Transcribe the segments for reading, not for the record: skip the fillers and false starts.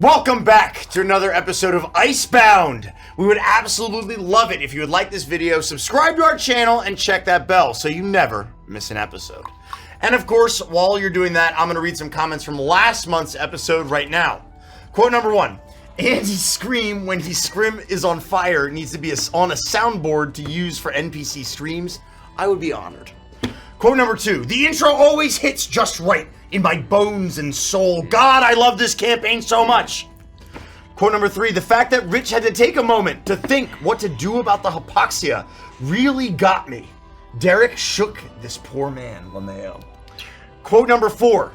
Welcome back to another episode of Icebound. We would absolutely love it if you would like this video, subscribe to our channel, and check that bell so you never miss an episode. And of course, while you're doing that, I'm going to read some comments from last month's episode right now. Quote number 1. Andy's scream when his Scrim is on fire needs to be on a soundboard to use for NPC streams. I would be honored. Quote number 2. The intro always hits just right in my bones and soul. God, I love this campaign so much. Quote number 3. The fact that Rich had to take a moment to think what to do about the hypoxia really got me. Derek shook this poor man, LeMayo. Quote number 4.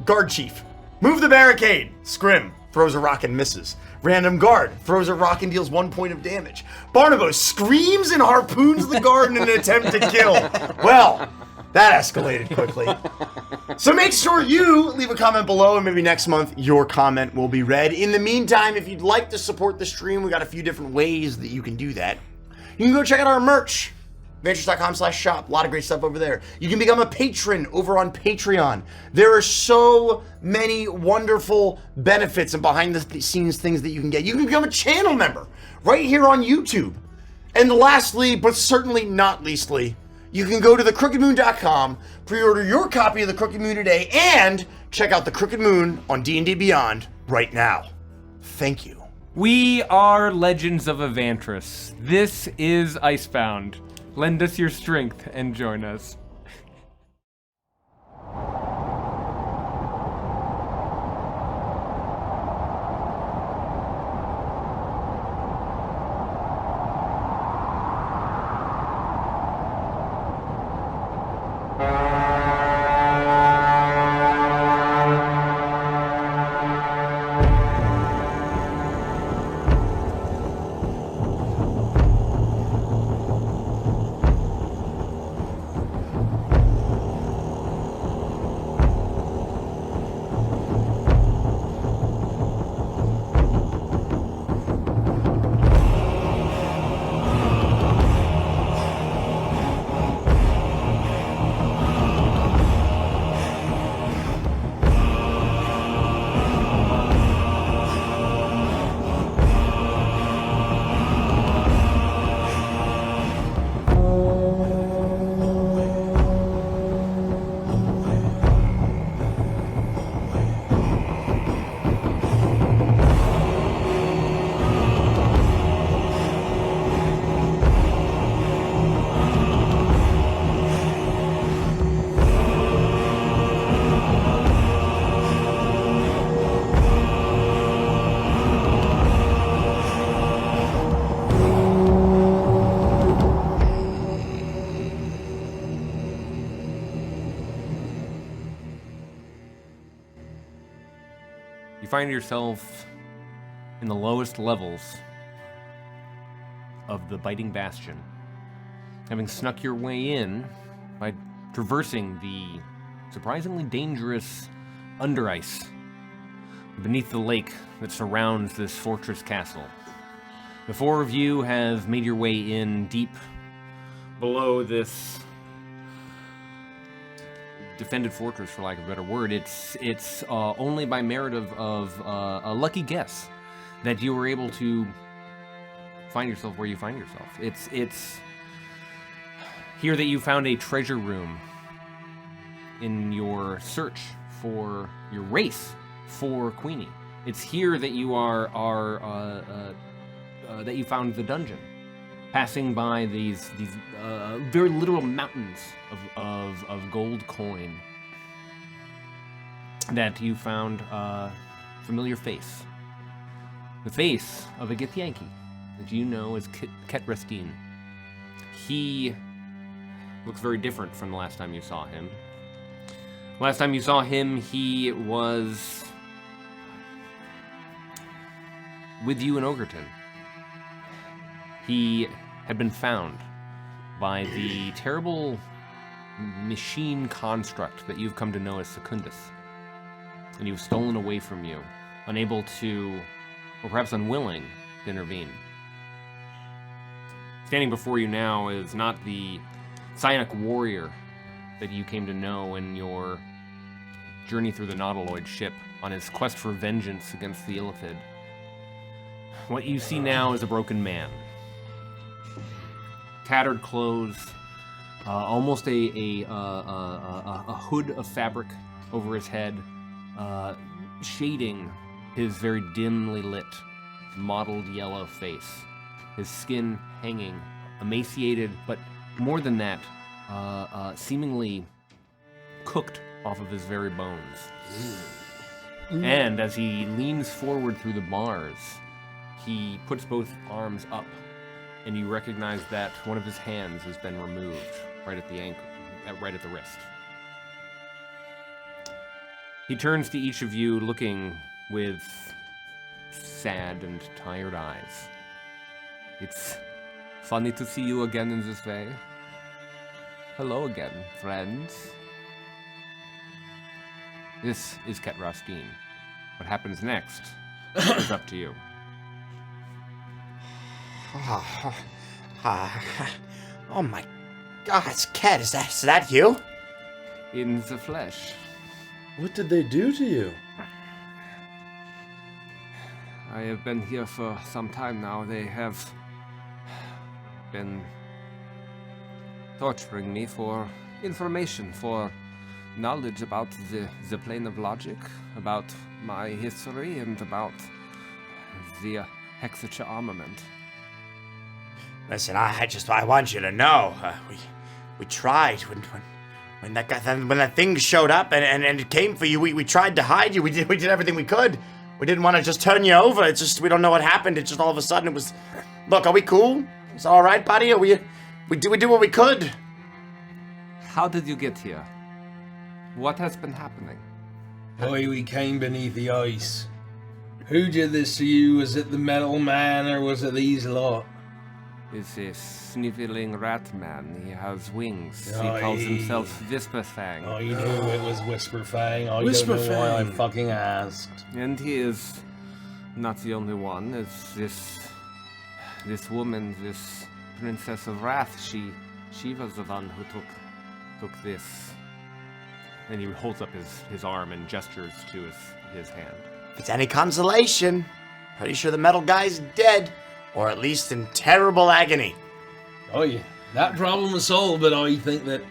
Guard Chief. Move the barricade. Scrim throws a rock and misses. Random guard throws a rock and deals 1 point of damage. Barnabo screams and harpoons the guard in an attempt to kill. Well, that escalated quickly. So make sure you leave a comment below, and maybe next month your comment will be read. In the meantime, if you'd like to support the stream, we got a few different ways that you can do that. You can go check out our merch. Ventures.com/shop. A lot of great stuff over there. You can become a patron over on Patreon. There are so many wonderful benefits and behind the scenes things that you can get. You can become a channel member right here on YouTube. And lastly, but certainly not leastly, you can go to thecrookedmoon.com, pre-order your copy of The Crooked Moon today, and check out The Crooked Moon on D&D Beyond right now. Thank you. We are Legends of Evantris. This is Icebound. Lend us your strength and join us. Find yourself in the lowest levels of the Biting Bastion, having snuck your way in by traversing the surprisingly dangerous under ice beneath the lake that surrounds this fortress castle. The four of you have made your way in deep below this defended fortress, for lack of a better word. It's only by merit of a lucky guess that you were able to find yourself where you find yourself. It's here that you found a treasure room in your search for your race for Queenie. It's here that you that you found the dungeon, passing by these very literal mountains of gold coin, that you found a familiar face. The face of a Githyanki that you know as Kat Rostine. He looks very different from the last time you saw him. Last time you saw him, he was with you in Ogrton. He had been found by the terrible machine construct that you've come to know as Secundus. And he was stolen away from you, unable to, or perhaps unwilling, to intervene. Standing before you now is not the psionic warrior that you came to know in your journey through the Nautiloid ship on his quest for vengeance against the Illithid. What you see now is a broken man. Tattered clothes, almost a hood of fabric over his head, shading his very dimly lit, mottled yellow face. His skin hanging, emaciated, but more than that, seemingly cooked off of his very bones. And as he leans forward through the bars, he puts both arms up, and you recognize that one of his hands has been removed right at the ankle, right at the wrist. He turns to each of you, looking with sad and tired eyes. It's funny to see you again in this way. Hello again, friends. This is Kat Rostine. What happens next is up to you. Oh my God, it's Kat. Is that you? In the flesh. What did they do to you? I have been here for some time now. They have been torturing me for information, for knowledge about the plane of logic, about my history, and about the Hexucha armament. Listen, I want you to know, we tried when that thing showed up and it came for you. We tried to hide you. We did everything we could. We didn't want to just turn you over. It's just we don't know what happened. It just all of a sudden it was. Look, are we cool? It's all right, buddy. We did what we could. How did you get here? What has been happening? Boy, we came beneath the ice. Who did this to you? Was it the metal man or was it these lot? It's a sniveling rat man. He has wings. Oh, he calls himself Fang. I knew it was Whisper Fang. I Whisper don't know why I Fang. fucking asked. And he is not the only one. It's this woman, this Princess of Wrath. She was the one who took this. And he holds up his arm and gestures to his hand. If it's any consolation, pretty sure the metal guy's dead, or at least in terrible agony. Oh yeah, that problem is solved, but I think that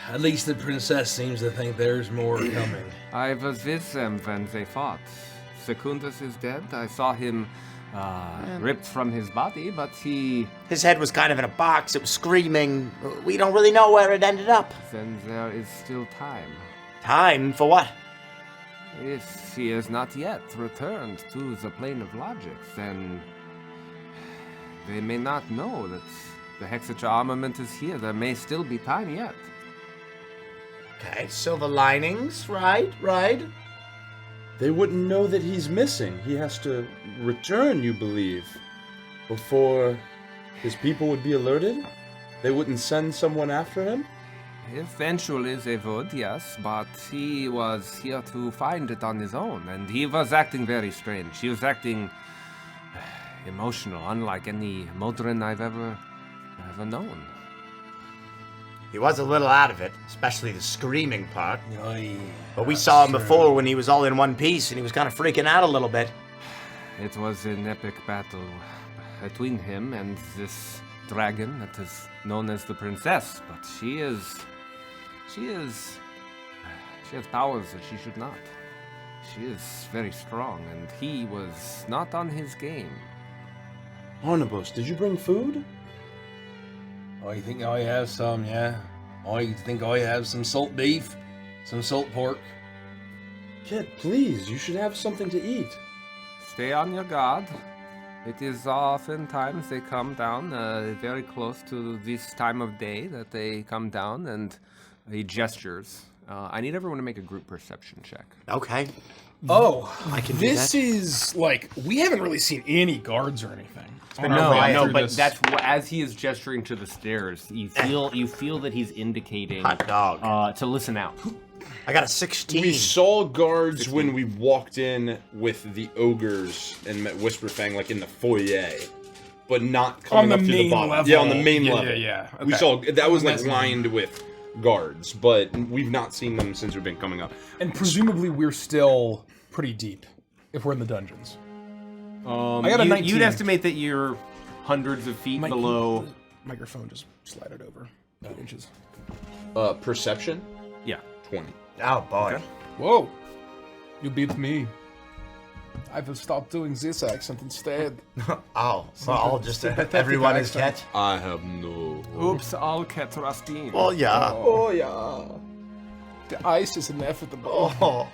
at least the princess seems to think there's more coming. I was with them when they fought. Secundus is dead. I saw him ripped from his body, but His head was kind of in a box. It was screaming. We don't really know where it ended up. then there is still time. Time for what? If he has not yet returned to the plane of logic, then they may not know that the Hexucha armament is here. There may still be time yet. Okay, silver linings, right? They wouldn't know that he's missing. He has to return, you believe, before his people would be alerted? They wouldn't send someone after him? Eventually they would, yes, but he was here to find it on his own, and he was acting very strange. He was acting emotional, unlike any Modron I've ever known. He was a little out of it, especially the screaming part. Aye, But we that's saw him true. before when he was all in one piece, and he was kind of freaking out a little bit. It was an epic battle between him and this dragon that is known as the princess, but she has powers that she should not. She is very strong, and he was not on his game. Barnabas, did you bring food? I think I have some, yeah. I think I have some salt beef, some salt pork. Kid, please, you should have something to eat. Stay on your guard. It is oftentimes they come down very close to this time of day that they come down, and he gestures. I need everyone to make a group perception check. Okay. Oh, I can do this that. is like we haven't really seen any guards or anything. on been our way quiet. No, through but this. that's as he is gesturing to the stairs. You feel that he's indicating Hot dog. to listen out. I got a 16. We saw guards when we walked in with the ogres and met Whisper Fang, like in the foyer, but not coming On the up to the main bottom. level. Yeah, on the main Yeah, level. yeah. We Okay. saw that was like Mezzanine. lined with guards, but we've not seen them since we've been coming up. And presumably we're still pretty deep if we're in the dungeons. I got a 19. You'd estimate that you're hundreds of feet below. Microphone just slide it over 8 inches. Perception? Yeah. 20. Oh boy. Okay. Whoa! You beat me. I will stop doing this accent instead. Oh, well, just everyone is Kat. I have no... Oops, all Kat Rostine. Well, yeah. Oh, yeah. The ice is inevitable. Oh,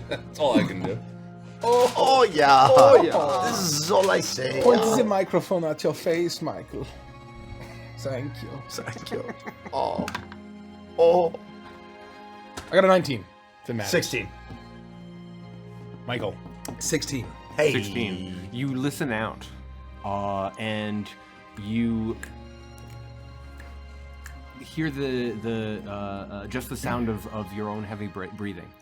That's all I can do. oh yeah. Oh, yeah. This is all I say. Point the microphone at your face, Michael. Thank you. Thank you. Oh. Oh. I got a 19. To match. 16. Michael. 16. Hey. 16. You listen out, and you hear just the sound of your own heavy breathing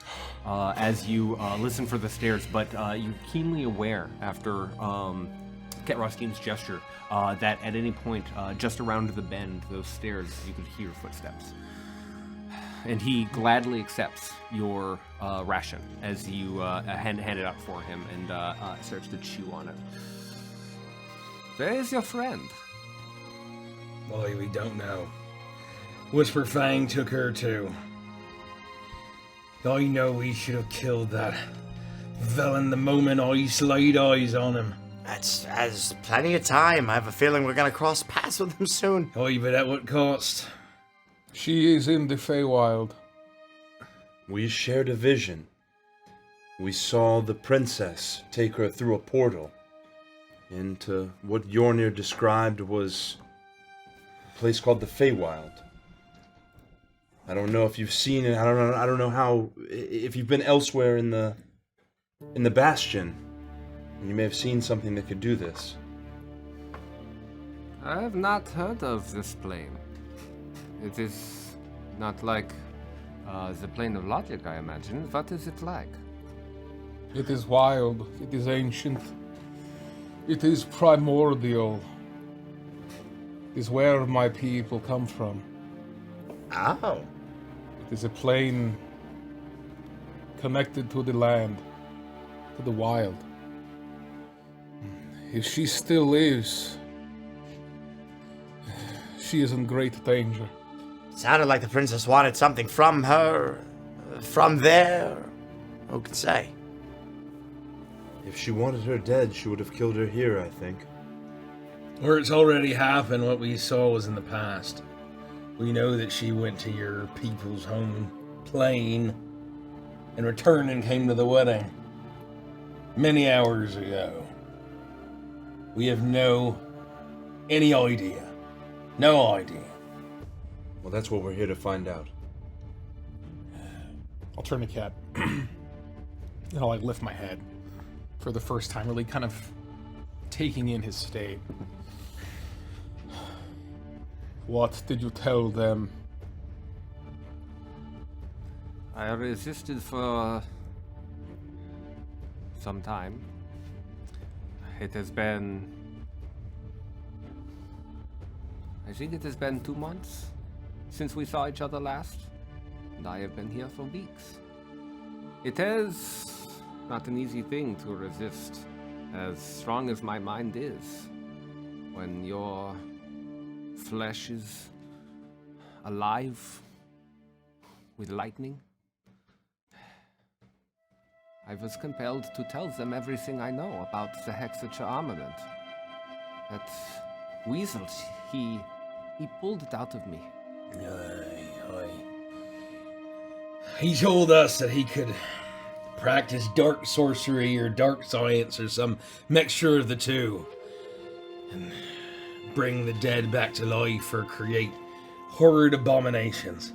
as you listen for the stairs. But you're keenly aware after Kat Rostine's gesture that at any point just around the bend, those stairs, you could hear footsteps. And he gladly accepts your ration as you hand it out for him and starts to chew on it. Where is your friend? Boy, we don't know. Whisper Fang took her too. I know we should have killed that villain the moment I laid eyes on him. That's plenty of time. I have a feeling we're gonna cross paths with him soon. Aye, but at what cost? She is in the Fay Wild. We shared a vision. We saw the princess take her through a portal into what Yornir described was a place called the Fay Wild. I don't know if you've seen it. I don't know how. If you've been elsewhere in the bastion, you may have seen something that could do this. I have not heard of this plane. It is not like the plane of logic, I imagine. What is it like? It is wild. It is ancient. It is primordial. It is where my people come from. Oh. It is a plane connected to the land, to the wild. If she still lives, she is in great danger. Sounded like the princess wanted something from her, from there. Who could say? If she wanted her dead, she would have killed her here, I think. Or it's already happened. What we saw was in the past. We know that she went to your people's home plane and returned and came to the wedding many hours ago. We have any idea. No idea. Well, that's what we're here to find out. I'll turn to Kat. And I'll lift my head for the first time, really kind of taking in his state. What did you tell them? I resisted for some time. It has been... I think it has been 2 months since we saw each other last, and I have been here for weeks. It is not an easy thing to resist, as strong as my mind is. When your flesh is alive with lightning, I was compelled to tell them everything I know about the Hexucha armament. That weasel, he pulled it out of me. Aye. He told us that he could practice dark sorcery or dark science or some mixture of the two, and bring the dead back to life or create horrid abominations.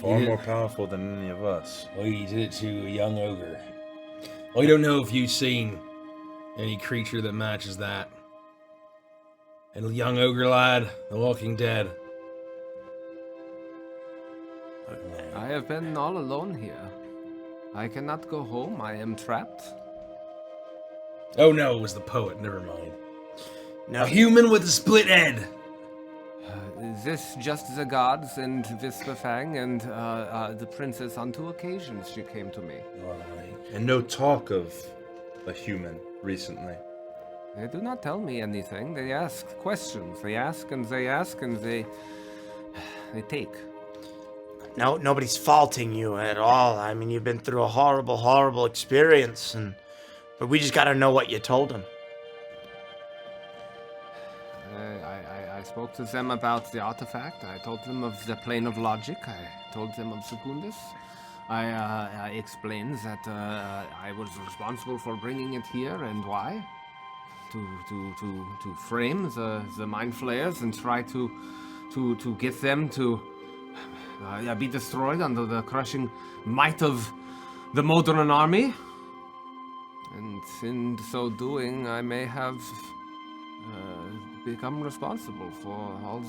Far more powerful than any of us. Well, he did it to a young ogre. Well, I don't know if you've seen any creature that matches that. And a young ogre lad, The Walking Dead. I have been all alone here. I cannot go home. I am trapped. Oh no, it was the poet. Never mind. No. A human with a split head. this just the gods and this the Fang and the princess on 2 occasions she came to me. And no talk of a human recently. They do not tell me anything. They ask questions. They ask and they ask and they take. No, nobody's faulting you at all. I mean, you've been through a horrible, horrible experience, but we just gotta know what you told them. I spoke to them about the artifact. I told them of the plane of logic. I told them of Secundus. I explained that I was responsible for bringing it here and why. To frame the mind flayers and try to get them to be destroyed under the crushing might of the modern army. And in so doing, I may have become responsible for all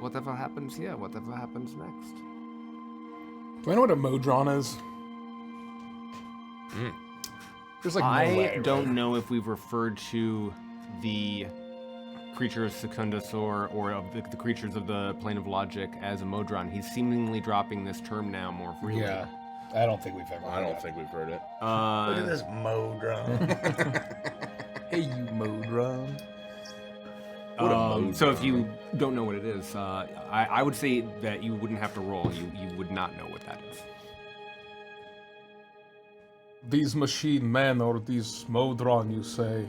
whatever happens here, whatever happens next. Do I know what a modron is? There's like no way, I don't right? know if we've referred to the creatures Secundus or of the creatures of the plane of logic as a modron. He's seemingly dropping this term now more freely. Yeah, I don't think we've ever. I don't think we've heard it. Look at this modron. Hey, you modron. So if you don't know what it is, I would say that you wouldn't have to roll. You would not know what that is. These machine men or these modron, you say?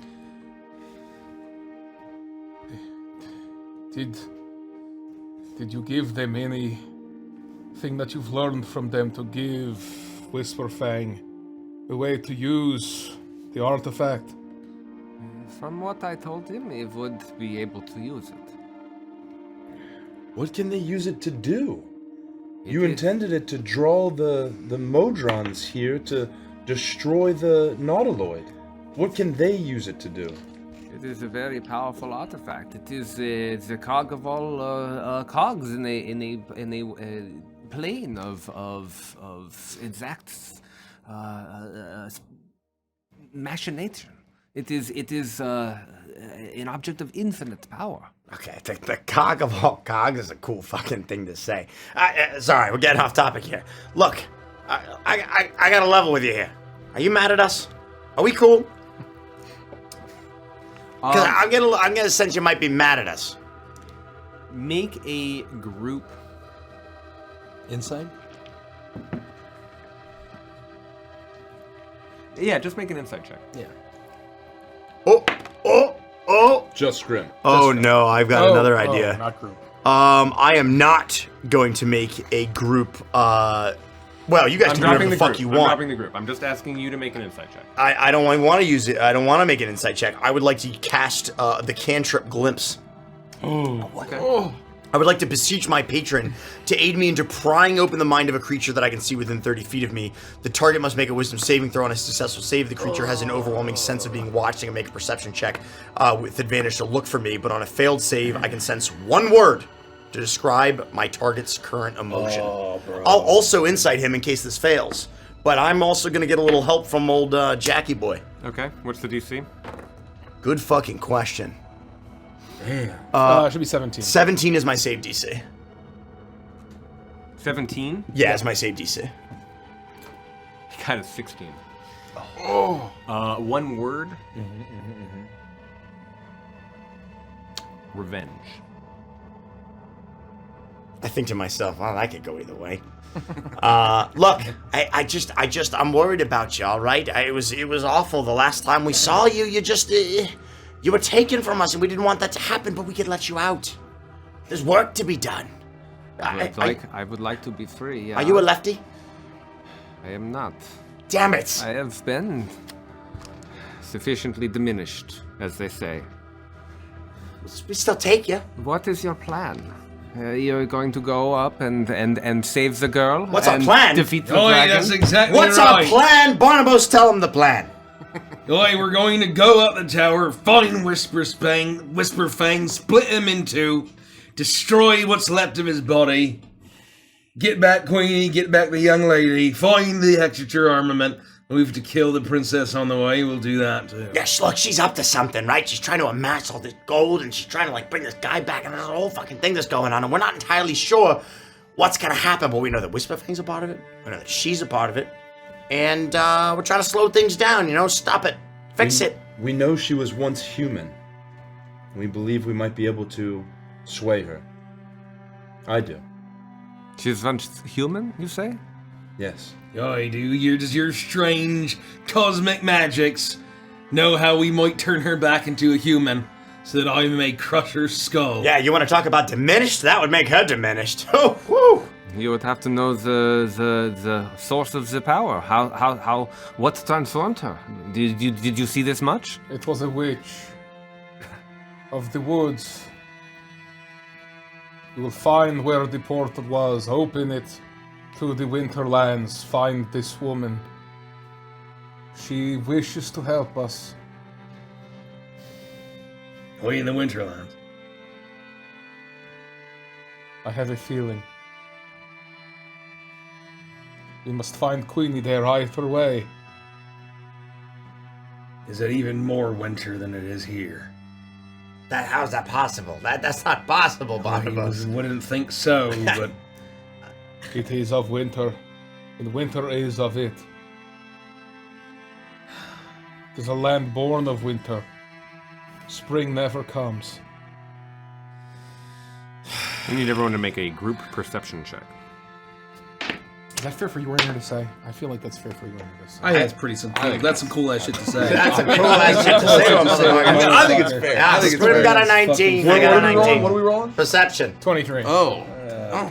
Did you give them anything that you've learned from them to give Whisperfang a way to use the artifact? From what I told him, he would be able to use it. What can they use it to do? You is- intended it to draw the modrons here to destroy the nautiloid. What can they use it to do? It is a very powerful artifact. It is the cog of all cogs in a plane of exact machination. It is an object of infinite power. Okay, the cog of all cogs is a cool fucking thing to say. Sorry, we're getting off topic here. Look, I got to level with you here. Are you mad at us? Are we cool? Because I'm gonna sense you might be mad at us. Make a group. Inside? Yeah, just make an insight check. Yeah. Oh! Just Scrim. Oh no, I've got another idea. Not group. I am not going to make a group. Well, you guys can do whatever the fuck you I'm want. dropping the group. I'm just asking you to make an insight check. I don't want to use it. I don't want to make an insight check. I would like to cast the cantrip glimpse. Okay. I would like to beseech my patron to aid me into prying open the mind of a creature that I can see within 30 feet of me. The target must make a wisdom saving throw. On a successful save, the creature has an overwhelming sense of being watched and can make a perception check with advantage to look for me. But on a failed save, I can sense one word to describe my target's current emotion. I'll also insight him in case this fails. But I'm also going to get a little help from old Jackie boy. Okay. What's the DC? Good fucking question. It should be 17. 17 is my save DC. 17. Yeah, it's my save DC. He got a 16. Oh. One word. Revenge. I think to myself, well, that could go either way. Look, I'm worried about you. All right, it was awful the last time we saw you. You were taken from us, and we didn't want that to happen, but we could let you out. There's work to be done. I would like to be free. Are you a lefty? I am not. Damn it! I have been sufficiently diminished, as they say. We still take you. What is your plan? You're going to go up and save the girl? What's our and plan? Defeat the Oh, dragon? that's exactly What's right. our plan? Barnabas, tell him the plan. Oi, we're going to go up the tower, find Whisperfang, split him in two, destroy what's left of his body, get back Queenie, get back the young lady, find the Hexucha armament, We have to kill the princess on the way, we'll do that too. Yeah, look, she's up to something, right? She's trying to amass all this gold, and she's trying to, like, bring this guy back, and there's a whole fucking thing that's going on, and we're not entirely sure what's gonna happen, but we know that Whisperfang's a part of it, we know that she's a part of it, and, we're trying to slow things down, you know? Stop it. Fix it. We know she was once human. We believe we might be able to sway her. I do. She's once human, you say? Yes. I do. Your strange cosmic magics know how we might turn her back into a human so that I may crush her skull. Yeah, you want to talk about diminished? That would make her diminished. Oh, woo! You would have to know the source of the power. What transformed her? Did you see this much? It was a witch of the woods. You will find where the portal was. Open it to the Winterlands. Find this woman. She wishes to help us. Way in the Winterlands. I have a feeling. We must find Queenie there either way. Is it even more winter than it is here? How's that possible? That's not possible, Barnabas. I wouldn't think so, but... It is of winter, and winter is of it. It is a land born of winter. Spring never comes. We need everyone to make a group perception check. Is that fair for Yornir to say? I feel like that's fair for Yornir to say. I think that's pretty simple. That's some cool ass shit to say. That's a cool ass shit to say to a motherfucker. I think it's fair. Yeah, Scrim got a 19. I got a 19. What are we rolling? Perception. 23. Oh,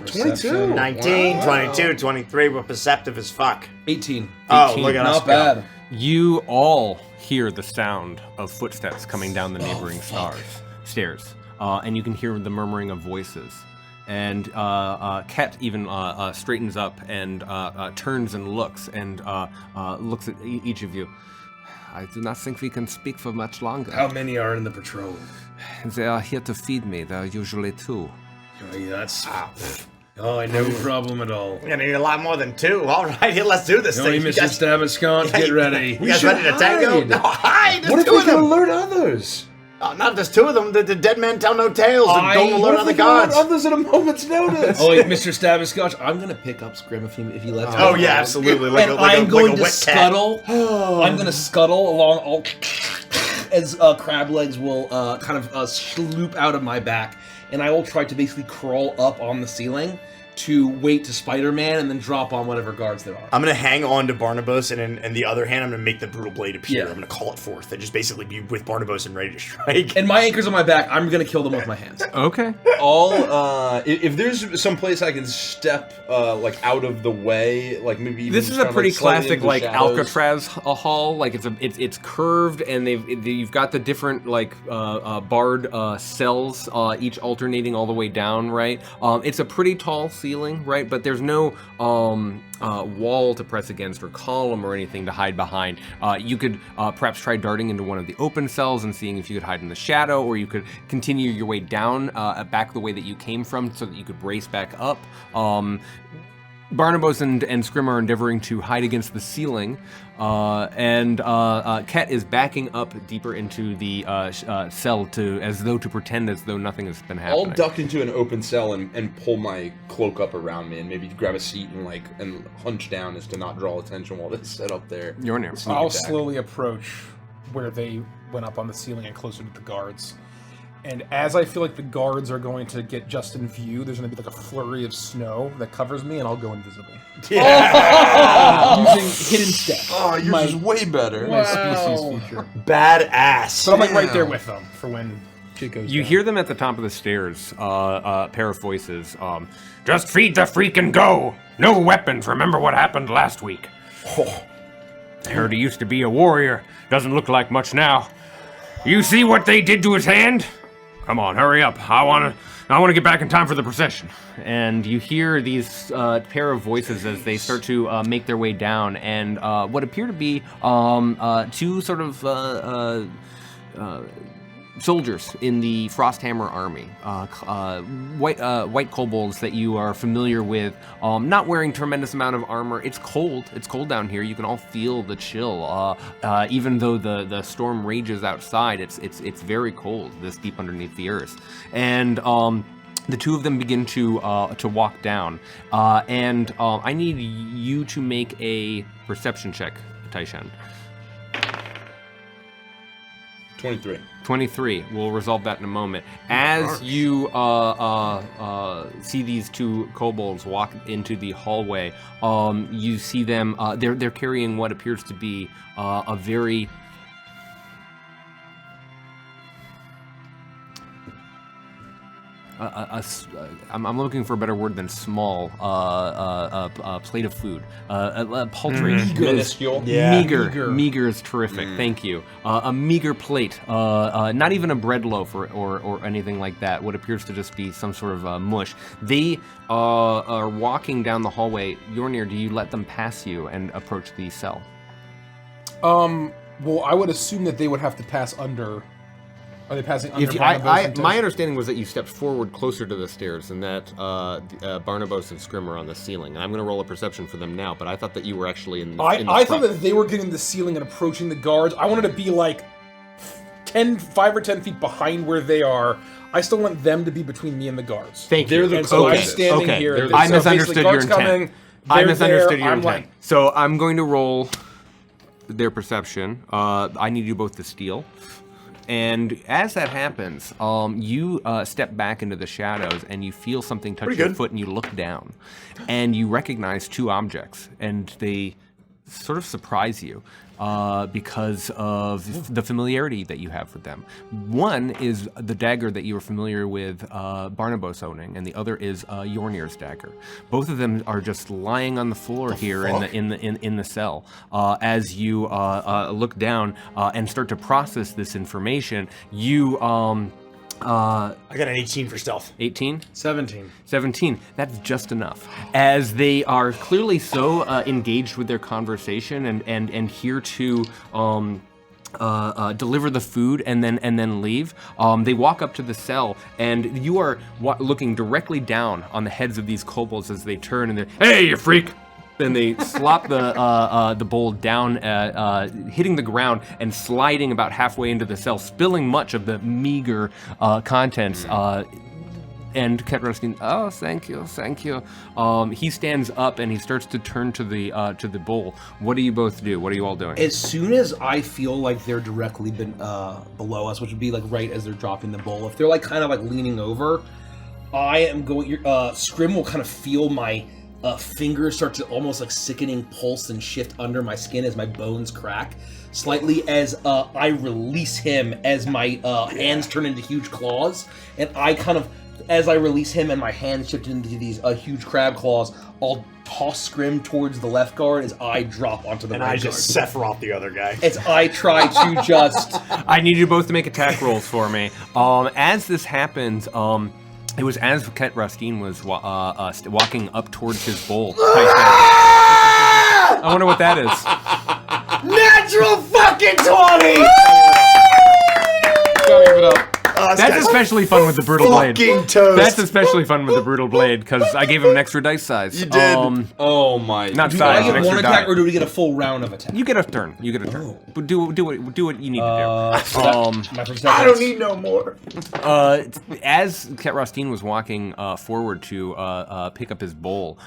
22. 19, 22, 23. We're perceptive as fuck. 18. Oh, look at us Not go. bad. You all hear the sound of footsteps coming down the neighboring stairs, and you can hear the murmuring of voices. And Kat even straightens up and turns and looks at each of you. I do not think we can speak for much longer. How many are in the patrol? They are here to feed me. There are usually 2. That's... no problem at all. We're gonna need a lot more than 2. All right, here, let's do this thing. Mr. Stabbascon, get ready. You guys ready to tango? No, hide! There's What if 2 we of can them. alert others? Not if there's 2 of them. The dead men tell no tales and don't What alert if other we can alert gods. others at a moment's notice? Mr. Stabbascotch, I'm gonna pick up Scrim if he lets me. Oh yeah, absolutely. Like And a, like I'm a, going like a to wet scuttle. I'm going to scuttle along all as crab legs will kind of sloop out of my back, and I will try to basically crawl up on the ceiling to wait to Spider-Man and then drop on whatever guards there are. I'm gonna hang on to Barnabas, and in the other hand, I'm gonna make the brutal blade appear. Yeah. I'm gonna call it forth and just basically be with Barnabas and ready to strike. And my anchor's on my back. I'm going to kill them with my hands. Okay. If there's some place I can step, like out of the way, like maybe even This just is a kinda, pretty like, slightly classic into like shadows. Alcatraz hall. Like it's curved, and you've got the different like barred cells, each alternating all the way down. Right. It's a pretty tall ceiling, right? But there's no wall to press against or column or anything to hide behind. You could perhaps try darting into one of the open cells and seeing if you could hide in the shadow, or you could continue your way down back the way that you came from so that you could race back up. Barnabas and Scrim are endeavoring to hide against the ceiling, and Kat is backing up deeper into the cell as though to pretend as though nothing has been happening. I'll duck into an open cell and pull my cloak up around me and maybe grab a seat and hunch down as to not draw attention while it's set up there. Yornir. Sneak I'll attack. slowly approach where they went up on the ceiling and closer to the guards. And as I feel like the guards are going to get just in view, there's going to be like a flurry of snow that covers me, and I'll go invisible. Yeah. Using hidden step. Oh, yours is way better. My species feature. Badass. But I'm like right there with them for when shit goes You down. hear them at the top of the stairs, pair of voices. Just feed the freak and go! No weapons, remember what happened last week. I heard he used to be a warrior. Doesn't look like much now. You see what they did to his hand? Come on, hurry up. I wanna get back in time for the procession. And you hear these pair of voices as they start to make their way down, and what appear to be 2 sort of soldiers in the Frosthammer army, white kobolds that you are familiar with, not wearing tremendous amount of armor. It's cold down here. You can all feel the chill. Even though the storm rages outside, it's very cold this deep underneath the earth. And the two of them begin to walk down, and I need you to make a perception check, Taishan. 23. We'll resolve that in a moment. As you see these two kobolds walk into the hallway, you see them. They're carrying what appears to be a very I'm looking for a better word than small. Plate of food. Paltry. Minuscule. Yeah. Meager is terrific. Thank you. A meager plate. Not even a bread loaf or anything like that. What appears to just be some sort of mush. They are walking down the hallway. Yornir, do you let them pass you and approach the cell? Well, I would assume that they would have to pass under. Are they passing under Barnabas? My understanding was that you stepped forward closer to the stairs and that Barnabas and Scrim are on the ceiling. And I'm going to roll a perception for them now, but I thought that you were actually in the I thought that they were getting the ceiling and approaching the guards. I wanted to be like 5 or 10 feet behind where they are. I still want them to be between me and the guards. Thank you. And so I'm standing here. I misunderstood your guards intent. coming, I they're misunderstood there, your I'm intent. like- So I'm going to roll their perception. I need you both to steal. And as that happens, you step back into the shadows and you feel something touch your foot and you look down. And you recognize two objects and they sort of surprise you because of the familiarity that you have with them. One is the dagger that you were familiar with Barnabas owning, and the other is Yornir's dagger. Both of them are just lying on the floor here in the cell. As you look down and start to process this information, you I got an 18 for stealth. 18? 17. 17. That's just enough. As they are clearly so engaged with their conversation and here to deliver the food and then leave. They walk up to the cell, and you are looking directly down on the heads of these kobolds as they turn and they're, "Hey, you freak!" Then they slop the bowl down, hitting the ground and sliding about halfway into the cell, spilling much of the meager contents. And Kat Rostine, oh, thank you. He stands up and he starts to turn to the bowl. What do you both do? What are you all doing? As soon as I feel like they're directly below us, which would be like right as they're dropping the bowl, if they're like kind of like leaning over, I am going. Scrim will kind of feel my fingers start to almost like sickening pulse and shift under my skin as my bones crack slightly as I release him as my hands turn into huge claws, and I kind of, as I release him and my hands shift into these huge crab claws, I'll toss Scrim towards the left guard as I drop onto the right guard. And I just Sephiroth the other guy. As I try to just... I need you both to make attack rolls for me. As this happens, it was as Kat Rostine was walking up towards his bowl. I wonder what that is. Natural fucking 20! Gotta give it up. That's especially fun with the brutal blade. Fucking toast. That's especially fun with the brutal blade because I gave him an extra dice size. You did. Oh my! Not Do size. I get extra one attack, die. or do we get a full round of attack? You get a turn. But do what you need to My I don't need no more. do. As Kat Rostine was walking forward to pick up his bowl,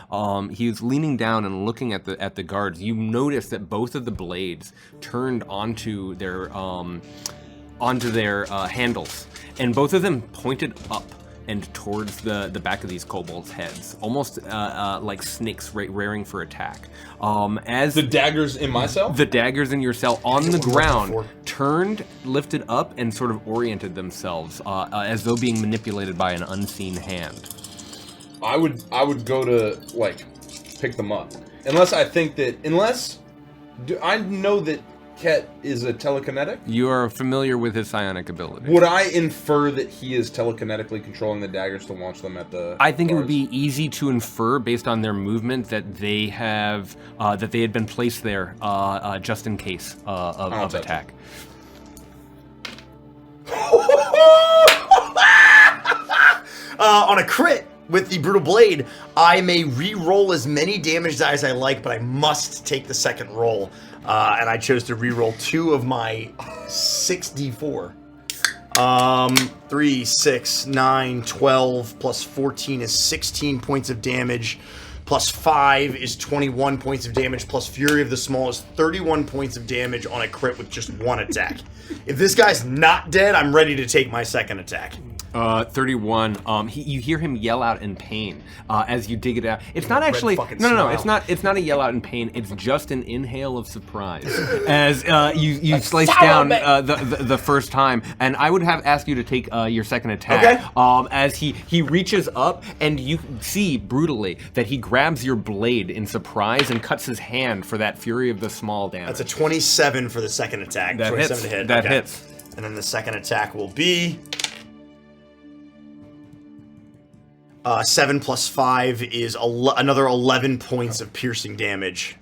he was leaning down and looking at the guards. You notice that both of the blades turned onto their handles, and both of them pointed up and towards the back of these kobolds' heads, almost like snakes raring for attack. As The daggers in my cell? the daggers in your cell on the ground turned, lifted up, and sort of oriented themselves as though being manipulated by an unseen hand. I would go to, like, pick them up. Unless I think that... Do I know that Ket is a telekinetic? You are familiar with his psionic ability. Would I infer that he is telekinetically controlling the daggers to launch them at the I think it would guards? be easy to infer based on their movement that they have that they had been placed there just in case of touch attack. On a crit with the Brutal Blade, I may re-roll as many damage die as I like, but I must take the second roll. And I chose to re-roll 2 of my 6d4. 3, 6, 9, 12, plus 14 is 16 points of damage, plus 5 is 21 points of damage, plus Fury of the Small is 31 points of damage on a crit with just 1 attack. If this guy's not dead, I'm ready to take my second attack. 31. You hear him yell out in pain as you dig it out. It's not actually no. smile. It's not a yell out in pain. It's just an inhale of surprise as you slice down the first time. And I would have asked you to take your second attack. Okay. As he reaches up and you see brutally that he grabs your blade in surprise and cuts his hand for that Fury of the Small damage. That's a 27 for the second attack. That 27 hits. to hit. That Okay. hits. And then the second attack will be 7 plus 5 is another 11 points of piercing damage.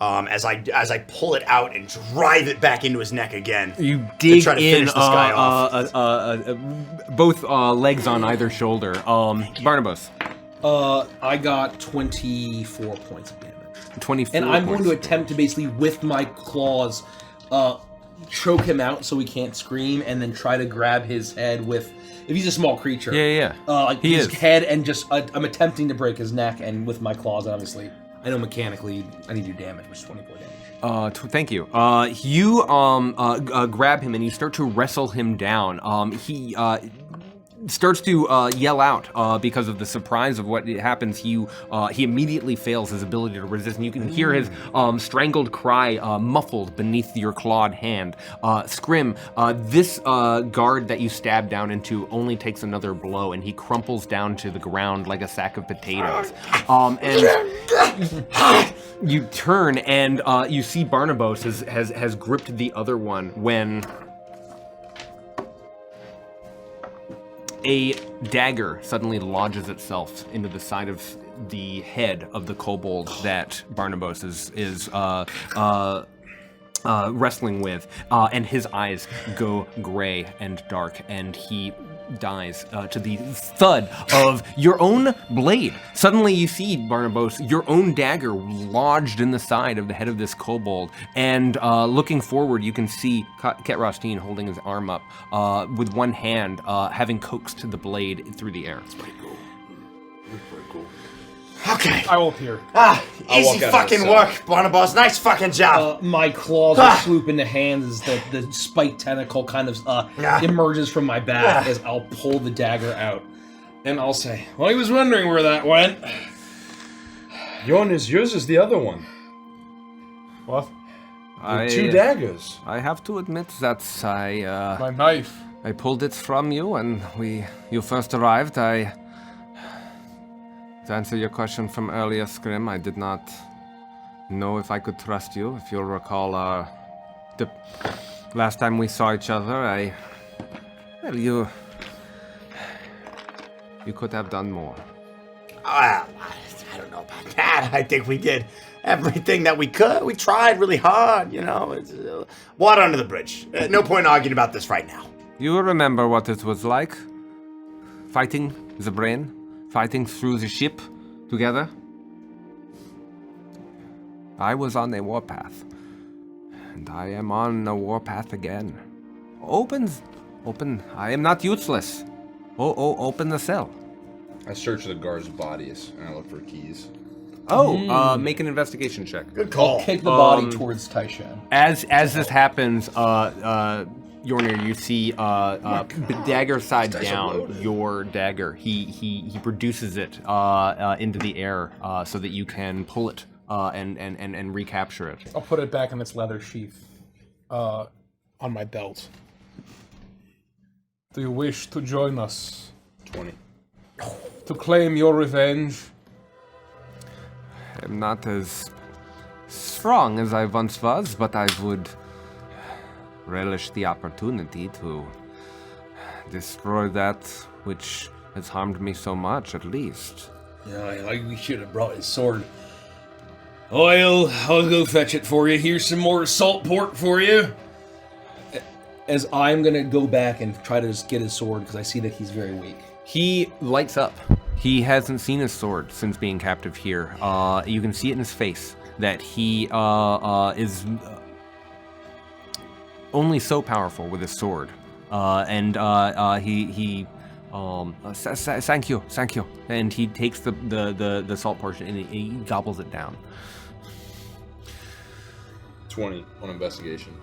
As I pull it out and drive it back into his neck again. You dig try to in finish this guy off. both legs on either shoulder. Barnabas. I got 24 points of damage. 24 And I'm going points. to attempt to basically, with my claws, choke him out so he can't scream, and then try to grab his head with, if he's a small creature. Yeah. Like He his is. head, and just, I'm attempting to break his neck, and with my claws, obviously. I know mechanically I need to do damage, which is 24 damage. Thank you. You grab him and you start to wrestle him down. He starts to yell out because of the surprise of what happens. He immediately fails his ability to resist, and you can hear his strangled cry muffled beneath your clawed hand. Scrim, this guard that you stab down into only takes another blow, and he crumples down to the ground like a sack of potatoes. And you turn and you see Barnabas has gripped the other one when a dagger suddenly lodges itself into the side of the head of the kobold that Barnabas is wrestling with, and his eyes go gray and dark, and he dies to the thud of your own blade. Suddenly you see, Barnabas, your own dagger lodged in the side of the head of this kobold, and looking forward you can see Kat Rostine holding his arm up with one hand, having coaxed the blade through the air. Okay. I will hear. Easy fucking work, Barnabas. Nice fucking job. My claws will swoop into hands as the spiked tentacle kind of emerges from my back as I'll pull the dagger out. And I'll say, well, I was wondering where that went. Yours is the other one. What? With 2 daggers. I have to admit that My knife. I pulled it from you when you first arrived. To answer your question from earlier, Scrim, I did not know if I could trust you. If you'll recall, the last time we saw each other, you could have done more. I don't know about that. I think we did everything that we could. We tried really hard, you know. It's, water under the bridge. No point arguing about this right now. You remember what it was like? Fighting the brain? Fighting through the ship together? I was on a warpath. And I am on a warpath again. Open. I am not useless. Open the cell. I search the guards' bodies and I look for keys. Make an investigation check. Good call. I'll kick the body towards Taishan. As this happens, Yornir, you see dagger side down, your dagger. He produces it into the air so that you can pull it and recapture it. I'll put it back in its leather sheath on my belt. Do you wish to join us 20. to claim your revenge? I'm not as strong as I once was, but I would relish the opportunity to destroy that which has harmed me so much, at least. Yeah, we should have brought his sword. I'll go fetch it for you. Here's some more salt pork for you. As I'm gonna go back and try to just get his sword because I see that he's very weak. He lights up. He hasn't seen his sword since being captive here. You can see it in his face that he is only so powerful with his sword. Thank you. And he takes the salt portion and he gobbles it down. 20 on investigation.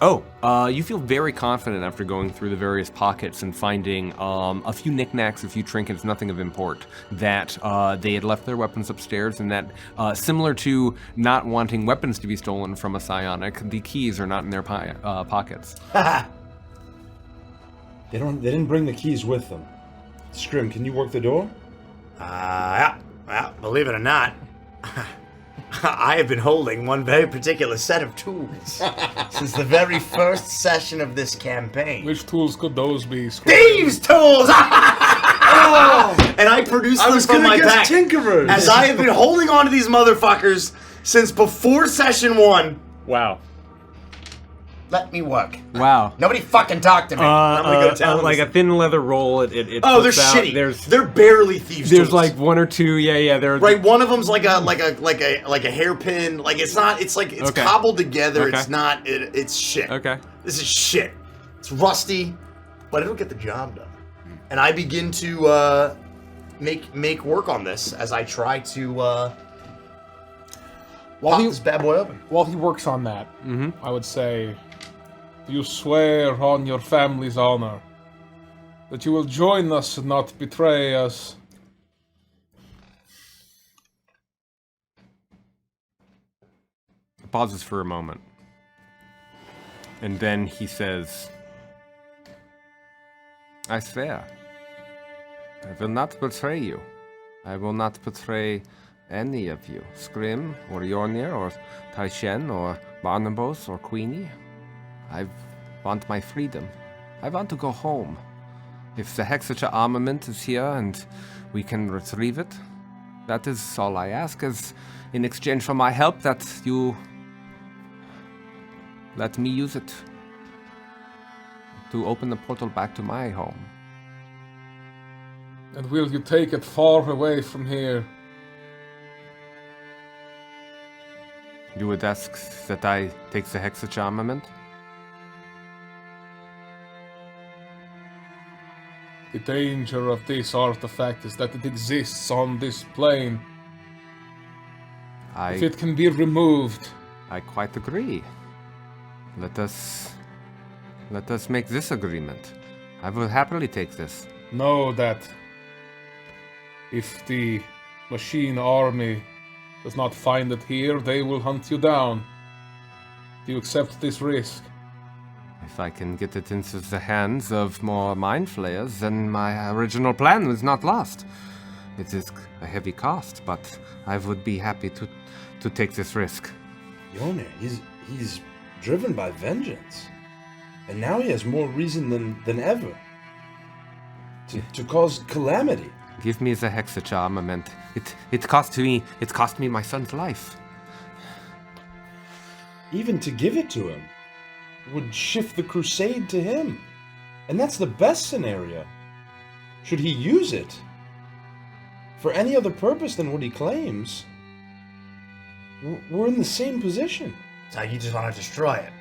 Oh, you feel very confident after going through the various pockets and finding a few knickknacks, a few trinkets, nothing of import, that they had left their weapons upstairs, and that, similar to not wanting weapons to be stolen from a psionic, the keys are not in their pockets. They didn't bring the keys with them. Scrim, can you work the door? Yeah. Well, believe it or not, I have been holding one very particular set of tools since the very first session of this campaign. Which tools could those be? Scrim? Thieves' tools! And I produced them from my back. Tinkerers. As I have been holding on to these motherfuckers since before session 1. Wow. Let me work. Wow. Nobody fucking talk to me. I'm gonna go tell them. like a thin leather roll. It Oh, they're puts out. shitty. They're barely thieves' There's tools. like one or two. Yeah. They're Right, one of them's like a hairpin. Like it's Okay. cobbled together. Okay. It's not. It's shit. Okay. This is shit. It's rusty, but it'll get the job done. And I begin to make work on this as I try to pop this bad boy open. While he works on that, I would say, you swear on your family's honor that you will join us and not betray us. Pauses for a moment. And then he says, I swear, I will not betray you. I will not betray any of you. Scrim, or Yornir, or Taishen, or Barnabas, or Queenie. I want my freedom. I want to go home. If the Hexucha armament is here and we can retrieve it, that is all I ask, is in exchange for my help that you let me use it to open the portal back to my home. And will you take it far away from here? You would ask that I take the Hexucha armament? The danger of this artifact is that it exists on this plane. If it can be removed, I quite agree. Let us make this agreement. I will happily take this. know that if the machine army does not find it here, they will hunt you down. Do you accept this risk? If I can get it into the hands of more mind flayers, then my original plan was not lost. It is a heavy cost, but I would be happy to take this risk. Yornir, he's driven by vengeance. And now he has more reason than ever to cause calamity. Give me the Hexucha armament. It cost me my son's life. Even to give it to him would shift the crusade to him. And that's the best scenario. Should he use it for any other purpose than what he claims, we're in the same position. So you just want to destroy it.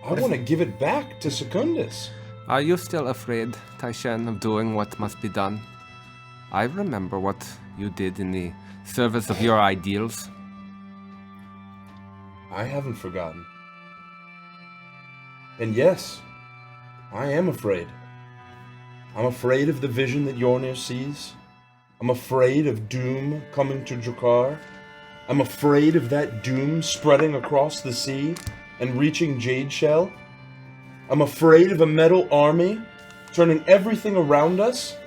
I want to give it back to Secundus. Are you still afraid, Taishen, of doing what must be done? I remember what you did in the service of your ideals. I haven't forgotten. And yes, I am afraid. I'm afraid of the vision that Yornir sees. I'm afraid of doom coming to Drakkar. I'm afraid of that doom spreading across the sea and reaching Jade Shell. I'm afraid of a metal army turning everything around us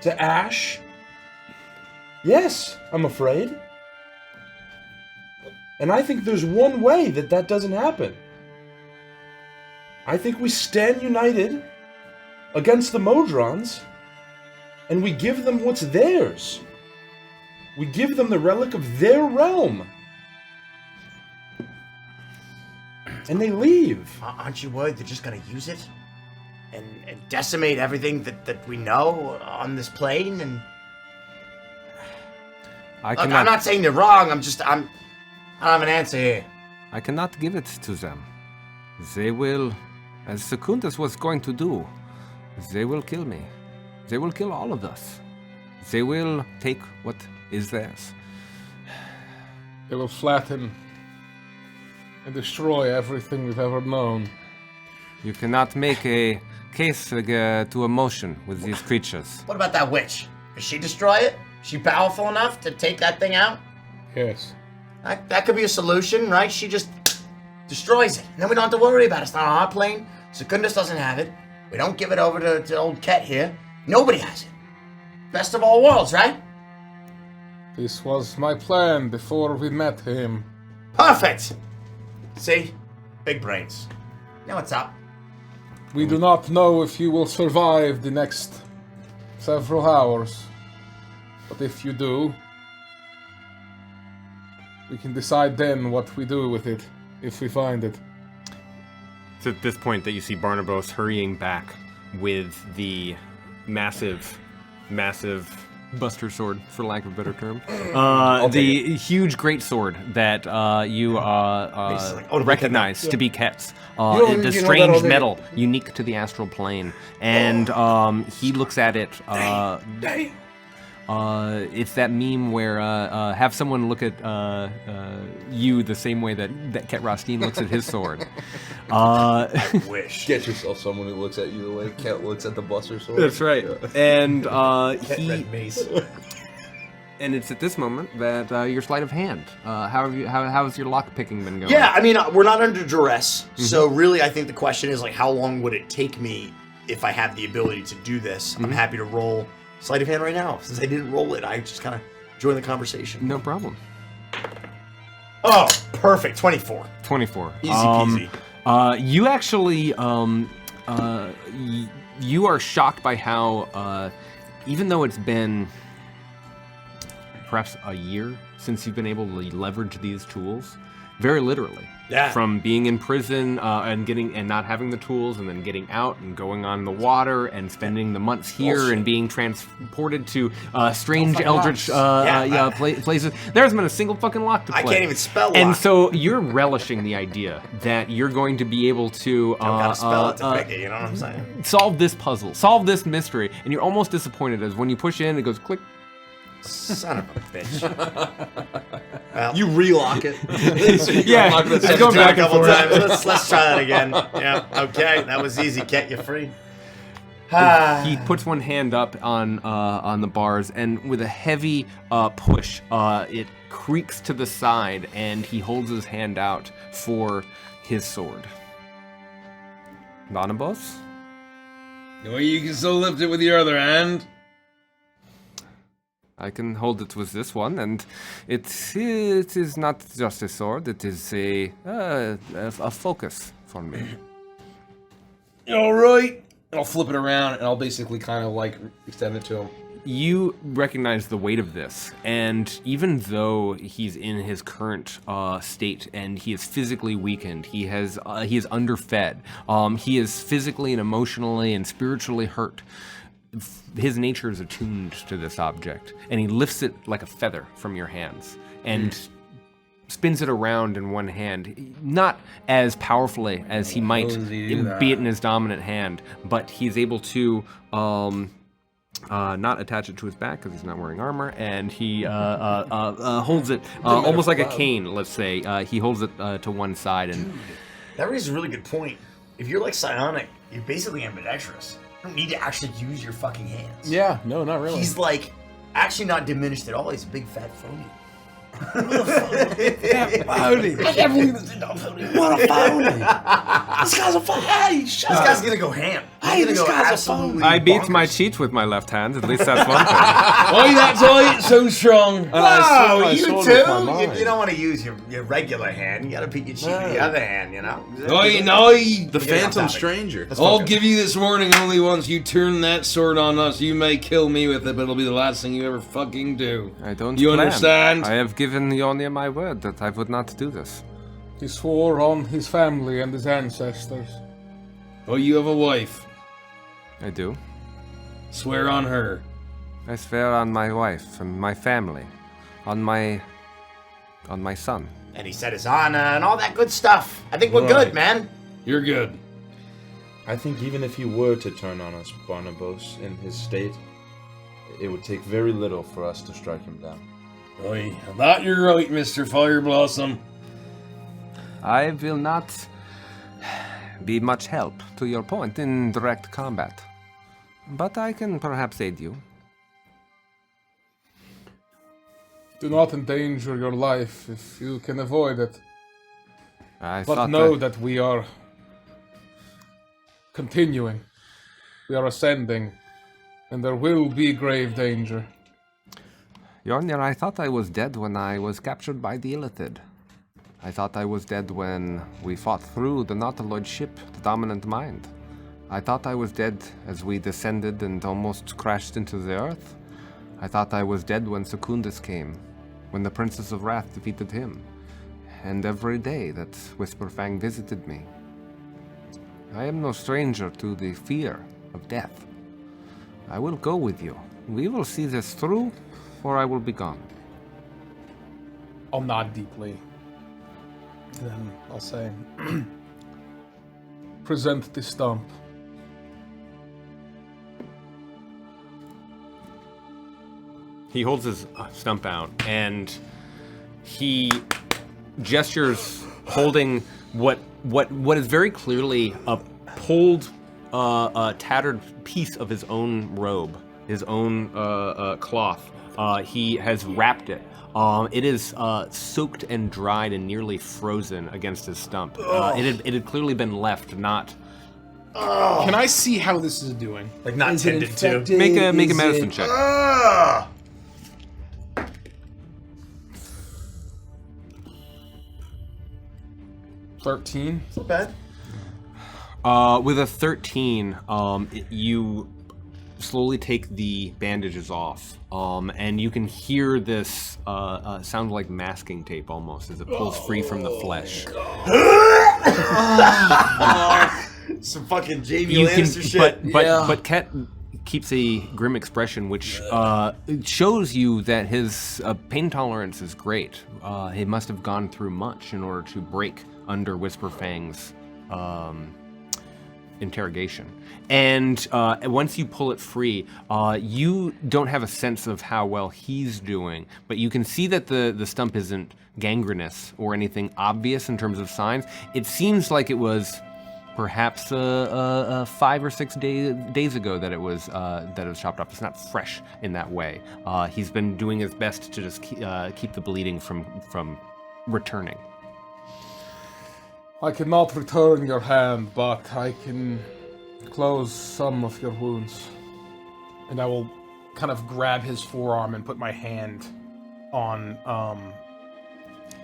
to ash. Yes, I'm afraid. And I think there's one way that doesn't happen. I think we stand united against the Modrons, and we give them what's theirs. We give them the relic of their realm. And they leave. Aren't you worried they're just gonna use it? decimate everything that we know on this plane. And look, I'm not saying they're wrong. I don't have an answer here. I cannot give it to them. They will, as Secundus was going to do, they will kill me. They will kill all of us. They will take what is theirs. They will flatten and destroy everything we've ever known. You cannot make a case to emotion with these creatures. What about that witch? Does she destroy it? Is she powerful enough to take that thing out? Yes. That could be a solution, right? She just destroys it. And then we don't have to worry about it. It's not on our plane. Secundus doesn't have it. We don't give it over to old Ket here. Nobody has it. Best of all worlds, right? This was my plan before we met him. Perfect! See? Big brains. Now what's up? We do not know if you will survive the next several hours. But if you do, we can decide then what we do with it, if we find it. It's at this point that you see Barnabas hurrying back with the massive Buster sword, for lack of a better term. The huge great sword that you recognize to be Ket's. The strange metal, unique to the astral plane. And he looks at it. It's that meme where have someone look at you the same way that Kat Rostine looks at his sword. Wish. Get yourself someone who looks at you the way Kat looks at the Buster sword. That's right. And Red mace. and it's at this moment that your sleight of hand. How has your lock picking been going? Yeah, I mean, we're not under duress, so really I think the question is, like, how long would it take me if I have the ability to do this? I'm happy to roll sleight of hand right now. Since I didn't roll it, I just kind of join the conversation. No problem. Oh, perfect. 24. 24. Easy peasy. You actually, you are shocked by how, even though it's been perhaps a year since you've been able to leverage these tools, very literally. Yeah. From being in prison and not having the tools, and then getting out and going on the water and spending the months here and being transported to strange eldritch places. There hasn't been a single fucking lock to play. I can't even spell lock. And so you're relishing the idea that you're going to be able to gotta spell it to pick it, you know what I'm saying? solve this puzzle, solve this mystery, and you're almost disappointed as when you push in, it goes click. Son of a bitch. Well, You relock it. Yeah, I've it's done going it back a and couple forth. times. Let's try that again. Yeah, okay, that was easy. Get you free. He puts one hand up on the bars, and with a heavy push, it creaks to the side, and he holds his hand out for his sword. Barnabas? Or you can still lift it with your other hand. I can hold it with this one, and it is not just a sword. It is a focus for me. All right. And I'll flip it around, and I'll basically kind of like extend it to him. You recognize the weight of this, and even though he's in his current state and he is physically weakened, he is underfed, he is physically and emotionally and spiritually hurt. His nature is attuned to this object, and he lifts it like a feather from your hands and spins it around in one hand, not as powerfully as he might be it in his dominant hand, but he's able to not attach it to his back because he's not wearing armor, and he holds it almost like a cane, let's say. He holds it to one side. And That raises a really good point. If you're like psionic, you're basically ambidextrous. You don't need to actually use your fucking hands. Yeah, no, not really. He's like actually not diminished at all. He's a big fat phony. phony. I can't believe this is not phony. What a phony. This guy's a phony. Hey, shut This up. guy's gonna go ham. Hey, He's this gonna go guy's a absolutely I beat bonkers. my cheat with my left hand, at least that's one thing. Why that's why it's so strong. Whoa, you sword too? with my mind. You don't want to use your regular hand. You gotta beat your cheat with the other hand, you know? Oi, The Get on Phantom topic. Stranger. I'll give you this warning only once you turn that sword on us. You may kill me with it, but it'll be the last thing you ever fucking do. I don't You plan. understand? I have given Yornir my word that I would not do this. He swore on his family and his ancestors. Oh, you have a wife. I do. Swear on her. I swear on my wife and my family, on my son. And he said his honor and all that good stuff. I think we're Right. good, man. You're good. I think even if he were to turn on us, Barnabas, in his state, it would take very little for us to strike him down. Oi, that you're right, Mr. Fire Blossom. I will not be much help to your point in direct combat, but I can perhaps aid you. Do not endanger your life if you can avoid it. I But thought know that we are continuing. We are ascending. And there will be grave danger. Yornir, I thought I was dead when I was captured by the Illithid. I thought I was dead when we fought through the Nautiloid ship, the dominant mind. I thought I was dead as we descended and almost crashed into the earth. I thought I was dead when Secundus came, when the Princess of Wrath defeated him, and every day that Whisperfang visited me. I am no stranger to the fear of death. I will go with you. We will see this through, or I will be gone. I'll nod deeply. Then I'll say, Present the stump. He holds his stump out, and he gestures, holding what is very clearly a pulled, tattered piece of his own robe, his own cloth. He has wrapped it. It is soaked and dried and nearly frozen against his stump. It had clearly been left not. can I see how this is doing? Like not Is it tended to. infected? Make a Is medicine it- check. Ugh. 13. Not bad. With a 13, you slowly take the bandages off, and you can hear this sound like masking tape almost as it pulls free from the flesh. Some fucking Jamie You can, Lannister shit. but Kat keeps a grim expression, which shows you that his pain tolerance is great. He must have gone through much in order to break under Whisperfang's interrogation. And once you pull it free, you don't have a sense of how well he's doing, but you can see that the stump isn't gangrenous or anything obvious in terms of signs. It seems like it was perhaps 5 or 6 days ago that it was chopped off. It's not fresh in that way. He's been doing his best to just keep the bleeding from returning. I cannot return your hand, but I can close some of your wounds. And I will kind of grab his forearm and put my hand on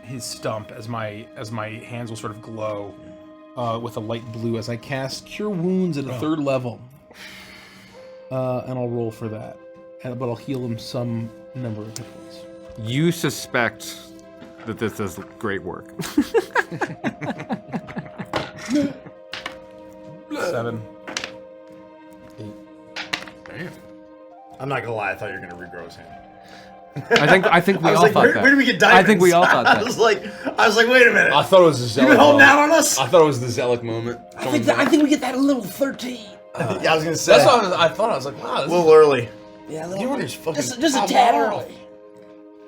his stump as my hands will sort of glow with a light blue as I cast Cure Wounds at a 3rd level. And I'll roll for that. But I'll heal him some number of hit points. You suspect that this does great work. 7. 8. I'm not gonna lie, I thought you were gonna regrow his hand. I think we I was all like, thought where, that. where do we get diamonds? I think we all thought I that. was like, wait a minute. I thought it was a You Zellic been holding moment. out on us? I thought it was the Zellic moment. I think we get that a little 13. Yeah, I was gonna say. That's what I thought. I was like, wow, a this little early. Yeah, a you were just fucking. just a tad early.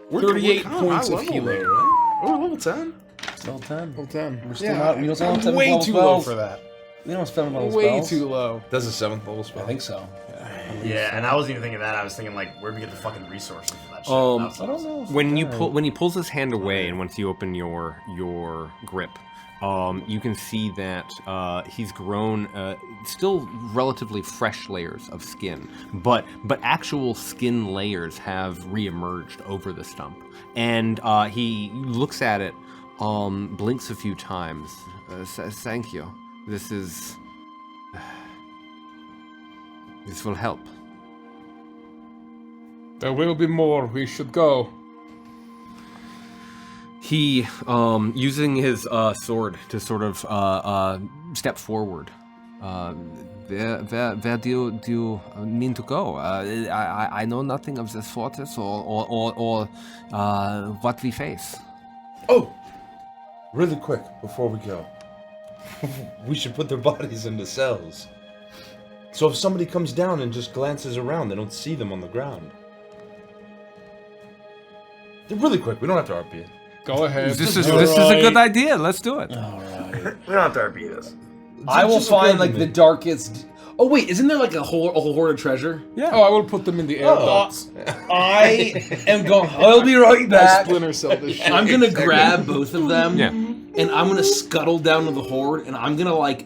We're 38 kinda points high of level healing. though, right? We're level 10. Still 10. Well, 10. We're still not. We don't have way level too spells. low for that. We don't have 7 level Way spells. too low. That's a 7th level spell. I think so. Yeah, and I wasn't even thinking that. I was thinking like, where do we get the fucking resources for that shit? I don't know. When he pulls his hand away, and once you open your grip, you can see that he's grown still relatively fresh layers of skin, but actual skin layers have reemerged over the stump, and he looks at it, blinks a few times, says, "Thank you. This will help." There will be more. We should go. He, using his sword to sort of step forward, Where do you mean to go? I know nothing of this fortress or what we face. Oh, really quick before we go, we should put their bodies into cells. So if somebody comes down and just glances around, they don't see them on the ground. Really quick, we don't have to RP it. Go ahead. This is a good idea. Let's do it. We don't have to RP this. I will just occurred find to like me. the darkest. Oh wait, isn't there like a whole hoard of treasure? Yeah. Oh, I will put them in the air ducts. I am going. I'll be right I back. splinter cell this shit. I'm gonna grab both of them. Yeah. And I'm gonna scuttle down to the horde, and I'm gonna like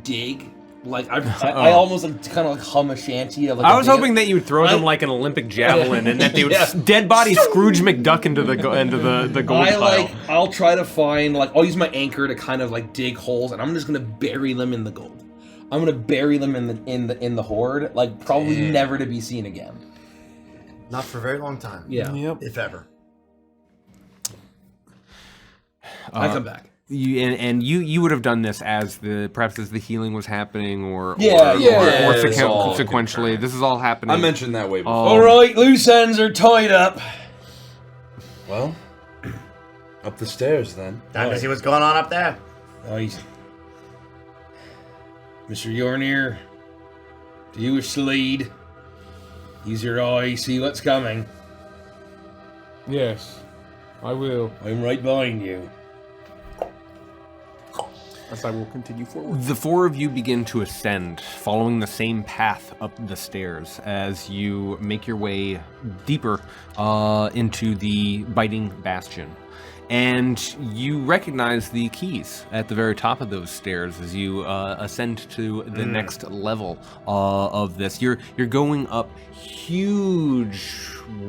dig. Like I almost like, kind of like hum a shanty. Of, like, I was hoping that you would throw them like an Olympic javelin, and that they would dead body Scrooge McDuck into the gold pile. I'll try to find like I'll use my anchor to kind of like dig holes, and I'm just gonna bury them in the gold. I'm gonna bury them in the horde, like probably never to be seen again. Not for a very long time. Yeah. Yep. If ever. I come back. You would have done this as perhaps as the healing was happening, or sequentially. This is all happening. I mentioned that way before. All right, loose ends are tied up. Well, up the stairs then. Time to see what's going on up there. Right. Mr. Yornir, do you wish to lead? Use your eye, see what's coming. Yes, I will. I'm right behind you. As I will continue forward. The four of you begin to ascend, following the same path up the stairs as you make your way deeper into the biting bastion. And you recognize the keys at the very top of those stairs as you ascend to the next level of this. You're going up huge,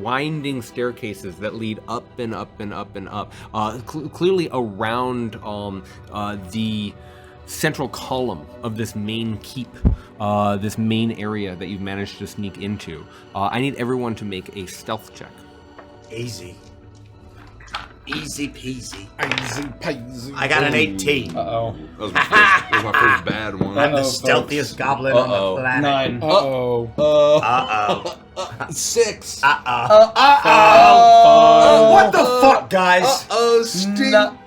winding staircases that lead up and up and up and up, clearly around the central column of this main keep, this main area that you've managed to sneak into. I need everyone to make a stealth check. Easy. Easy peasy. Easy peasy. I got an 18. Uh-oh. That was my first bad one. I'm the Uh-oh, stealthiest goblin on the planet. 9. Uh-oh. Uh-oh. 6. Uh-oh. What the fuck, guys? Oh, stinky. I'm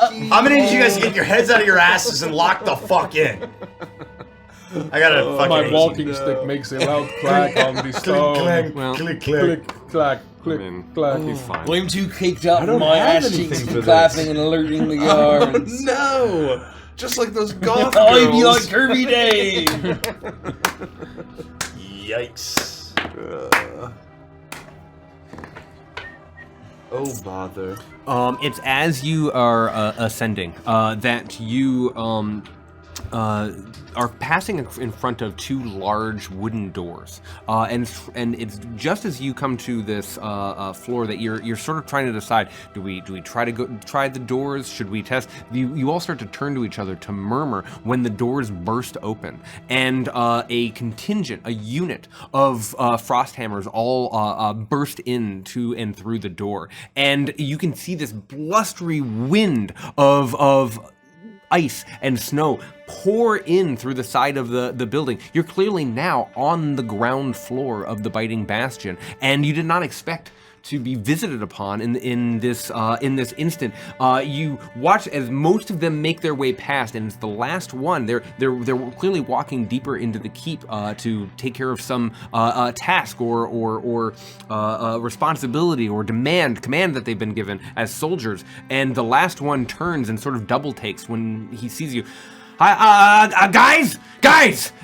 gonna need you guys to get your heads out of your asses and lock the fuck in. I got a fucking My 18. walking stick makes a loud clack on the Click, stone. clack, Well, click, click. Click, clack, click, clack. He's fine. I'm too caked up I in don't my have ass anything cheeks for and this. clapping and alerting the Oh, guards. no! Just like those goth I'd be like girls. Kirby Dave. Yikes. Oh, bother. It's as you are ascending that you are passing in front of two large wooden doors, and it's just as you come to this floor that you're sort of trying to decide: do we try the doors? Should we test? You all start to turn to each other to murmur when the doors burst open, and a unit of Frosthammers all burst into and through the door, and you can see this blustery wind of ice and snow pour in through the side of the building. You're clearly now on the ground floor of the biting bastion, and you did not expect to be visited upon in this instant. You watch as most of them make their way past, and it's the last one. They're clearly walking deeper into the keep to take care of some task or responsibility or command that they've been given as soldiers. And the last one turns and sort of double takes when he sees you. Guys!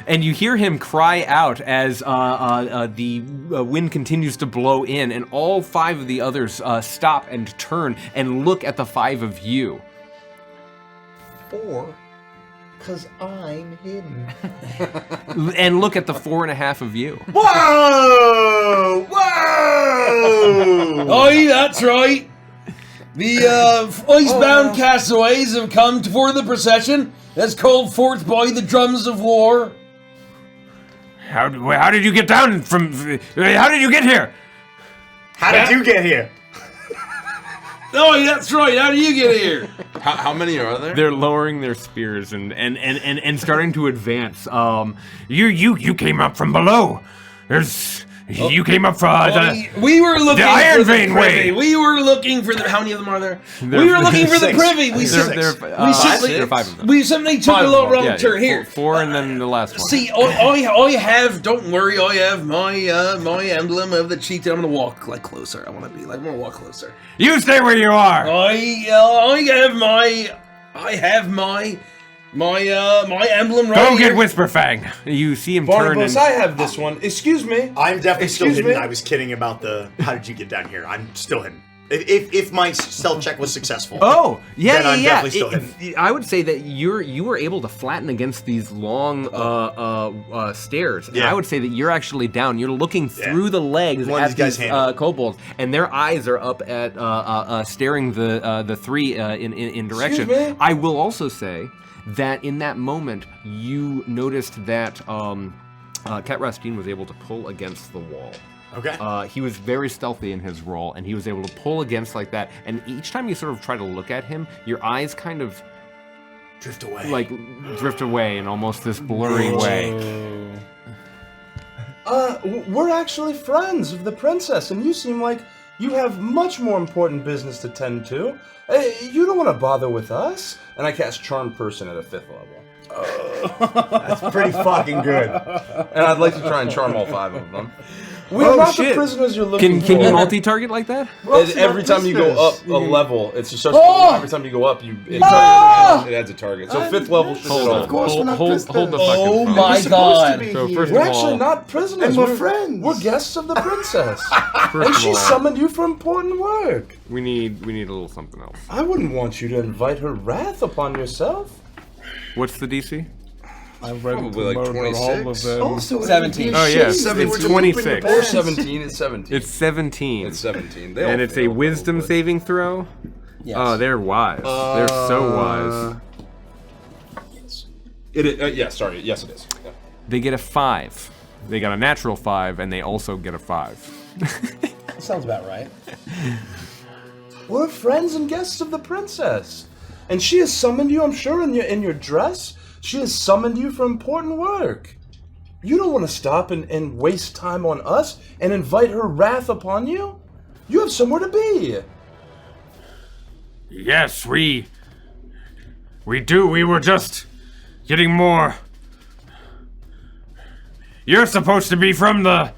And you hear him cry out as the wind continues to blow in, and all five of the others stop and turn and look at the five of you. 4, 'cause I'm hidden. And look at the 4.5 of you. Whoa! Whoa! Aye, that's right. The Icebound castaways have come for the procession that's called forth by the drums of war. How did you get down from? How did you get here? How did you get here? Oh, that's right. How do you get here? How many are there? They're lowering their spears and starting to advance. You came up from below. You came up from We were looking the Iron for the Vein privy. way. We were looking for the. How many of them are there? There- We were looking for the Six. privy. We There- simply, there- we there simply, are 5 of them. we simply took a Five of little them. wrong turn here. Four and then the last one. See, I have. Don't worry, I have my my emblem of the cheetah. I'm gonna walk like closer. I'm gonna walk closer. You stay where you are. I have my emblem right Go here. get Whisper Fang. You see him turn Barnabas, and I have this one. Excuse me. I'm definitely still Excuse hidden. me? I was kidding about the how did you get down here? I'm still hidden. If my stealth check was successful. Oh, yeah, Then I'm yeah, definitely still yeah. I would say that you were able to flatten against these long stairs. And Yeah. I would say that you're actually down. You're looking through the legs One of at these guys these handle it. kobolds, and their eyes are up at staring the three in direction. Excuse me? I will also say that in that moment you noticed that Kat Rostine was able to pull against the wall. Okay. He was very stealthy in his role, and he was able to pull against like that. And each time you sort of try to look at him, your eyes kind of Drift away. like drift away in almost this blurry way. We're actually friends of the princess, and you seem like you have much more important business to tend to. You don't want to bother with us. And I cast Charm Person at a 5th level. That's pretty fucking good. And I'd like to try and charm all 5 of them. We're not the prisoners you're looking for. Can you multi-target like that? Every time you go up a level, it's just every time you go up, it adds a target. So 5th level should hit all. Of course, we're not hold prisoners. the fucking Oh phone. my god! So first We're of actually all, not prisoners. And we're friends. We're guests of the princess. first And of she all, summoned you for important work. we need a little something else. I wouldn't want you to invite her wrath upon yourself. What's the DC? I'm ready Probably to like murder all of 26. them. Also, 17. Oh yes, it's 26. Or 17 is 17. It's 17. It's 17. They all And it's a fail, wisdom probably. saving throw. Yes. Oh, they're wise. They're so wise. Yes, it is. Yeah. They get a 5. They got a natural 5, and they also get a 5. That sounds about right. We're friends and guests of the princess. And she has summoned you, I'm sure, in your dress. She has summoned you for important work. You don't want to stop and waste time on us and invite her wrath upon you? You have somewhere to be. Yes, we do. We were just getting more. You're supposed to be from the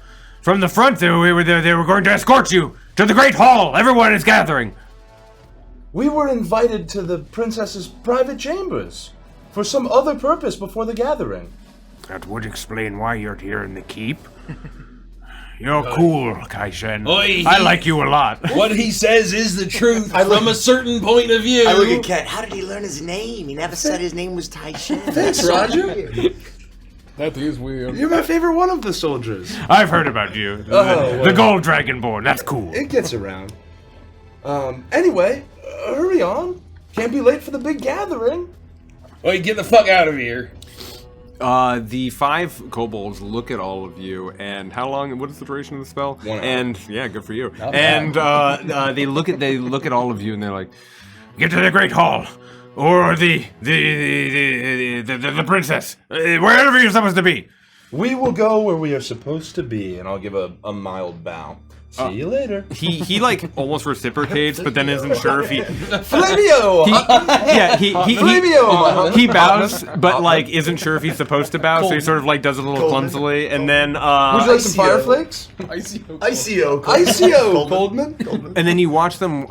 front. They were there. They were going to escort you to the Great Hall. Everyone is gathering. We were invited to the princess's private chambers for some other purpose before the gathering. That would explain why you're here in the keep. You're cool, Kai-Shen. Oi, I like you a lot. What he says is the truth from a certain point of view. I look at Kat. How did he learn his name? He never said his name was Taishan. Thanks, Roger. That is weird. You're my favorite one of the soldiers. I've heard about you. The Gold Dragonborn. That's cool. It gets around. Anyway, hurry on. Can't be late for the big gathering. Oi, get the fuck out of here. The 5 kobolds look at all of you, and how long? What is the duration of the spell? 1 hour. And yeah, good for you. Not And they look at all of you, and they're like, "Get to the Great Hall, or the princess, wherever you're supposed to be." We will go where we are supposed to be, and I'll give a mild bow. See you later. He like almost reciprocates, but then isn't sure if he. Flavio! He bows, but like isn't sure if he's supposed to bow, so he sort of like does it a little clumsily, and then Would you like some fire flakes? ICO. ICO, Goldman. and then you watch them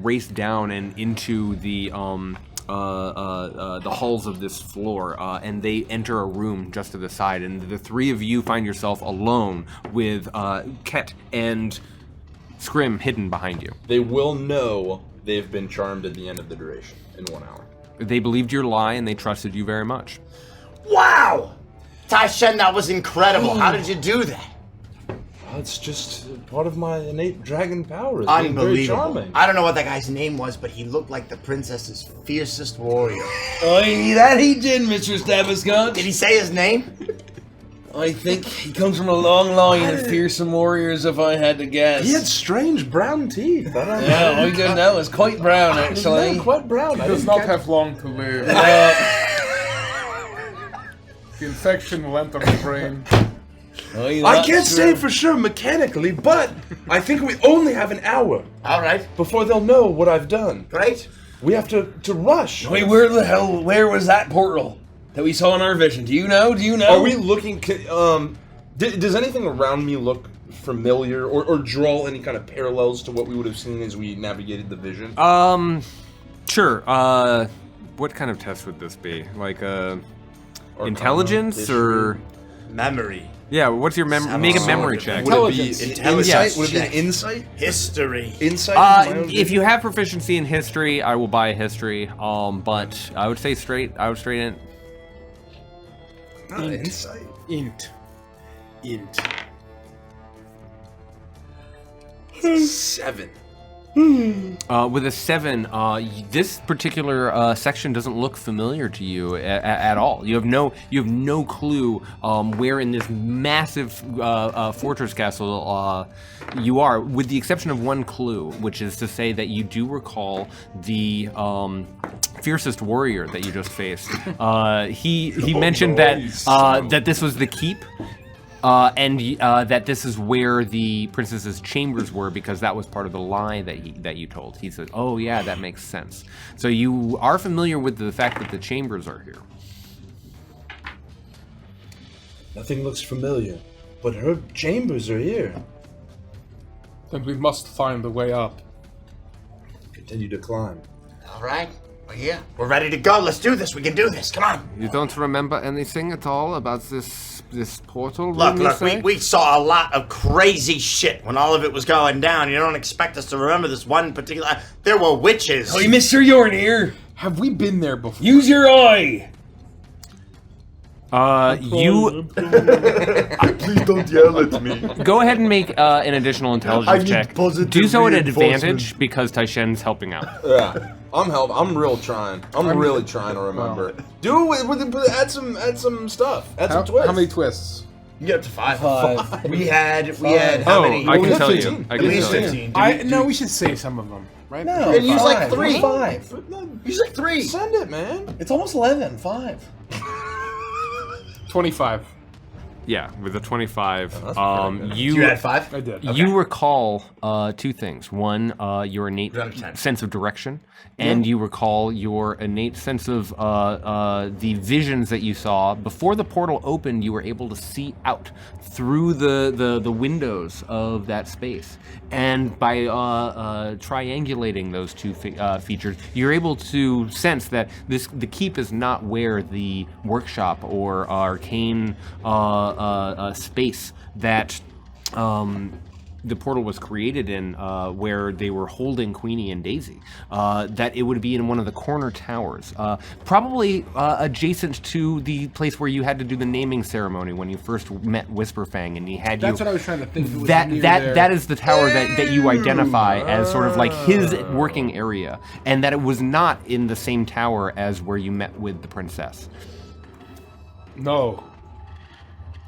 race down and into the halls of this floor, and they enter a room just to the side, and the 3 of you find yourself alone with Ket and Scrim hidden behind you. They will know they've been charmed at the end of the duration in 1 hour. They believed your lie, and they trusted you very much. Wow! Taishan, that was incredible. How did you do that? It's just part of my innate dragon powers. Being very Unbelievable. charming. I don't know what that guy's name was, but he looked like the princess's fiercest warrior. Oi, that he did, Mr. Stabiscott. Did he say his name? I think he comes from a long line of fearsome warriors, if I had to guess. He had strange brown teeth. I don't know. Yeah, all you don't know is quite brown, actually. Yeah, quite brown. He does not have long to live. The infection will enter the brain. Oh, yeah, I that's can't true. say for sure mechanically, but I think we only have an hour All right. before they'll know what I've done. Great. We have to rush. Wait, where was that portal that we saw in our vision? Do you know? Are we looking? Does anything around me look familiar, or draw any kind of parallels to what we would have seen as we navigated the vision? Sure. What kind of test would this be? Like intelligence history. or Memory. yeah? What's your make a memory check? Would it be Intelligence insight? Would it be an check. insight? History. Insight. into my own If you have proficiency in history, I will buy a history. But I would say straight. I would straight in. insight. Int. 7. With a 7, this particular section doesn't look familiar to you at all. You have no clue where in this massive fortress castle you are, with the exception of one clue, which is to say that you do recall the fiercest warrior that you just faced. He mentioned that this was the keep. And that this is where the princess's chambers were, because that was part of the lie that you told. He said, "Oh yeah, that makes sense." So you are familiar with the fact that the chambers are here. Nothing looks familiar, but her chambers are here. Then we must find a way up. Continue to climb. All right. We're here. We're ready to go. Let's do this. We can do this. Come on. You don't remember anything at all about this portal? Look, we saw a lot of crazy shit when all of it was going down. You don't expect us to remember this one particular... There were witches. Oh, Mr. Yornir! Have we been there before? Use your eye! You Please don't yell at me. go ahead and make an additional intelligence need check. positive Do so at reinforcement. advantage because Taishen's helping out. Yeah, I'm real trying. I'm really trying to remember. Do it with add some stuff. Add some twists. How many twists? You get up to 5. 5. We had how many? I can Well, tell 15. you. I At can least tell you. 15. No, we should save some of them, right? No, And use like 5. 3. 5. Use like 3. Send it, man. It's almost 11. 5. 25. Yeah, with a 25, You had 5? I did. you recall 2 things. One, your innate Out of 10. sense of direction, and you recall your innate sense of the visions that you saw before the portal opened. You were able to see out through the windows of that space, and by triangulating those 2 features, you're able to sense that the keep is not where the workshop or arcane space that the portal was created in, where they were holding Queenie and Daisy. That it would be in one of the corner towers, probably adjacent to the place where you had to do the naming ceremony when you first met Whisperfang, and he had That's you. what I was trying to think. It was That near there. that is the tower that you identify as sort of like his working area, and that it was not in the same tower as where you met with the princess. No,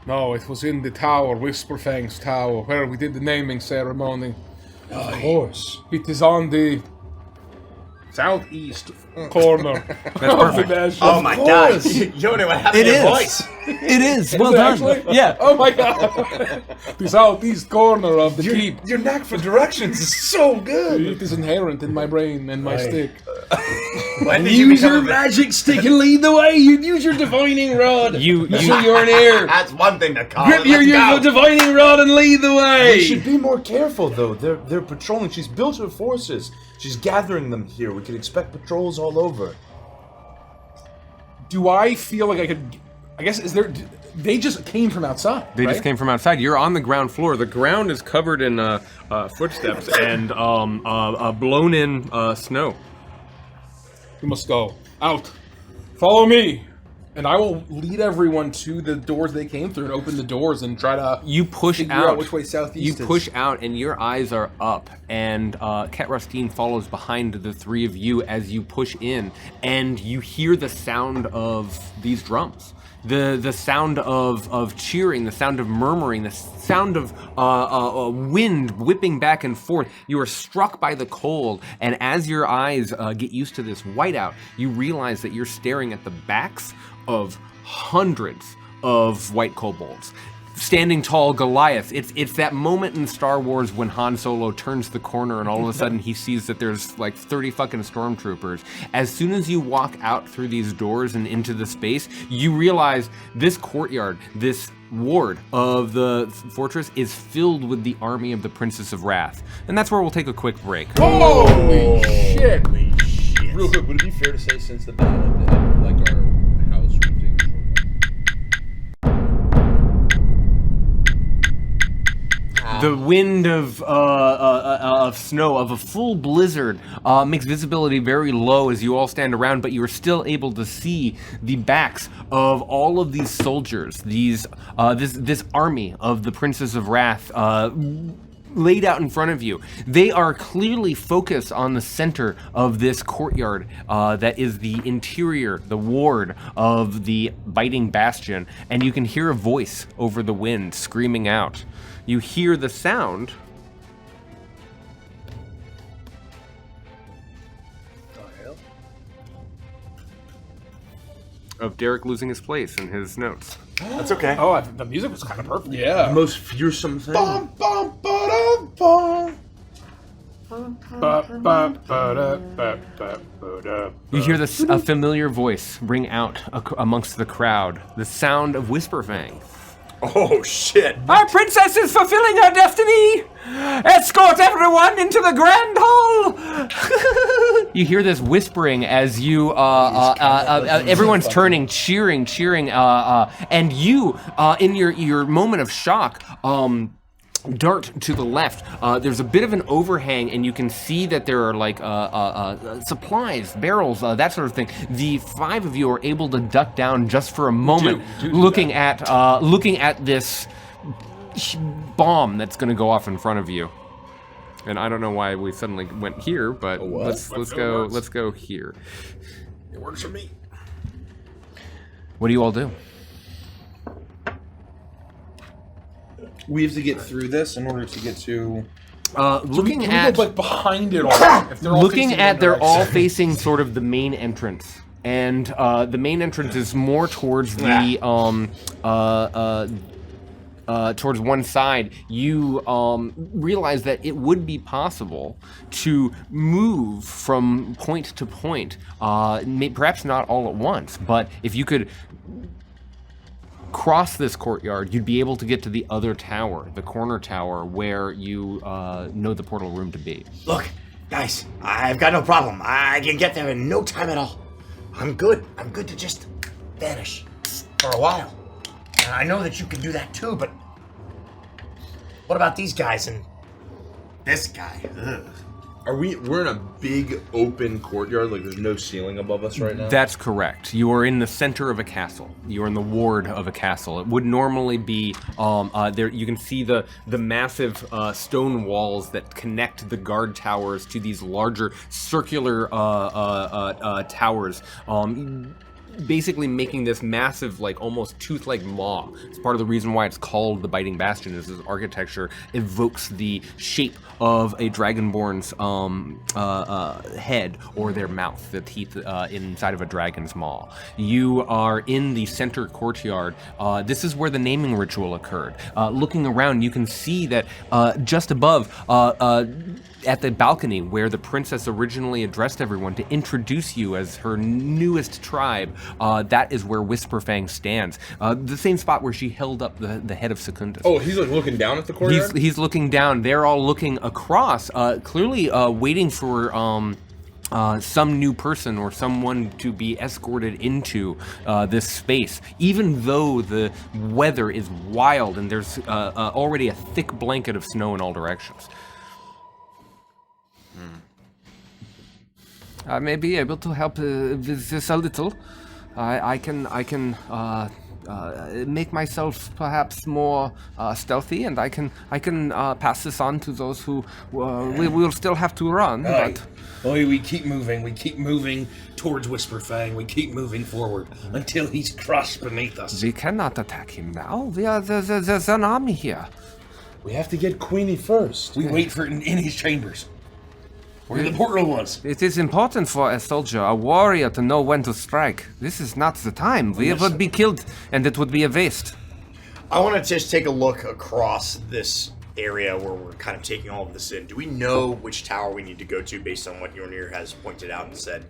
it was in the tower, Whisperfang's tower, where we did the naming ceremony. Of course. It is on the southeast corner. That's perfect. Oh my god. You don't know what happened to your voice. It is. Well it done. actually? Yeah. Oh my god! The southeast corner of the keep. Your knack for directions is so good. It is inherent in my brain and my stick. When did you Use your become a... magic stick and lead the way. You use your divining rod. You Mr. Yornir. That's one thing to call Grip it. your Let's go. divining rod and lead the We way. should be more careful, though. They're patrolling. She's built her forces. She's gathering them here. We can expect patrols all over. Do I feel like I could? I guess is there? They just came from outside. They right? just came from outside. You're on the ground floor. The ground is covered in footsteps and blown-in snow. We must go out. Follow me, and I will lead everyone to the doors they came through and open the doors and try to. You push figure out. out which way southeast You is. push out, and your eyes are up. And Kat Rostine follows behind the 3 of you as you push in, and you hear the sound of these drums. the sound of cheering, the sound of murmuring, the sound of wind whipping back and forth. You are struck by the cold, and as your eyes get used to this whiteout, you realize that you're staring at the backs of hundreds of white kobolds. Standing tall Goliath. It's that moment in Star Wars when Han Solo turns the corner and all of a sudden he sees that there's like 30 fucking stormtroopers. As soon as you walk out through these doors and into the space, you realize this courtyard, this ward of the fortress is filled with the army of the Princess of Wrath. And that's where we'll take a quick break. Holy shit! Real quick, would it be fair to say since the battle that like our house would take a short The wind of snow, of a full blizzard, makes visibility very low as you all stand around, but you are still able to see the backs of all of these soldiers, this army of the Princess of Wrath, laid out in front of you. They are clearly focused on the center of this courtyard that is the interior, the ward of the biting bastion, and you can hear a voice over the wind screaming out. You hear the sound of Derek losing his place in his notes. That's okay. Oh, the music was kind of perfect. Yeah. The most fearsome thing. Bum, bum, ba-dum, bum. You hear a familiar voice ring out amongst the crowd, the sound of Whisperfang. Oh shit! Our princess is fulfilling her destiny! Escort everyone into the grand hall! You hear this whispering as you, everyone's turning, cheering, and you, in your moment of shock, dart to the left. There's a bit of an overhang, and you can see that there are like supplies, barrels, that sort of thing. The five of you are able to duck down just for a moment, looking at this bomb that's going to go off in front of you. And I don't know why we suddenly went here, but let's go here. It works for me. What do you all do? We have to get through this in order to get to. Looking Can we at go like behind it all? If they're all looking facing at one they're direction. all facing sort of the main entrance, and the main entrance is more towards the towards one side. You realize that it would be possible to move from point to point, perhaps not all at once, but if you could cross this courtyard, you'd be able to get to the other tower, the corner tower, where you know the portal room to be. Look, guys, I've got no problem. I can get there in no time at all. I'm good. I'm good to just vanish for a while. And I know that you can do that too, but what about these guys and this guy? Ugh. We're in a big open courtyard, like there's no ceiling above us right now? That's correct. You are in the center of a castle. You are in the ward of a castle. It would normally be there. You can see the massive stone walls that connect the guard towers to these larger circular towers. Basically making this massive, like almost tooth-like maw. It's part of the reason why it's called the Biting Bastion, is this architecture evokes the shape of a dragonborn's head or their mouth, the teeth inside of a dragon's maw. You are in the center courtyard. This is where the naming ritual occurred. Looking around, you can see that just above, at the balcony where the princess originally addressed everyone to introduce you as her newest tribe, that is where Whisperfang stands. The same spot where she held up the head of Secundus. Oh, he's like looking down at the courtyard? He's looking down. They're all looking across, clearly waiting for some new person or someone to be escorted into this space, even though the weather is wild and there's already a thick blanket of snow in all directions. I may be able to help with this a little. I can make myself perhaps more stealthy, and I can pass this on to those who we will still have to run. But we keep moving towards Whisper Fang. We keep moving forward until he's crushed beneath us. we cannot attack him now. There's an army here. We have to get Queenie first. We wait for it in his chambers, where the portal was. It is important for a soldier, a warrior, to know when to strike. This is not the time. We would be killed, and it would be a waste. I want to just take a look across this area where we're kind of taking all of this in. Do we know which tower we need to go to based on what Yornir has pointed out and said?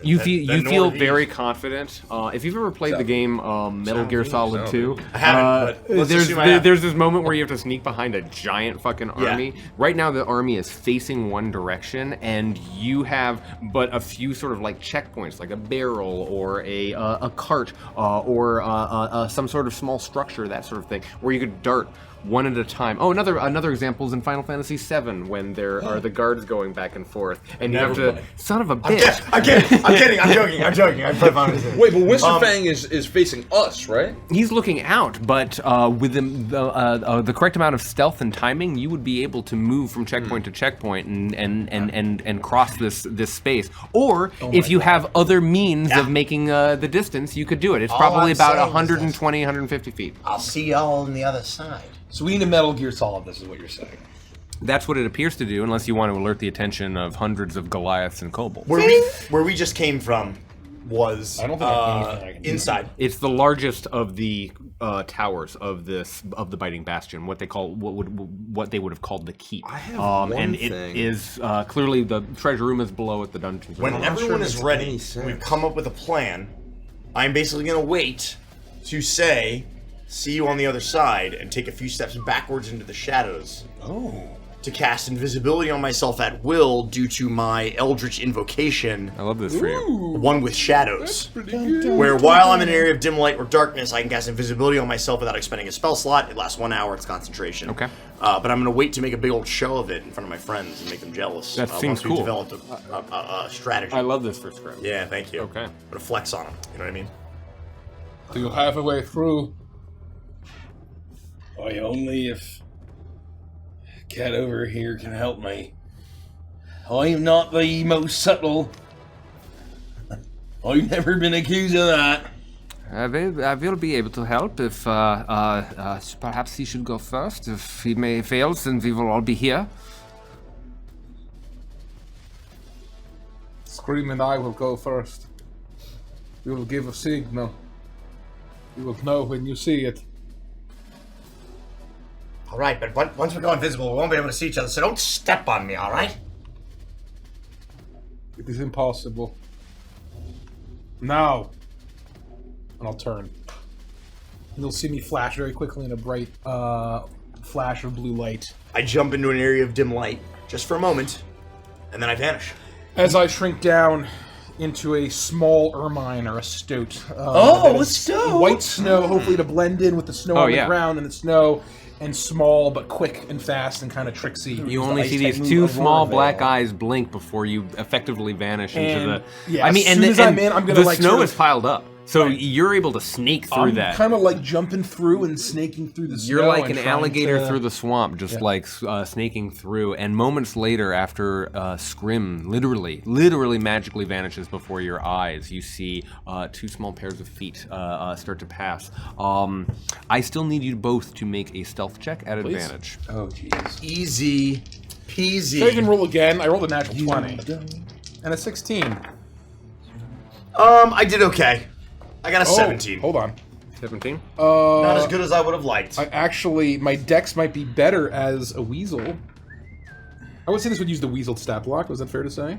You feel very confident. If you've ever played the game Metal Gear Solid 2, I haven't, but let's assume I have. there's this moment where you have to sneak behind a giant fucking army. Right now the army is facing one direction, and you have but a few sort of like checkpoints, like a barrel or a cart or some sort of small structure, that sort of thing, where you could dart one at a time. Oh, another example is in Final Fantasy VII when there are the guards going back and forth, and you have to. Son of a bitch! I'm kidding. I'm joking. Wait, but Whisper Fang is facing us, right? He's looking out, but with the correct amount of stealth and timing, you would be able to move from checkpoint to checkpoint and cross this space. Or if you have other means of making the distance, you could do it. It's probably about 120, 150 feet. I'll see y'all on the other side. So we need a Metal Gear Solid, this is what you're saying. That's what it appears to do, unless you want to alert the attention of hundreds of Goliaths and kobolds. Where we just came from was I don't think I can inside. It's the largest of the towers of the Biting Bastion. What they would have called the keep. I have and thing. it is clearly the treasure room is below at the dungeons. When everyone is ready, any sense. we've come up with a plan. I'm basically going to wait to say, see you on the other side, and take a few steps backwards into the shadows. To cast invisibility on myself at will due to my Eldritch Invocation. I love this for you. One with shadows. Where while I'm in an area of dim light or darkness, I can cast invisibility on myself without expending a spell slot. It lasts 1 hour, it's concentration. Okay. But I'm going to wait to make a big old show of it in front of my friends and make them jealous. That seems once we've cool. developed a strategy. I love this for Scrim. Yeah, thank you. Okay. Put a flex on them, you know what I mean? Do you have a way through? Why, only if Kat over here can help me. I am not the most subtle. I've never been accused of that. I will be able to help if perhaps he should go first. If he fails, then we will all be here. Scream and I will go first. We will give a signal. You will know when you see it. Alright, but once we go invisible, we won't be able to see each other, so don't step on me, alright? It is impossible. Now. And I'll turn. And you'll see me flash very quickly in a bright flash of blue light. I jump into an area of dim light, just for a moment, and then I vanish. As I shrink down into a small ermine or a stoat. A stoat! White snow, hopefully to blend in with the snow on the ground and the snow. And small, but quick and fast and kind of tricksy. You only see these two small black eyes blink before you effectively vanish into the. Yeah, as soon as I'm in, I'm gonna the snow is piled up, so you're able to snake through I'm that. kind of like jumping through and snaking through the snow. You're like and an trying alligator to- through the swamp, just like snaking through. And moments later, after Scrim literally magically vanishes before your eyes, you see two small pairs of feet start to pass. I still need you both to make a stealth check at advantage. Oh, jeez. Easy peasy. So I can roll again. I rolled a natural 20. And a 16. I did okay. I got a 17. Hold on. 17. Not as good as I would have liked. My dex might be better as a weasel. I would say this would use the weasel stat block. Was that fair to say?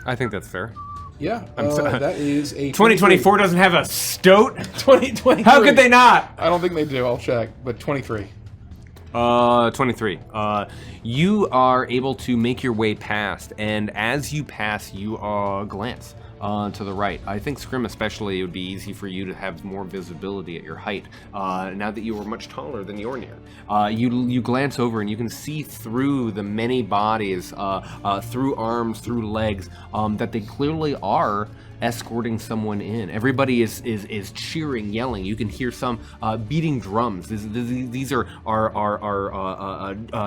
I think that's fair. Yeah. That is a 2024 doesn't have a stoat. 2023. How could they not? I don't think they do. I'll check. But 23. 23. You are able to make your way past, and as you pass, you glance to the right. I think Scrim especially, it would be easy for you to have more visibility at your height, now that you are much taller than Yornir. You glance over and you can see through the many bodies, through arms, through legs, that they clearly are escorting someone in. Everybody is cheering, yelling. You can hear some beating drums. These are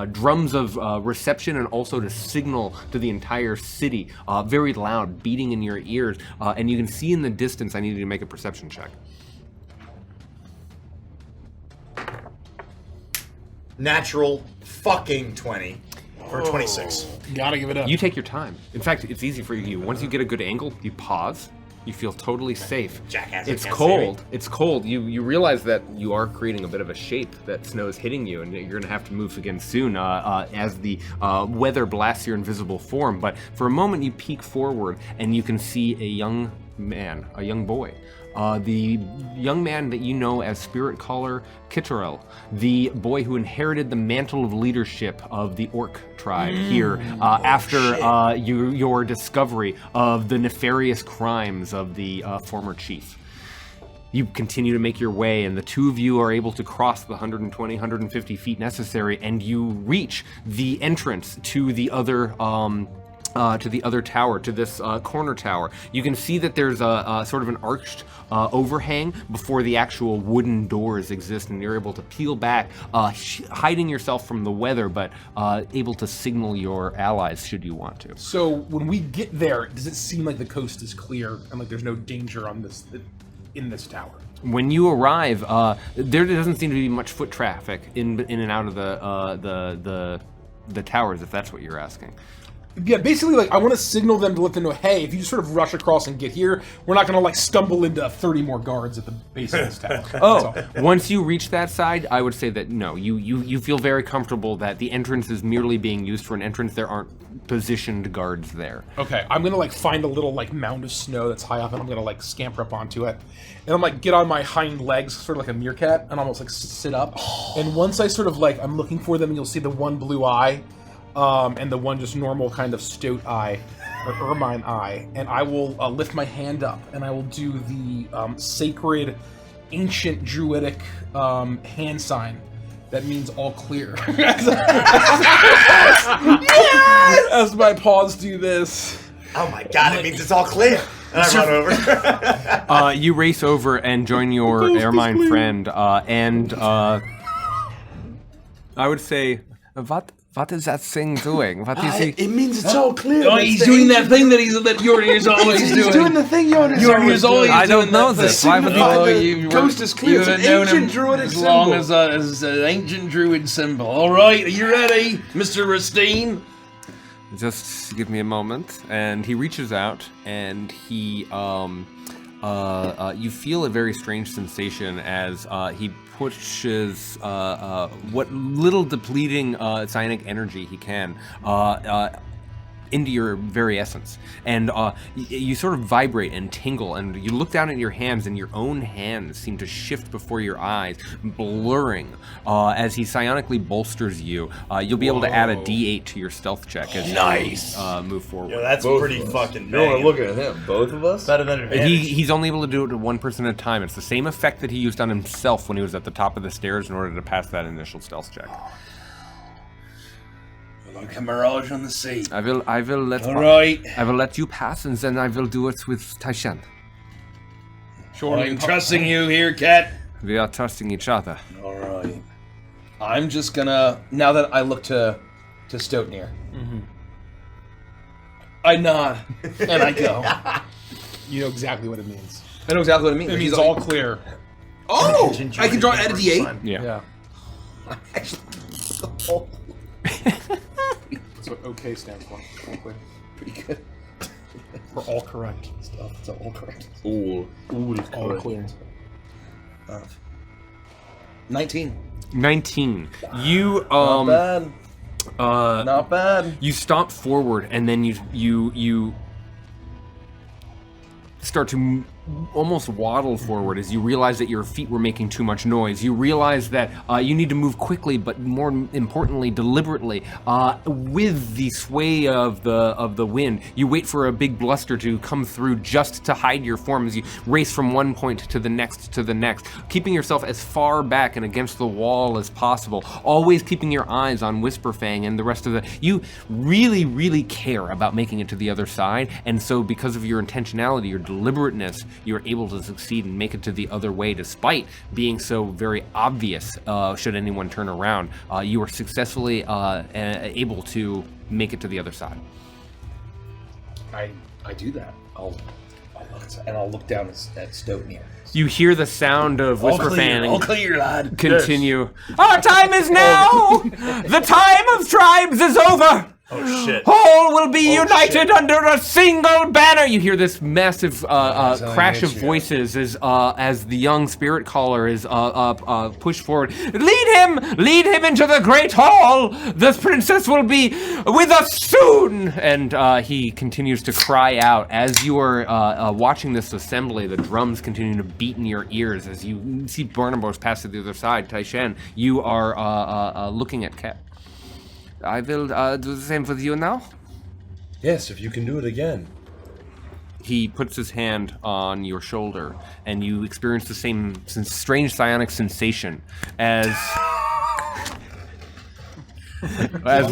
drums of reception and also to signal to the entire city. Very loud, beating in your ears. And you can see in the distance. I need you to make a perception check. Natural fucking 20 for 26. Gotta give it up. You take your time. In fact, it's easy for you. Once you get a good angle, you pause. You feel totally safe. Jackass, It's can't cold. see me. It's cold. You realize that you are creating a bit of a shape that snow is hitting you, and you're going to have to move again soon as the weather blasts your invisible form. But for a moment, you peek forward, and you can see a young man, a young boy. The young man that you know as Spirit Caller Kitterel, the boy who inherited the mantle of leadership of the Orc tribe here after your discovery of the nefarious crimes of the former chief. You continue to make your way, and the two of you are able to cross the 120, 150 feet necessary, and you reach the entrance to the other tower, to this corner tower. You can see that there's a sort of an arched overhang before the actual wooden doors exist, and you're able to peel back, hiding yourself from the weather, but able to signal your allies should you want to. So when we get there, does it seem like the coast is clear and like there's no danger on this in this tower? When you arrive, there doesn't seem to be much foot traffic in and out of the towers, if that's what you're asking. Yeah, basically, like, I want to signal them to let them know, hey, if you just sort of rush across and get here, we're not going to, like, stumble into 30 more guards at the base of this tower. Oh, once you reach that side, I would say that no, you feel very comfortable that the entrance is merely being used for an entrance. There aren't positioned guards there. Okay, I'm going to, like, find a little, like, mound of snow that's high up, and I'm going to, like, scamper up onto it. And I'm, like, get on my hind legs, sort of like a meerkat, and almost, like, sit up. And once I sort of, like, I'm looking for them, and you'll see the one blue eye, and the one just normal kind of stoat eye, or ermine eye, and I will lift my hand up, and I will do the sacred, ancient druidic hand sign that means all clear. As my paws do this. Oh my god, it means it's all clear. And I run over. You race over and join your ermine friend, and I would say, What is that thing doing? What is he? It means it's all clear. Oh, he's doing that thing that Yornir's always doing. He's doing the thing Yornir's always I don't doing know that this. thing. Why would the coast is clear. It's an ancient druidic as long symbol. as an ancient druid symbol. All right, are you ready, Mr. Rostine? Just give me a moment. And he reaches out, and he, you feel a very strange sensation as he pushes what little depleting psionic energy he can into your very essence, and you sort of vibrate and tingle, and you look down at your hands, and your own hands seem to shift before your eyes, blurring. As he psionically bolsters you, you'll be able to add a D8 to your stealth check as you move forward. Yo, that's pretty fucking You want bad. to look at him, both of us? Better than advantage. He's only able to do it to one person at a time. It's the same effect that he used on himself when he was at the top of the stairs in order to pass that initial stealth check. Like a mirage on the sea. I will let. All right. I will let you pass, and then I will do it with Taishan. Sure, I'm trusting you here, Kat. We are trusting each other. All right. I'm just gonna, now that I look to Stoutnir, I nod and I go. You know exactly what it means. I know exactly what it means. It means all clear. Oh! I can draw, add a D8? Yeah. Actually, That's what OK stands for. All clear. pretty good. We're all correct. Stuff, it's all correct. All All clear. 19. 19. You Not bad. Not bad. you stomp forward, and then you start to almost waddle forward as you realize that your feet were making too much noise. You realize that you need to move quickly, but more importantly, deliberately. With the sway of the wind, you wait for a big bluster to come through just to hide your form as you race from one point to the next, keeping yourself as far back and against the wall as possible, always keeping your eyes on Whisperfang and the rest of the... You really, really care about making it to the other side, and so because of your intentionality, your deliberateness, you're able to succeed and make it to the other way despite being so very obvious should anyone turn around. You are successfully able to make it to the other side. I do that. I'll look down at Stoughton. You hear the sound of Whisperfang. All clear, lad. Continue. Our time is now! The time of tribes is over! Oh shit. All will be united under a single banner. You hear this massive crash of voices as the young spirit caller is pushed forward. Lead him into the great hall. The princess will be with us soon. And he continues to cry out as you are watching this assembly. The drums continue to beat in your ears as you see Barnabas pass to the other side. Taishan, you are looking at Kat. I will do the same with you now. Yes, if you can do it again. He puts his hand on your shoulder, and you experience the same strange psionic sensation as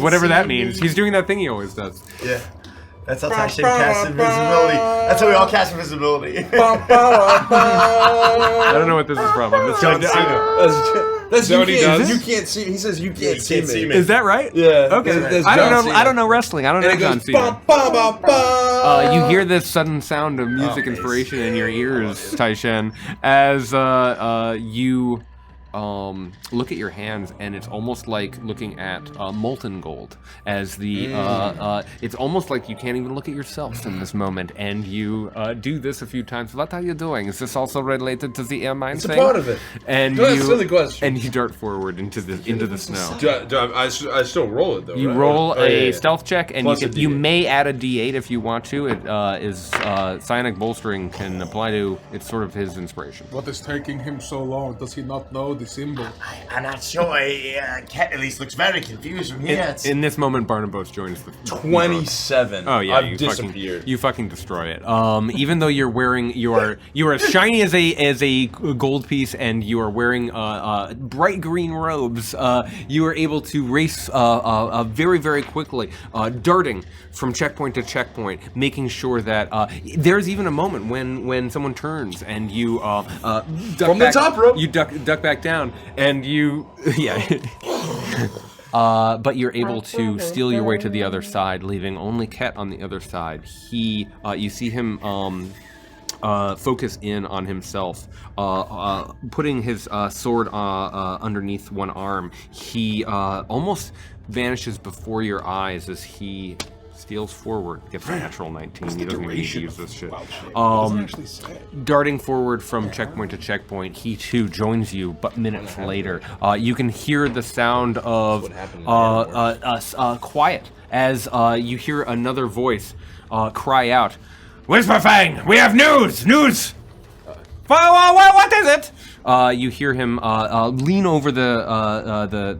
whatever that means. He's doing that thing he always does. Yeah. That's how Taishan casts invisibility. That's how we all cast invisibility. I don't know what this is from. I'm just John Cena. That's what he does? You can't see. He says you can't see me. Is that right? Yeah. Okay. That's I John don't know. Cena. I don't know wrestling. I don't know And it John goes, Cena. ba, ba, ba, ba. You hear this sudden sound of music inspiration in your ears, Taishan, as you look at your hands, and it's almost like looking at molten gold. As the it's almost like you can't even look at yourself in this moment, and you do this a few times. What are you doing? Is this also related to the air mine It's thing? a part of it. And Go ahead, you silly question. and you dart forward into the snow. I still roll it though. You right? roll Oh, yeah. stealth check, and Plus you a D8. may add a D8 if you want to. It is psionic bolstering can apply to. It's sort of his inspiration. What is taking him so long? Does he not know the symbol? I'm not sure. Kat at least looks very confused from here. In this moment, Barnabas joins the 27. Oh yeah, I've disappeared. You fucking destroy it. Even though you're wearing you are as shiny as a gold piece, and you are wearing bright green robes. You are able to race very very quickly, darting from checkpoint to checkpoint, making sure that there's even a moment when someone turns and you duck From the back, top rope. you duck back down, and you but you're able to steal your way to the other side, leaving only Ket on the other side. He, you see him focus in on himself, putting his sword underneath one arm. He almost vanishes before your eyes as he steals forward, gets a natural 19. He doesn't even need to use this shit. Darting forward from checkpoint to checkpoint, he too joins you, but minutes later. You can hear the sound of quiet as you hear another voice cry out, "Whisperfang, we have news! News! What is it?" You hear him lean over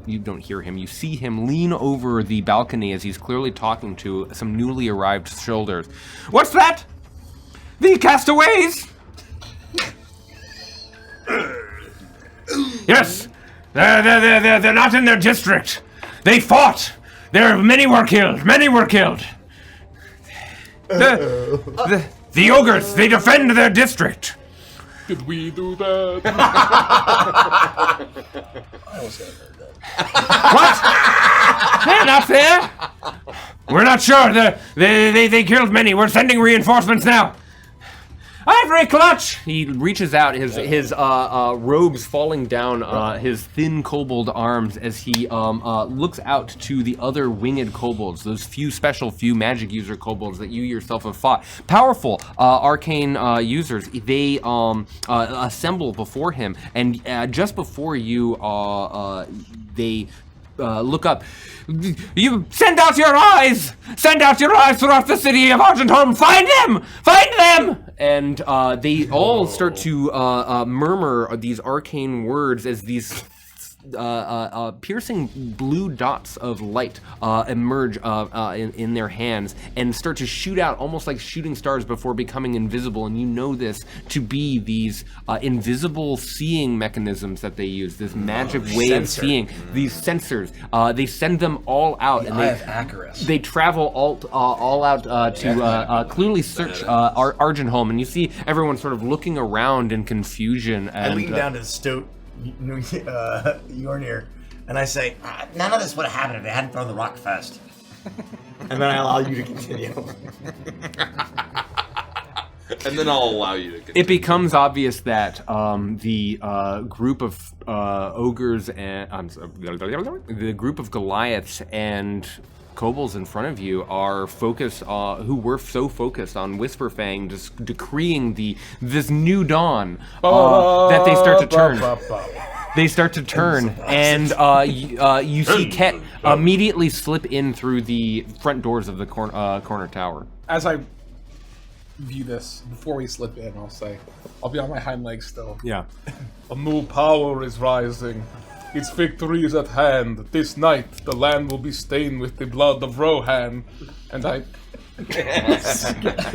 you don't hear him, you see him lean over the balcony as he's clearly talking to some newly arrived soldiers. "What's that? The castaways?" "Yes, they're not in their district. They fought. Many were killed. The ogres, they defend their district." Did we do that? What? They're not there? We're not sure. They killed many. We're sending reinforcements now. Ivory clutch! He reaches out, his robes falling down his thin kobold arms as he looks out to the other winged kobolds, those few magic user kobolds that you yourself have fought. Powerful arcane users. They assemble before him, and just before you, they look up. You send out your eyes! Send out your eyes throughout the city of Argenholm! Find them! Find them! And they all start to murmur these arcane words as these piercing blue dots of light emerge in their hands and start to shoot out almost like shooting stars before becoming invisible. And you know this to be these invisible seeing mechanisms that they use, this magic way of seeing, these sensors. They send them all out, and they travel all out to clearly search Argenholm, and you see everyone sort of looking around in confusion. And I lean down to the stoat Yornir, and I say, none of this would have happened if they hadn't thrown the rock first. And then I allow you to continue. And then I'll allow you to continue. It becomes obvious that the group of ogres and the group of Goliaths and kobolds in front of you are focused, who were so focused on Whisperfang just decreeing this new dawn, that they start to turn. They start to turn, and you see Ket immediately slip in through the front doors of the corner tower. As I view this, before we slip in, I'll be on my hind legs still. Yeah. A new power is rising. Its victory is at hand. This night, the land will be stained with the blood of Rohan. And I...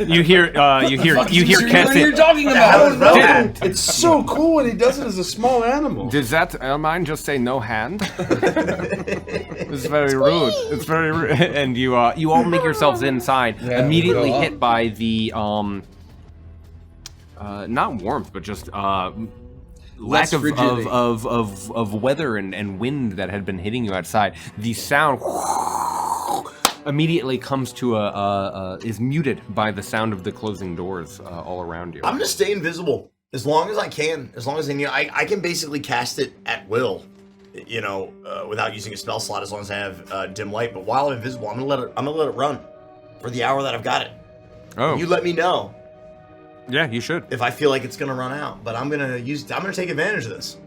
you hear Ket say, you're talking about? It's so cool when he does it as a small animal. Does that mine just say no hand? It's very rude. It's very rude. And you all make yourselves inside, immediately hit by the not warmth, but just lack of weather and wind that had been hitting you outside. The sound immediately comes to is muted by the sound of the closing doors all around you. I'm gonna stay invisible as long as I can. As long as I can basically cast it at will, without using a spell slot. As long as I have dim light. But while I'm invisible, I'm gonna let it run for the hour that I've got it. Oh, You let me know. Yeah, you should. If I feel like it's gonna run out, but I'm gonna take advantage of this.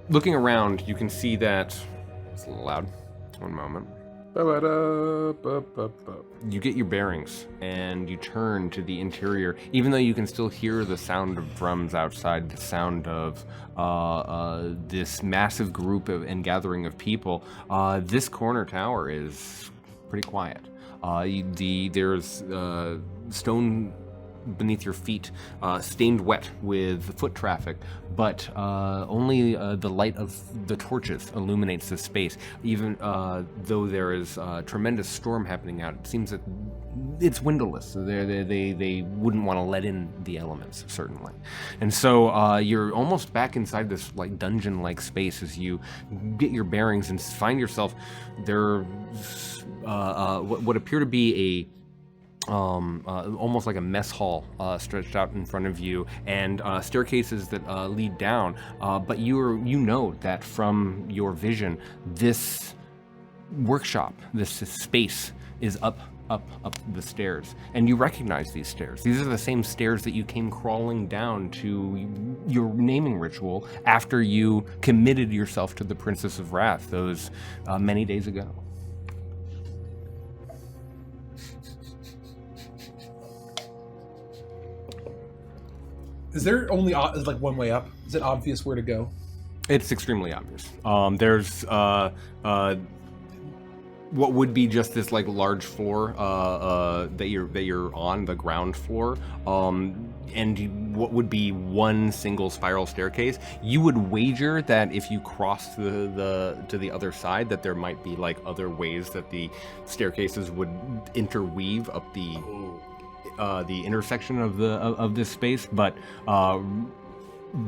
Looking around, you can see that it's a little loud. One moment. You get your bearings and you turn to the interior. Even though you can still hear the sound of drums outside, the sound of this massive group and gathering of people, this corner tower is pretty quiet. There's stone beneath your feet, stained wet with foot traffic, but only the light of the torches illuminates the space. Even though there is a tremendous storm happening out, it seems that it's windowless. So they wouldn't want to let in the elements, certainly. And so you're almost back inside this like dungeon-like space as you get your bearings and find yourself there. What appear to be almost like a mess hall stretched out in front of you, and staircases that lead down. But you know that from your vision, this workshop, this space, is up the stairs, and you recognize these stairs. These are the same stairs that you came crawling down to your naming ritual after you committed yourself to the Princess of Wrath those many days ago. Is there only like one way up? Is it obvious where to go? It's extremely obvious. There's what would be just this like large floor that you're on, the ground floor, and what would be one single spiral staircase. You would wager that if you crossed to the other side, that there might be like other ways that the staircases would interweave up the intersection of this space, but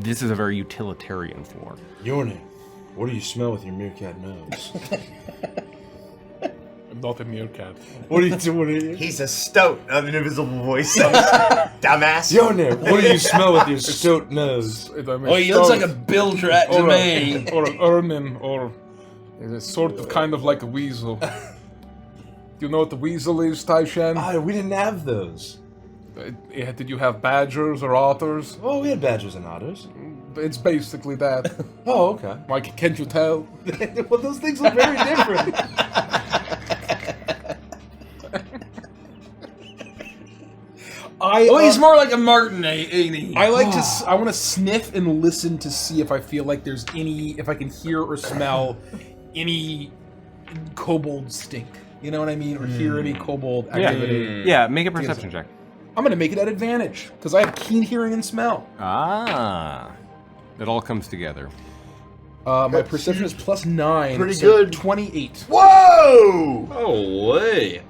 this is a very utilitarian floor. Yornir, what do you smell with your meerkat nose? I'm not a meerkat. What are you doing? He's a stoat of an invisible voice. Dumbass. Yornir, what do you smell with your stoat nose? He looks like a bilge rat to me. Or an ermine, or it's sort of kind of like a weasel. Do you know what the weasel is, Taishan? We didn't have those. Did you have badgers or otters? Oh, we had badgers and otters. It's basically that. Oh, okay. Like, can't you tell? Well, those things look very different. He's more like a Martin, ain't he? I like to. I want to sniff and listen to see if I feel like there's any, if I can hear or smell any kobold stink. You know what I mean? Or hear any kobold activity. Yeah, make a perception check. I'm gonna make it at advantage because I have keen hearing and smell. Ah, it all comes together. My perception is +9. Pretty so good. 28. Whoa! Oh, way.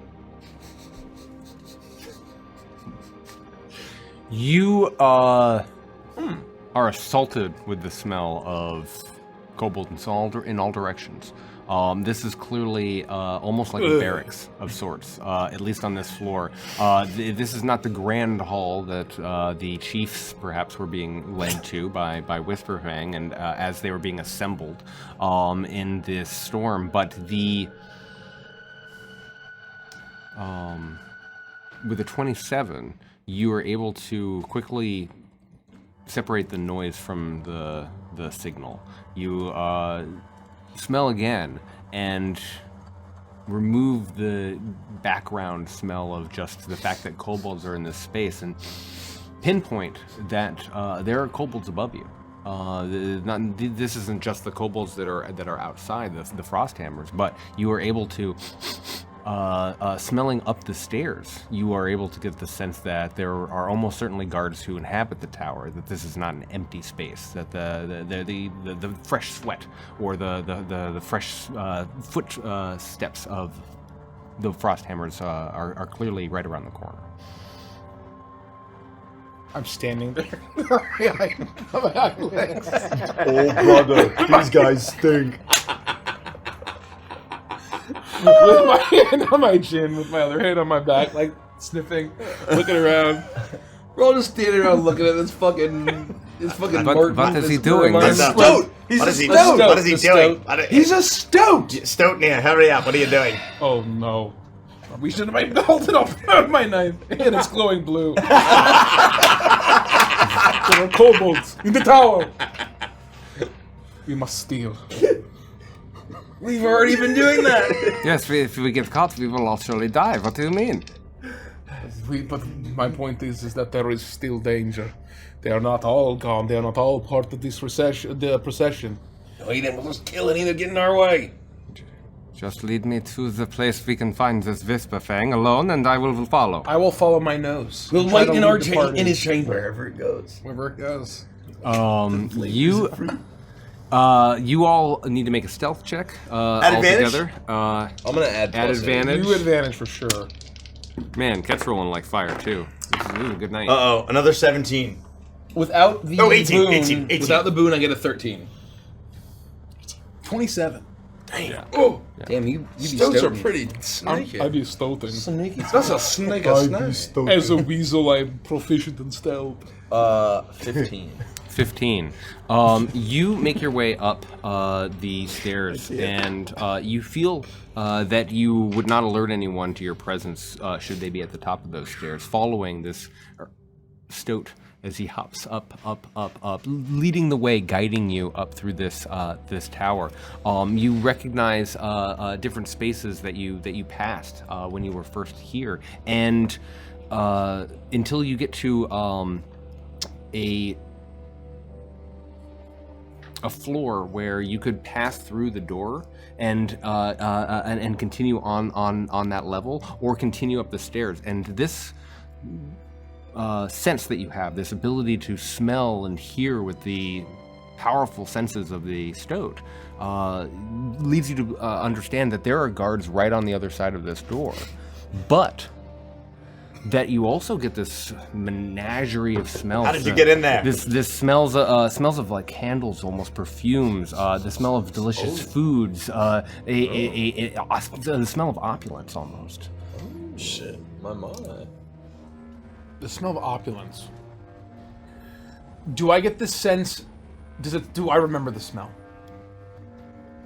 You are assaulted with the smell of kobold in all directions. This is clearly almost like a barracks of sorts, at least on this floor. This is not the grand hall that the chiefs perhaps were being led to by Whisperfang and as they were being assembled in this storm, but the with a 27, you are able to quickly separate the noise from the signal. You smell again and remove the background smell of just the fact that kobolds are in this space and pinpoint that there are kobolds above you. This isn't just the kobolds that are outside, the frost hammers, but you are able to smelling up the stairs, you are able to get the sense that there are almost certainly guards who inhabit the tower, that this is not an empty space, that the fresh sweat or the fresh foot steps of the frost hammers are clearly right around the corner. I'm standing there. Oh, brother, these guys stink. With my hand on my chin, with my other hand on my back, like sniffing, looking around. We're all just standing around looking at this fucking Martin. What is he this doing? Martin. What's up? Stoat! What is he stoat! What is he The doing? stoat. He's a stoat! Stoat, hurry up. What are you doing? Oh no. We should have holding up my knife, and it's glowing blue. There are kobolds in the tower. We must steal. We've already been doing that! Yes, if we get caught, we will all surely die. What do you mean? But my point is that there is still danger. They are not all gone. They are not all part of this procession. No, he didn't. We'll just kill it. Either get in our way. Just lead me to the place we can find this Whisperfang alone, and I will follow. I will follow my nose. We'll Try light to in lead our the party. in his chamber wherever it goes. Wherever it goes. You all need to make a stealth check all advantage? together. I'm gonna add advantage. You advantage for sure. Man, Kat's rolling like fire too. This is a good night. Uh-oh, another 17. Without the 18, boon, 18. Without the boon, I get a 13. 27. Damn. Oh, Yeah. Damn, you be stoats are stoating. pretty sneaky. I'd be stoating. Sneaky. That's a snake. A snake. As a weasel, I'm proficient in stealth. 15. 15. You make your way up the stairs, and you feel that you would not alert anyone to your presence should they be at the top of those stairs, following this stoat as he hops up, leading the way, guiding you up through this this tower. You recognize different spaces that you passed when you were first here, and until you get to a floor where you could pass through the door and continue on that level, or continue up the stairs. And this sense that you have, this ability to smell and hear with the powerful senses of the stoat, leads you to understand that there are guards right on the other side of this door, but that you also get this menagerie of smells. How did you get in there? This smells of like candles, almost perfumes. The smell of delicious foods. The smell of opulence, almost. Shit, my mind. The smell of opulence. Do I get the sense? Do I remember the smell?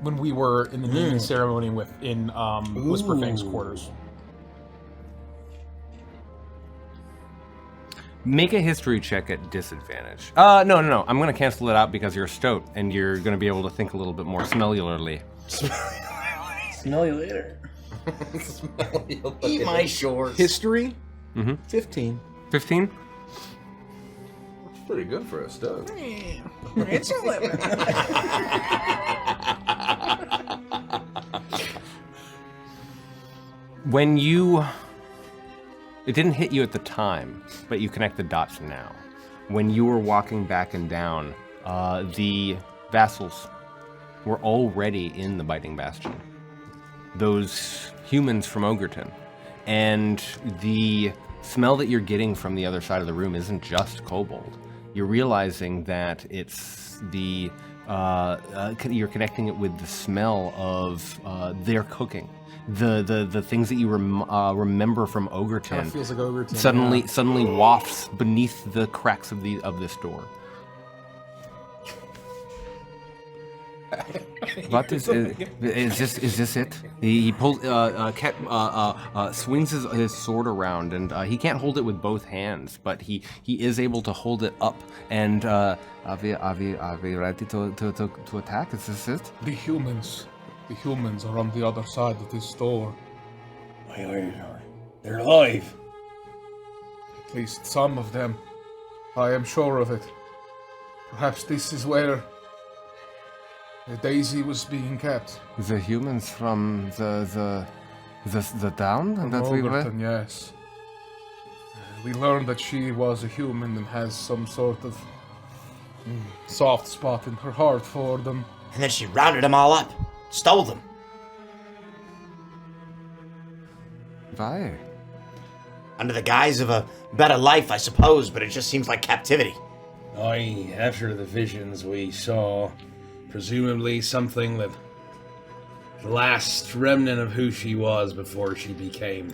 When we were in the naming ceremony in Whisperfang's quarters. Make a history check at disadvantage. No. I'm going to cancel it out because you're a stoat, and you're going to be able to think a little bit more smellularly. Smell you later. Eat my shorts. History? Mm-hmm. 15. 15? That's pretty good for a stove. It's a limit. When you... It didn't hit you at the time, but you connect the dots now. When you were walking back and down, the vassals were already in the Biting Bastion. Those humans from Ogerton. And the smell that you're getting from the other side of the room isn't just kobold. You're realizing that it's the... you're connecting it with the smell of their cooking. The things that you remember from Ogerton Kind of feels like Ogerton. suddenly wafts beneath the cracks of this door. What is this it? He pulls Kat swings his sword around, and he can't hold it with both hands, but he is able to hold it up. And are we ready to attack? Is this it? The humans are on the other side of this door. They're alive. At least some of them. I am sure of it. Perhaps this is where Daisy was being kept. The humans from the town that we were. Ogerton, yes. We learned that she was a human and has some sort of soft spot in her heart for them. And then she rounded them all up. Stole them. Why? Under the guise of a better life, I suppose, but it just seems like captivity. After the visions we saw, presumably something that the last remnant of who she was before she became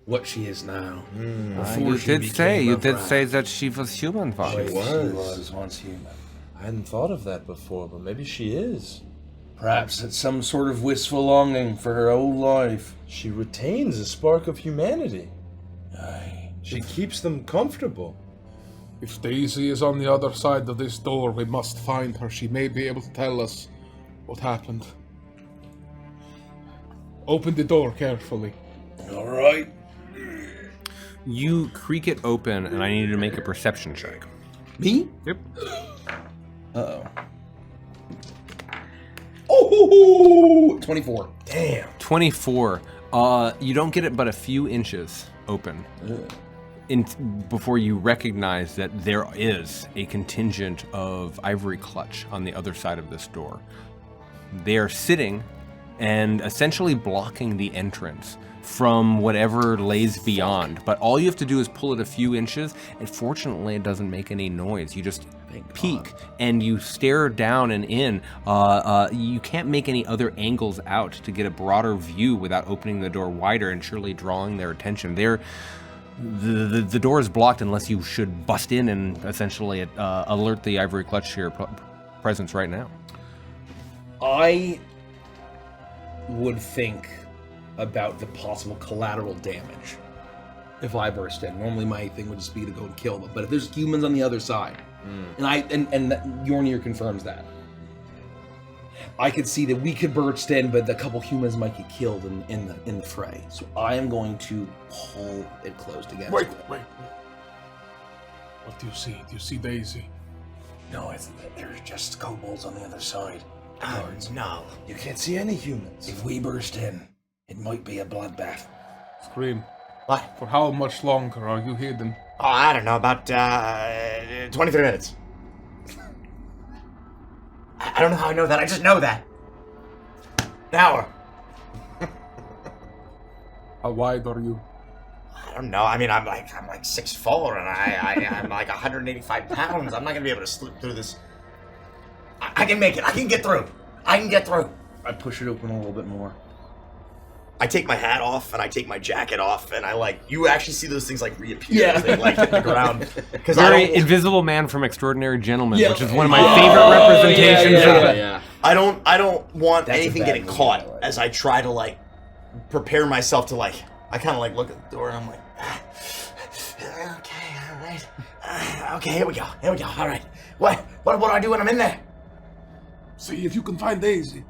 what she is now. You did say that she was human once. She She was. was once human. I hadn't thought of that before, but maybe she is. Perhaps it's some sort of wistful longing for her old life. She retains a spark of humanity. Aye. She keeps them comfortable. If Daisy is on the other side of this door, we must find her. She may be able to tell us what happened. Open the door carefully. All right. You creak it open, and I need you to make a perception check. Me? Yep. Uh-oh. Oh, 24. Damn. 24. You don't get it but a few inches open before you recognize that there is a contingent of ivory clutch on the other side of this door. They are sitting and essentially blocking the entrance from whatever lays beyond. But all you have to do is pull it a few inches, and fortunately it doesn't make any noise. You just peek and you stare down and in. You can't make any other angles out to get a broader view without opening the door wider and surely drawing their attention. The door is blocked unless you should bust in and essentially alert the ivory clutch to your presence right now. I would think about the possible collateral damage if I burst in. Normally my thing would just be to go and kill them, but if there's humans on the other side, and Yornir confirms that, I could see that we could burst in, but a couple humans might get killed in the fray. So I am going to pull it closed against Wait. it. What do you see? Do you see Daisy? No, there's just kobolds on the other side. Oh, no. You can't see any humans. If we burst in, it might be a bloodbath. Scream. What? For how much longer are you hidden? Oh, I don't know, about 23 minutes. I don't know how I know that, I just know that. An hour. How wide are you? I don't know, I mean, I'm like 6'4", and I'm like 185 pounds. I'm not gonna be able to slip through this. I can make it, I can get through. I push it open a little bit more. I take my hat off and I take my jacket off and you actually see those things reappear as they hit the ground. Because Very Invisible Man from Extraordinary Gentlemen, which is one of my favorite representations of it. Yeah. I don't want That's a anything bad getting movie, caught by the way. as I try to prepare myself to I kind of look at the door and I'm like, okay, all right. Okay, here we go. All right. What do I do when I'm in there? See if you can find Daisy.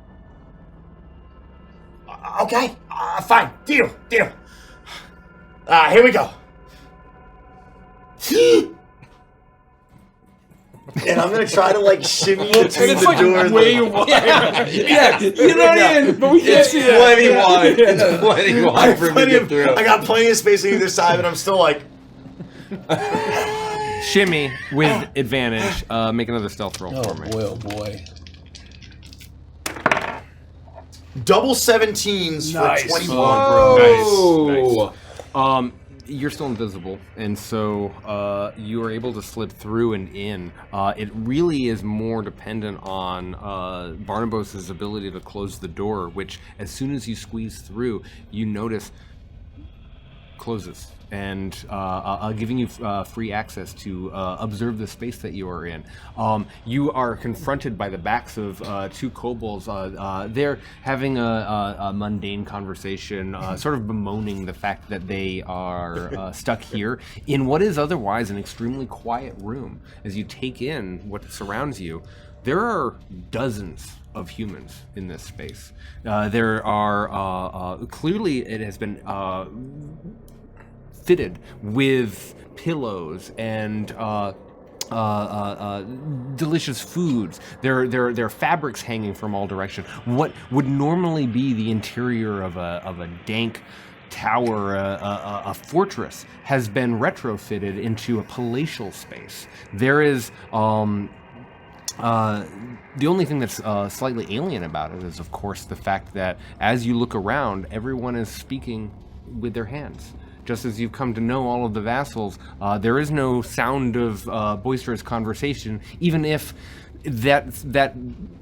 Okay. Fine. Deal. Here we go. And I'm gonna try to like shimmy between the doors. Way wide. Yeah, you're not in, but we can't see it. Plenty wide. It's plenty wide for him to get through. I got plenty of space on either side, but I'm still like. Shimmy with advantage. Make another stealth roll for me. Oh boy. Double 17s Nice. for 21, Oh. bro. Nice. You're still invisible, and so you are able to slip through and in. It really is more dependent on Barnabas' ability to close the door, which as soon as you squeeze through, you notice closes, and giving you free access to observe the space that you are in. You are confronted by the backs of two kobolds. They're having a mundane conversation, sort of bemoaning the fact that they are stuck here in what is otherwise an extremely quiet room. As you take in what surrounds you, there are dozens of humans in this space. There are clearly it has been fitted with pillows and delicious foods. There are fabrics hanging from all directions. What would normally be the interior of a dank tower, a fortress, has been retrofitted into a palatial space. There is the only thing that's slightly alien about it is, of course, the fact that as you look around, everyone is speaking with their hands. Just as you've come to know all of the vassals, there is no sound of boisterous conversation, even if that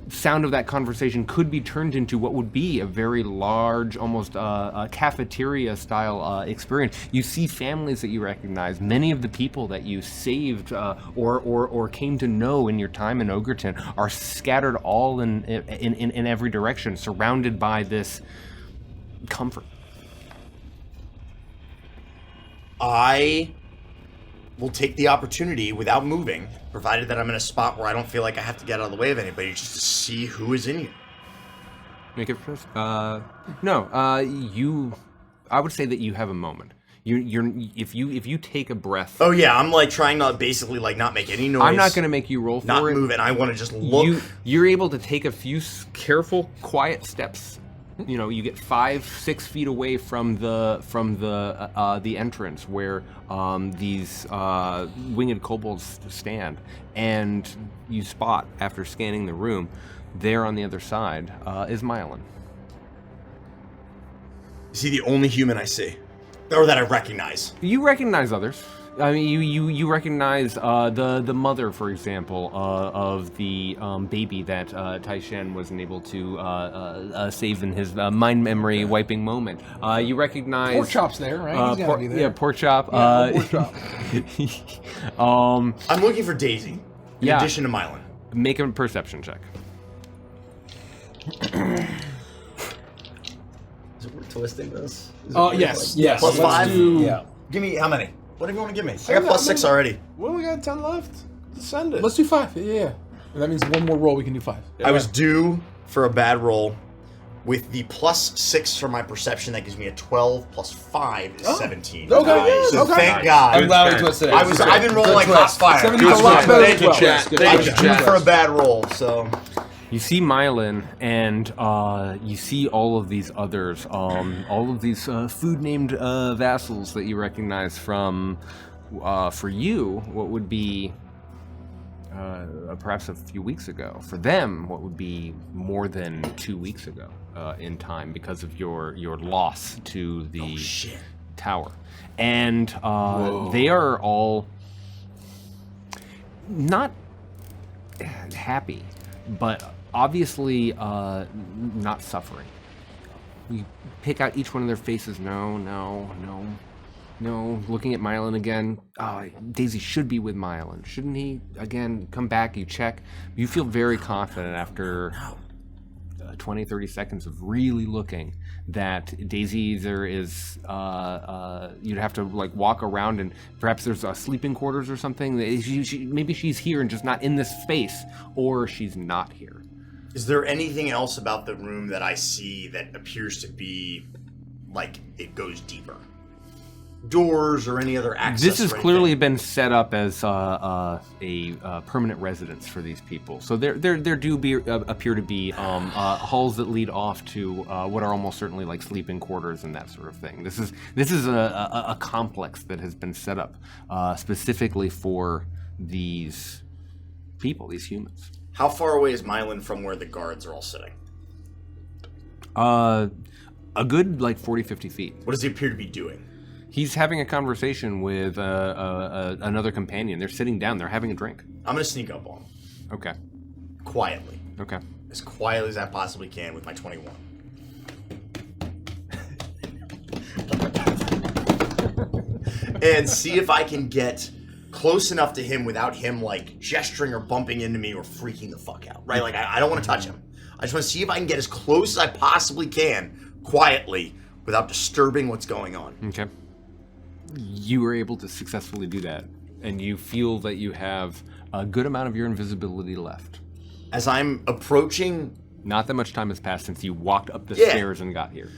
sound of that conversation could be turned into what would be a very large, almost cafeteria-style experience. You see families that you recognize. Many of the people that you saved or came to know in your time in Ogreton are scattered all in every direction, surrounded by this comfort. I will take the opportunity without moving, provided that I'm in a spot where I don't feel like I have to get out of the way of anybody, just to see who is in here. Make it first. No. I would say that you have a moment. If you take a breath. Oh yeah, I'm like trying to basically like not make any noise. I'm not going to make you roll for not it. move, and I want to just look. You're able to take a few careful, quiet steps. You know, you get 5-6 feet away from the entrance where these winged kobolds stand, and you spot, after scanning the room, there on the other side is Milin. Is he the only human I see, or that I recognize? You recognize others. I mean, you recognize the mother, for example, of the baby that Taishen wasn't able to save in his mind memory wiping moment. You recognize Pork Chop's there, right? He's gotta be there. Yeah, Pork Chop. Pork Chop. I'm looking for Daisy. In Yeah. addition to Milin. Make a perception check. Is it worth twisting this? Yes. Plus Let's 5? Yeah. Give me how many? Whatever you want to give me. I got plus 6 already. Well, we got 10 left. Just send it. Let's do 5. Yeah. And that means one more roll. We can do 5. I was due for a bad roll. With the plus 6 for my perception, that gives me a 12 plus 5 is 17. Okay. So Okay. thank God. I'm glad we twisted it. I've been rolling like hot fire. 17 is a lot better than 12. I was due for a bad roll, so. You see Milin, and you see all of these others, all of these food-named vassals that you recognize from, for you, what would be perhaps a few weeks ago. For them, what would be more than 2 weeks ago in time because of your loss to the tower. And they are all not happy, but obviously not suffering. You pick out each one of their faces. No. Looking at Milin again. Daisy should be with Milin. Shouldn't he? Again, come back, you check. You feel very confident after 20, 30 seconds of really looking, that Daisy either is, you'd have to like walk around, and perhaps there's sleeping quarters or something. Maybe she's here and just not in this space, or she's not here. Is there anything else about the room that I see that appears to be like it goes deeper? Doors or any other access? This has clearly been set up as a permanent residence for these people. So there do appear to be halls that lead off to what are almost certainly like sleeping quarters and that sort of thing. This is a complex that has been set up specifically for these people, these humans. How far away is Milin from where the guards are all sitting? A good like 40, 50 feet. What does he appear to be doing? He's having a conversation with another companion. They're sitting down. They're having a drink. I'm going to sneak up on him. Okay. Quietly. Okay. As quietly as I possibly can with my 21. And see if I can get close enough to him without him, like, gesturing or bumping into me or freaking the fuck out, right? Like, I don't want to touch him. I just want to see if I can get as close as I possibly can, quietly, without disturbing what's going on. Okay. You were able to successfully do that, and you feel that you have a good amount of your invisibility left. As I'm approaching... Not that much time has passed since you walked up the stairs and got here.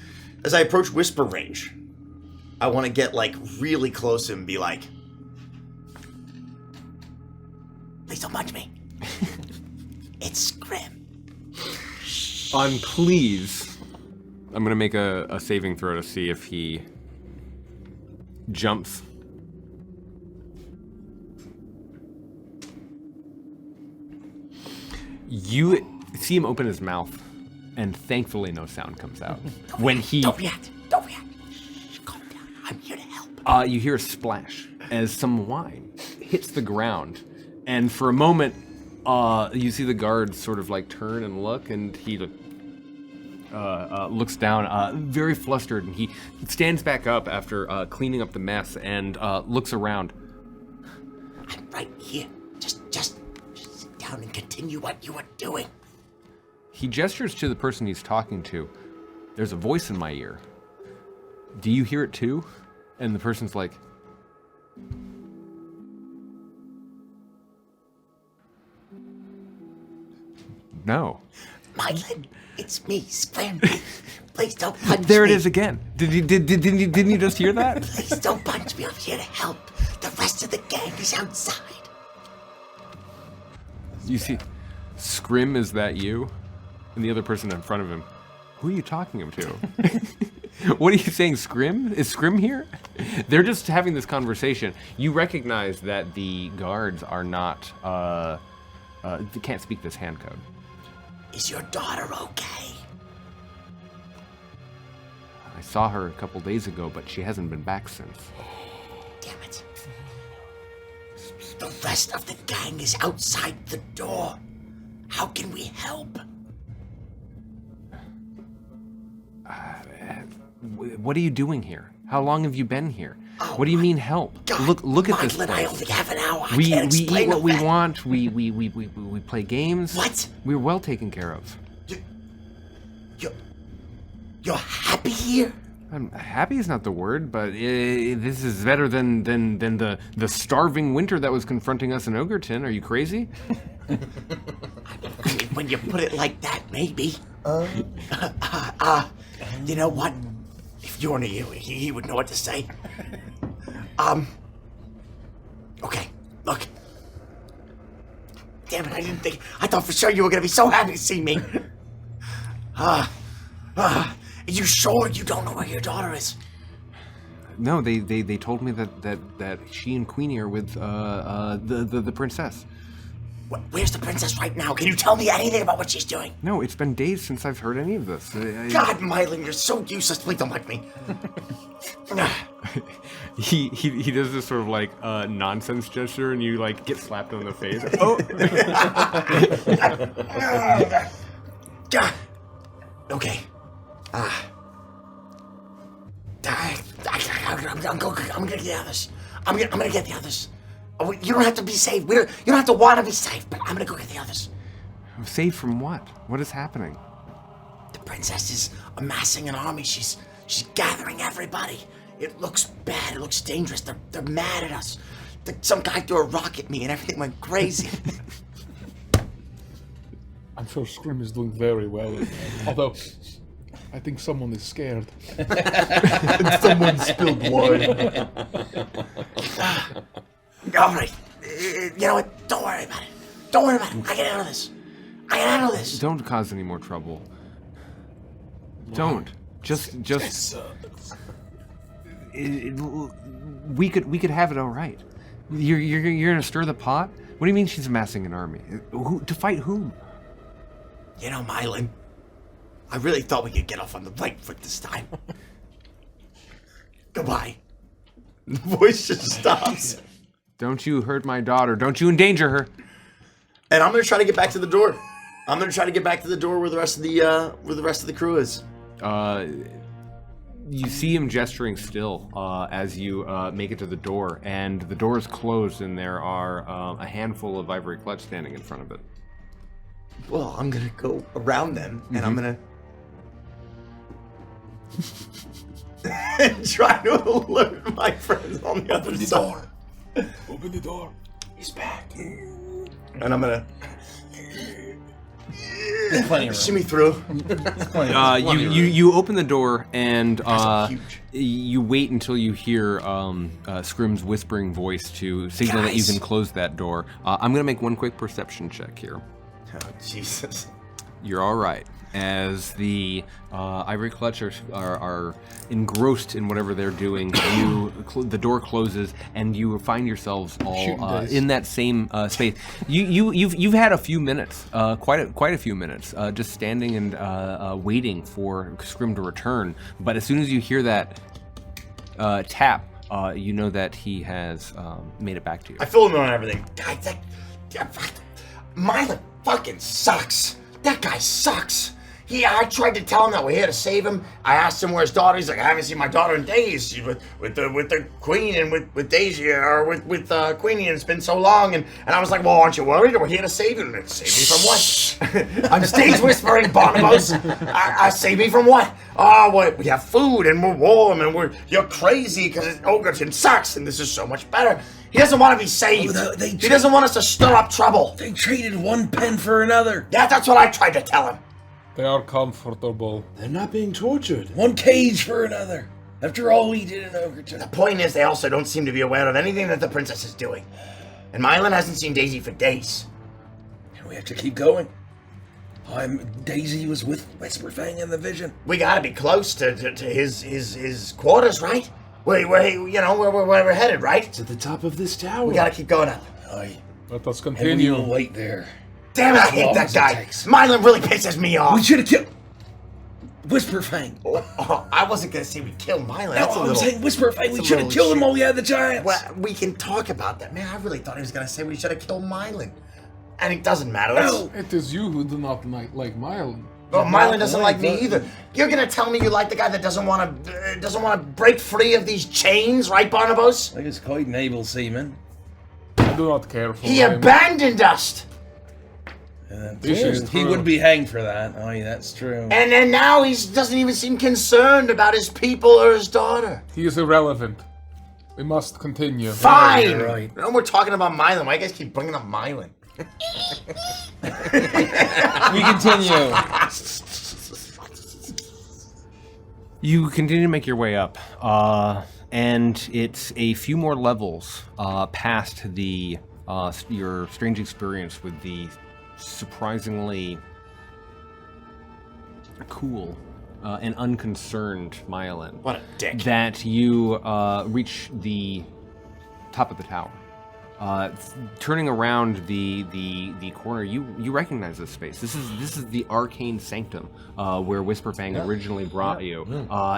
As I approach whisper range, I want to get, like, really close and be like... Please don't punch me. It's Scrim. On please, I'm going to make a saving throw to see if he jumps. You see him open his mouth, and thankfully no sound comes out. Don't react. Don't react. Shh, calm down. I'm here to help. You hear a splash as some wine hits the ground, and for a moment, you see the guards sort of like turn and look, and he looks down, very flustered, and he stands back up after cleaning up the mess and looks around. I'm right here. Just sit down and continue what you are doing. He gestures to the person he's talking to. There's a voice in my ear. Do you hear it too? And the person's like, no. Milin, it's me, Scrim. Please don't punch me. There it is again. Didn't you just hear that? Please don't punch me. I'm here to help. The rest of the gang is outside. You see, Scrim, is that you? And the other person in front of him, who are you talking to? What are you saying, Scrim? Is Scrim here? They're just having this conversation. You recognize that the guards are not, they can't speak this hand code. Is your daughter okay? I saw her a couple days ago, but she hasn't been back since. Damn it. The rest of the gang is outside the door. How can we help? What are you doing here? How long have you been here? Oh, what do you mean help? God, Look at this Milin, place. I only have an hour. I We can't eat explain what all we that. want. We play games. What? We're well taken care of. You're happy here? I'm happy is not the word, but this is better than the starving winter that was confronting us in Ogerton. Are you crazy? I mean, when you put it like that, maybe. You know what? If Yornir here, he would know what to say. Okay, look. Damn it, I thought for sure you were gonna be so happy to see me. Are you sure you don't know where your daughter is? No, they told me that she and Queenie are with the princess. Where's the princess right now? Can you tell me anything about what she's doing? No, it's been days since I've heard any of this. God, Milin, you're so useless. Please don't like me. He does this sort of like nonsense gesture, and you like get slapped on the face. Oh. Okay. I'm gonna get the others. I'm gonna get the others. You don't have to be saved. You don't have to want to be saved, but I'm gonna go get the others. Saved from what? What is happening? princess is amassing an army. She's gathering everybody. It looks bad. It looks dangerous. They're mad at us. Some guy threw a rock at me and everything went crazy. I'm sure Scrim is doing very well. Although, I think someone is scared. Someone spilled wine. All right. You know what? Don't worry about it. Don't worry about it. I can handle this. I can handle this. Don't cause any more trouble. Don't. Just. We could have it all right. You're gonna stir the pot? What do you mean she's amassing an army? To fight whom? You know, Milin, I really thought we could get off on the right foot this time. Goodbye. The voice just stops. Don't you hurt my daughter. Don't you endanger her. And I'm gonna try to get back to the door. I'm gonna try to get back to the door where the rest of the crew is. You see him gesturing still as you make it to the door, and the door is closed, and there are a handful of ivory clutch standing in front of it. Well, I'm gonna go around them, and I'm gonna try to alert my friends on the other side. Open the door. He's back. And I'm gonna Plenty of room. shimmy through. You open the door, and huge. you wait until you hear Scrim's whispering voice to signal that you Guys. can close that door. I'm gonna make one quick perception check here. Oh, Jesus. You're all right. As the ivory clutch are engrossed in whatever they're doing, the door closes, and you find yourselves all in that same space. You've had a few minutes, quite a few minutes, just standing and waiting for Scrim to return. But as soon as you hear that tap, you know that he has made it back to you. I fill him in on everything. Milin fucking sucks. That guy sucks. I tried to tell him that we're here to save him. I asked him where his daughter is. Like, I haven't seen my daughter in days. She's with the queen and with Daisy, or with Queenie, and it's been so long. And I was like, well, aren't you worried? We're here to save him. Save me from what? I'm stage whispering, Barnabas. I save me from what? Oh, we have food and we're warm and you're crazy because Ogerton sucks and this is so much better. He doesn't want to be saved. He doesn't want us to stir up trouble. They traded one pen for another. Yeah, that's what I tried to tell him. They are comfortable. They're not being tortured. One cage for another. After all we did in The Ogerton. point is, they also don't seem to be aware of anything that the princess is doing. And Milin hasn't seen Daisy for days. And we have to keep going. Daisy was with Whisperfang in the vision. We gotta be close to his quarters, right? We're headed, right? It's at the top of this tower. We gotta keep going up. Aye. Let us And we continue. will wait there. Damn it, I hate Long that as it guy. takes. Milin really pisses me We off. should have killed Whisperfang. Oh, I wasn't gonna say we killed Milin. That's a I'm little... saying Whisperfang. We a should have little killed him shit. while we had the giants. Well, we can talk about that. Man, I really thought he was gonna say we should have killed Milin. And it doesn't matter. No. It is you who do not like Milin. Well, Milin doesn't like me either. You're gonna tell me you like the guy that doesn't want to break free of these chains, right, Barnabas? I think it's quite an able seaman. I do not care for He him. abandoned us, This is He true. would be hanged for that. Aye, that's true. and then now he doesn't even seem concerned about his people or his daughter. He is irrelevant. We must continue. Fine. you're right. No, we're talking about Milin. Why you guys keep bringing up Milin? We continue. You continue to make your way up, and it's a few more levels past your strange experience with the surprisingly cool and unconcerned Milin. What a dick. That you reach the top of the tower. Turning around the corner, you recognize this space. This is the arcane sanctum where Whisperfang originally brought you,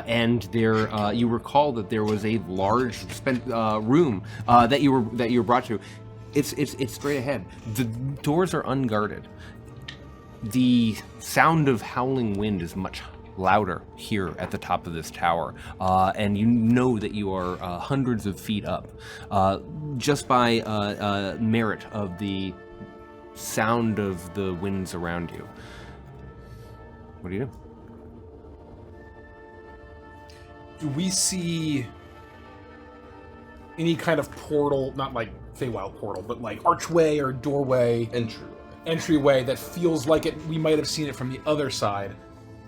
and there you recall that there was a large room that you were brought to. It's straight ahead. The doors are unguarded. The sound of howling wind is much louder here at the top of this tower, and you know that you are hundreds of feet up, just by merit of the sound of the winds around you. What do you do? Do we see any kind of portal, not like Fay Wild portal, but like archway or doorway, entryway that feels like it? We might have seen it from the other side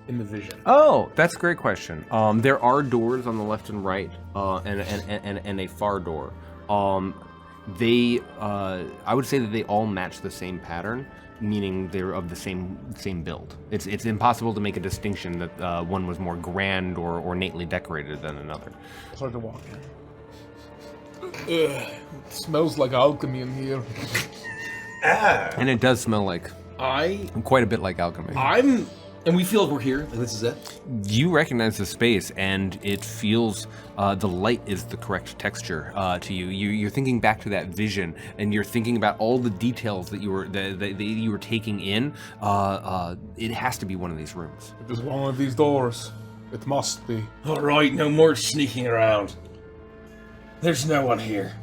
in the vision. Oh, that's a great question. There are doors on the left and right, and a far door. I would say that they all match the same pattern, meaning they're of the same build. It's impossible to make a distinction that one was more grand or ornately decorated than another. It's hard to walk in. It smells like alchemy in here. And it does smell like quite a bit like alchemy. And we feel like we're here. Like this is it. You recognize the space, and it feels the light is the correct texture to you. You're thinking back to that vision, and you're thinking about all the details that you were taking in. It has to be one of these rooms. It is one of these doors. It must be. All right, no more sneaking around. There's no one here.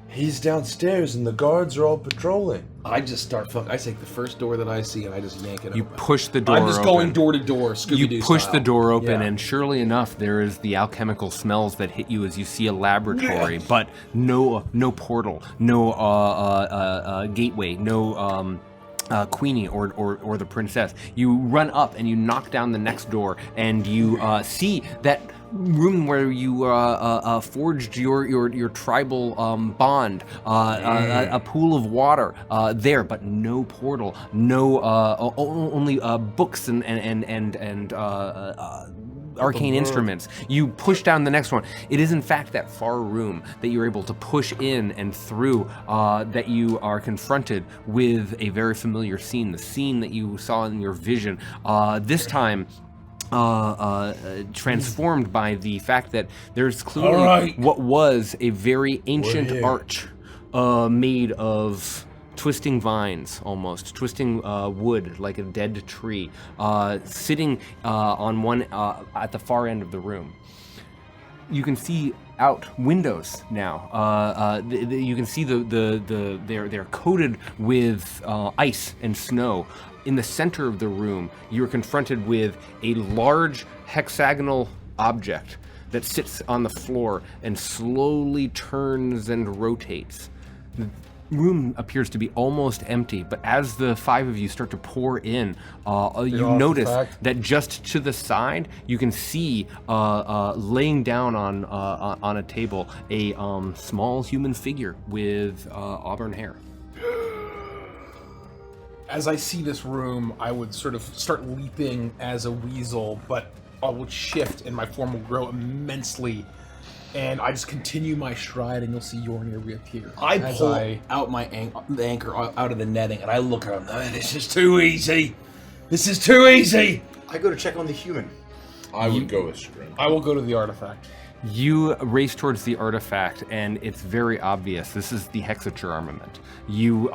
He's downstairs and the guards are all patrolling. I just start I take the first door that I see and I just yank it You open. push the door I'm just open. going door to door, Scooby-Doo You push style. the door open, Yeah. and surely enough, there is the alchemical smells that hit you as you see a laboratory, but no portal, no gateway, no Queenie or the princess. You run up and you knock down the next door, and you see that room where you forged your tribal bond, a pool of water there, but no portal, no only books and arcane instruments. You push down the next one. It is in fact that far room that you're able to push in and through that you are confronted with a very familiar scene, the scene that you saw in your vision. This time transformed by the fact that there's clearly what was a very ancient arch made of twisting vines, almost twisting wood like a dead tree, sitting on one at the far end of the room. You can see out windows now. You can see they're coated with ice and snow. In the center of the room, you're confronted with a large hexagonal object that sits on the floor and slowly turns and rotates. The room appears to be almost empty, but as the five of you start to pour in, you notice that just to the side, you can see laying down on a table a small human figure with auburn hair. As I see this room, I would sort of start leaping as a weasel, but I would shift and my form will grow immensely. And I just continue my stride, and you'll see Yornir reappear. I pull out my the anchor out of the netting, and I look at him. This is too easy. This is too easy. I go to check on the human. I would go with Scrim. I will go to the artifact. You race towards the artifact, and it's very obvious. This is the Hexucha armament. You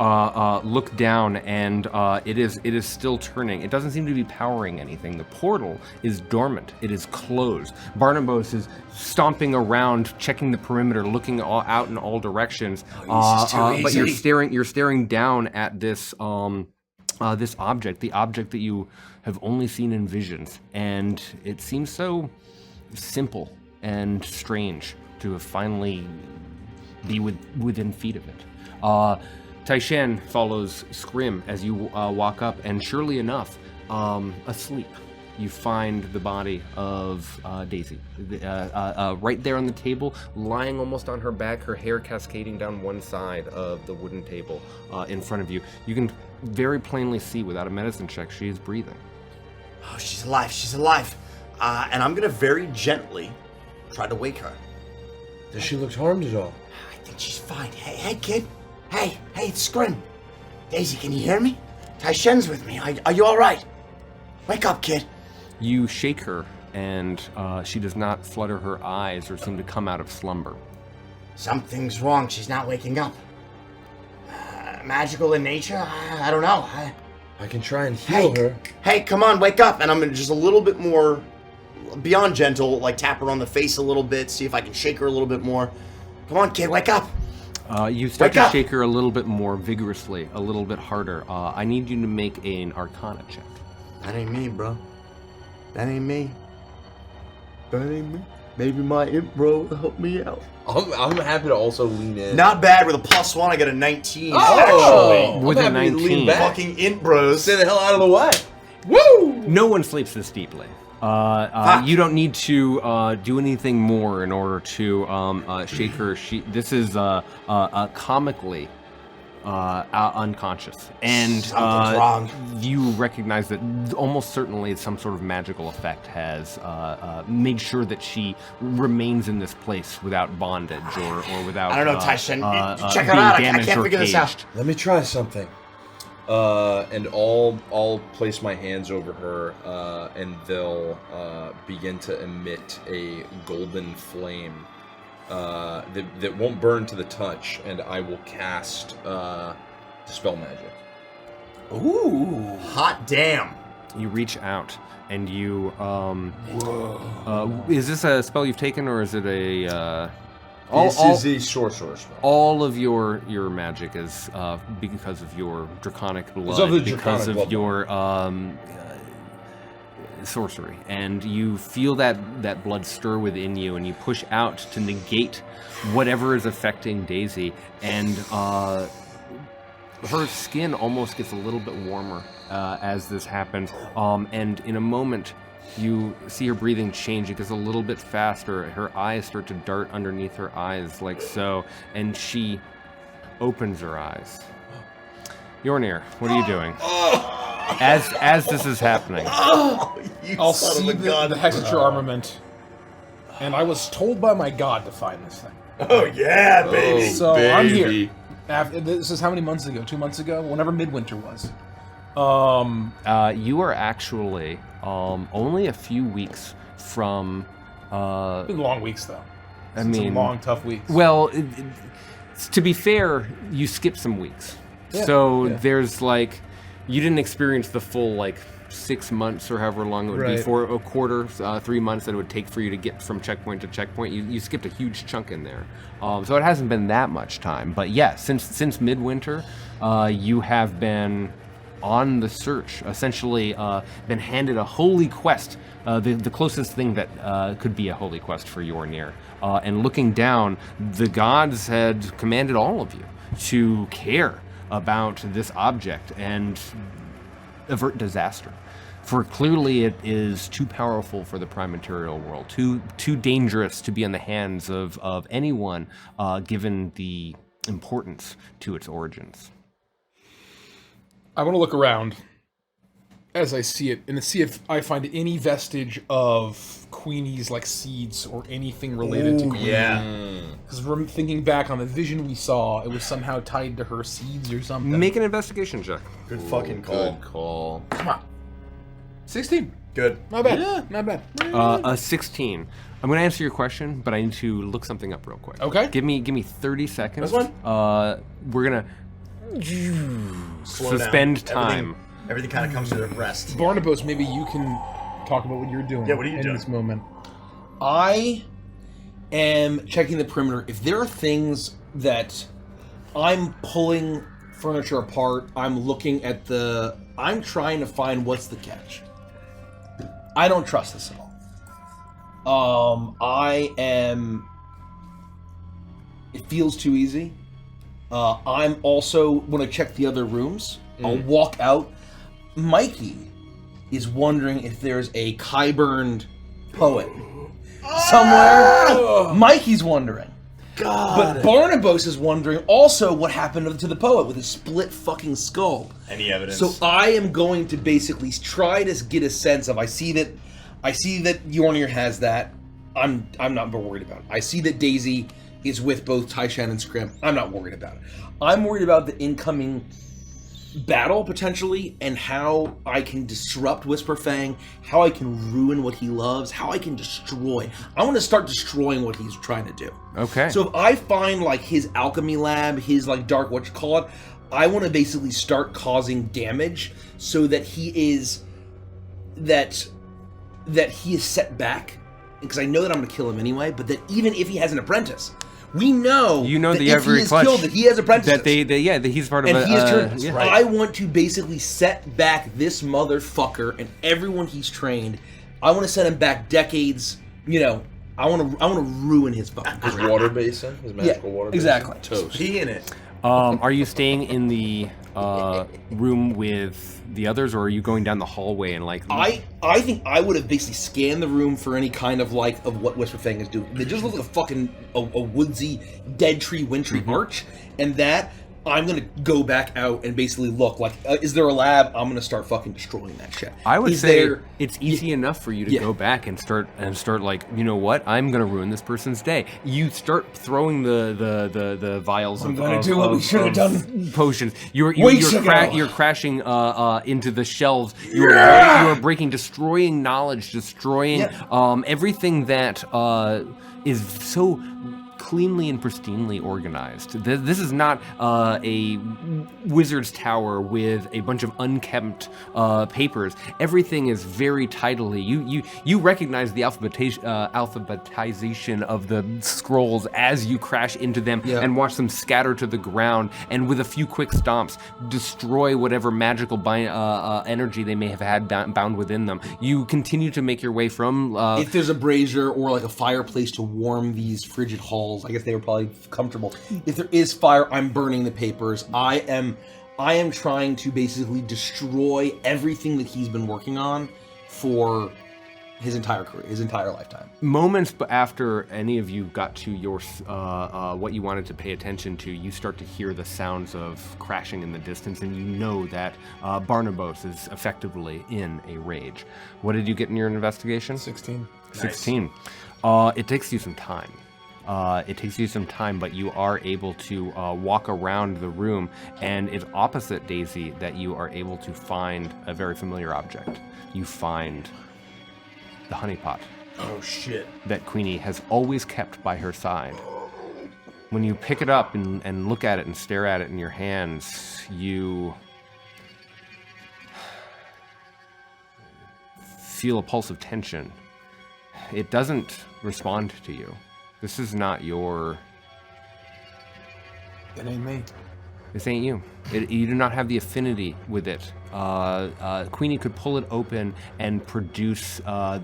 look down, and it is still turning. It doesn't seem to be powering anything. The portal is dormant. It is closed. Barnabas is stomping around, checking the perimeter, looking out in all directions. But you're staring down at this this object, the object that you have only seen in visions, and it seems so simple and strange to have finally be within feet of it. Taishan follows Scrim as you walk up, and surely enough, asleep, you find the body of Daisy, right there on the table, lying almost on her back, her hair cascading down one side of the wooden table in front of you. You can very plainly see, without a medicine check, she is breathing. Oh, she's alive. She's alive. And I'm gonna very gently try to wake her. Does she look harmed at all? I think she's fine. Hey, kid. Hey, it's Scrim. Daisy, can you hear me? Taishen's with me. Are you all right? Wake up, kid. You shake her, and she does not flutter her eyes or seem to come out of slumber. Something's wrong. She's not waking up. Magical in nature? I don't know. I can try and heal her. Hey, come on, wake up. And I'm gonna just a little bit more beyond gentle, like tap her on the face a little bit, see if I can shake her a little bit more. Come on, kid, wake up. You start to shake her a little bit more vigorously, a little bit harder. I need you to make an Arcana check. That ain't me, bro. That ain't me. That ain't me. Maybe my imp bro will help me out. I'm happy to also lean in. Not bad with a +1. I get a 19. Oh! Actually, With a I'm happy to lean 19. back. fucking int bros. Stay the hell out of the way. Woo! No one sleeps this deeply. You don't need to do anything more in order to shake her. This is comically unconscious, and Something's wrong. you recognize that almost certainly some sort of magical effect has made sure that she remains in this place without bondage or without. I don't know, Taishan. Check being it out. I damaged can't or figure this out. caged. Let me try something. And I'll place my hands over her, and they'll begin to emit a golden flame that won't burn to the touch, and I will cast Dispel Magic. Ooh, hot damn. You reach out and you. Is this a spell you've taken, or is it a? This is a sorcerer spell. All of your magic is because of your draconic blood, of the because draconic of blood. your sorcery, and you feel that blood stir within you, and you push out to negate whatever is affecting Daisy, and her skin almost gets a little bit warmer as this happens, and in a moment. You see her breathing change. It gets a little bit faster. Her eyes start to dart underneath her eyes like so, and she opens her eyes. Yornir, what are you doing? As this is happening. I'll see the Hexucha armament, and I was told by my god to find this thing. Oh yeah, baby. So I'm here. This is how many months ago? 2 months ago? Whenever midwinter was. You are actually only a few weeks from. Been long weeks though. I Some mean, long, tough weeks. Well, to be fair, you skipped some weeks, so there's like you didn't experience the full like 6 months or however long it would be for a quarter, 3 months that it would take for you to get from checkpoint to checkpoint. You skipped a huge chunk in there, so it hasn't been that much time. But yeah, since midwinter, you have been on the search, essentially been handed a holy quest, the closest thing that could be a holy quest for Yornir. And looking down, the gods had commanded all of you to care about this object and avert disaster. For clearly it is too powerful for the prime material world, too dangerous to be in the hands of anyone, given the importance to its origins. I want to look around as I see it and see if I find any vestige of Queenie's like seeds or anything related to Queenie. Yeah. Because we're thinking back on the vision we saw, it was somehow tied to her seeds or something. Make an investigation check. Good fucking call. Good call. Come on. 16. Good. Not bad. Yeah. Not bad. A 16. I'm going to answer your question, but I need to look something up real quick. Okay. Give me 30 seconds. This one? We're going to Slow suspend down. time. Everything kind of comes to rest. Barnabas, maybe you can talk about what you're doing Yeah, what are you in doing? this moment. I am checking the perimeter. If there are things that I'm pulling furniture apart, I'm looking at I'm trying to find what's the catch. I don't trust this at all. It feels too easy. I'm also, when I check the other rooms, I'll walk out. Mikey is wondering if there's a Kyburned poet somewhere. Mikey's wondering. God. But Barnabas is wondering also what happened to the poet with his split fucking skull. Any evidence? So I am going to basically try to get a sense of. I see that Yornir has that. I'm not worried about it. I see that Daisy is with both Taishan and Scrim. I'm not worried about it. I'm worried about the incoming battle potentially and how I can disrupt Whisper Fang, how I can ruin what he loves, how I can destroy. I want to start destroying what he's trying to do. Okay. So if I find like his alchemy lab, his like dark I want to basically start causing damage so that he is set back, because I know that I'm going to kill him anyway, but that even if he has an apprentice, we know that the if every he is clutch killed, that he has apprentices. that he's part of And a he has turned. yeah. I want to basically set back this motherfucker and everyone he's trained. I want to set him back decades, I want to ruin his fucking His career. water basin, his magical water basin. Exactly. Toast. Pee in it. Are you staying in the room with the others, or are you going down the hallway and like? I think I would have basically scanned the room for any kind of like of what Whisper Fang is doing. They just look like a fucking a woodsy, dead tree, wintry arch, and that I'm gonna go back out and basically look like, is there a lab? I'm gonna start fucking destroying that shit. I would Is say there- it's easy enough for you to Yeah. go back and start like, you know what? I'm gonna ruin this person's day. You start throwing the vials. I'm gonna do what we should have done potions. You're weeks ago. you're crashing into the shelves. You are breaking, destroying knowledge, destroying everything that is so cleanly and pristinely organized. This is not a wizard's tower with a bunch of unkempt papers. Everything is very tidily. You recognize the alphabetization of the scrolls as you crash into them and watch them scatter to the ground, and with a few quick stomps destroy whatever magical energy they may have had bound within them. You continue to make your way from if there's a brazier or like a fireplace to warm these frigid halls, I guess they were probably comfortable. If there is fire, I'm burning the papers. I am trying to basically destroy everything that he's been working on for his entire career, his entire lifetime. Moments after any of you got to your what you wanted to pay attention to, you start to hear the sounds of crashing in the distance, and you know that Barnabas is effectively in a rage. What did you get in your investigation? 16. 16. It takes you some time. But you are able to walk around the room, and it's opposite Daisy that you are able to find a very familiar object. You find the honeypot. Oh shit. That Queenie has always kept by her side. When you pick it up and look at it and stare at it in your hands, you feel a pulse of tension. It doesn't respond to you. This is not your... It ain't me. This ain't you. You do not have the affinity with it. Queenie could pull it open and produce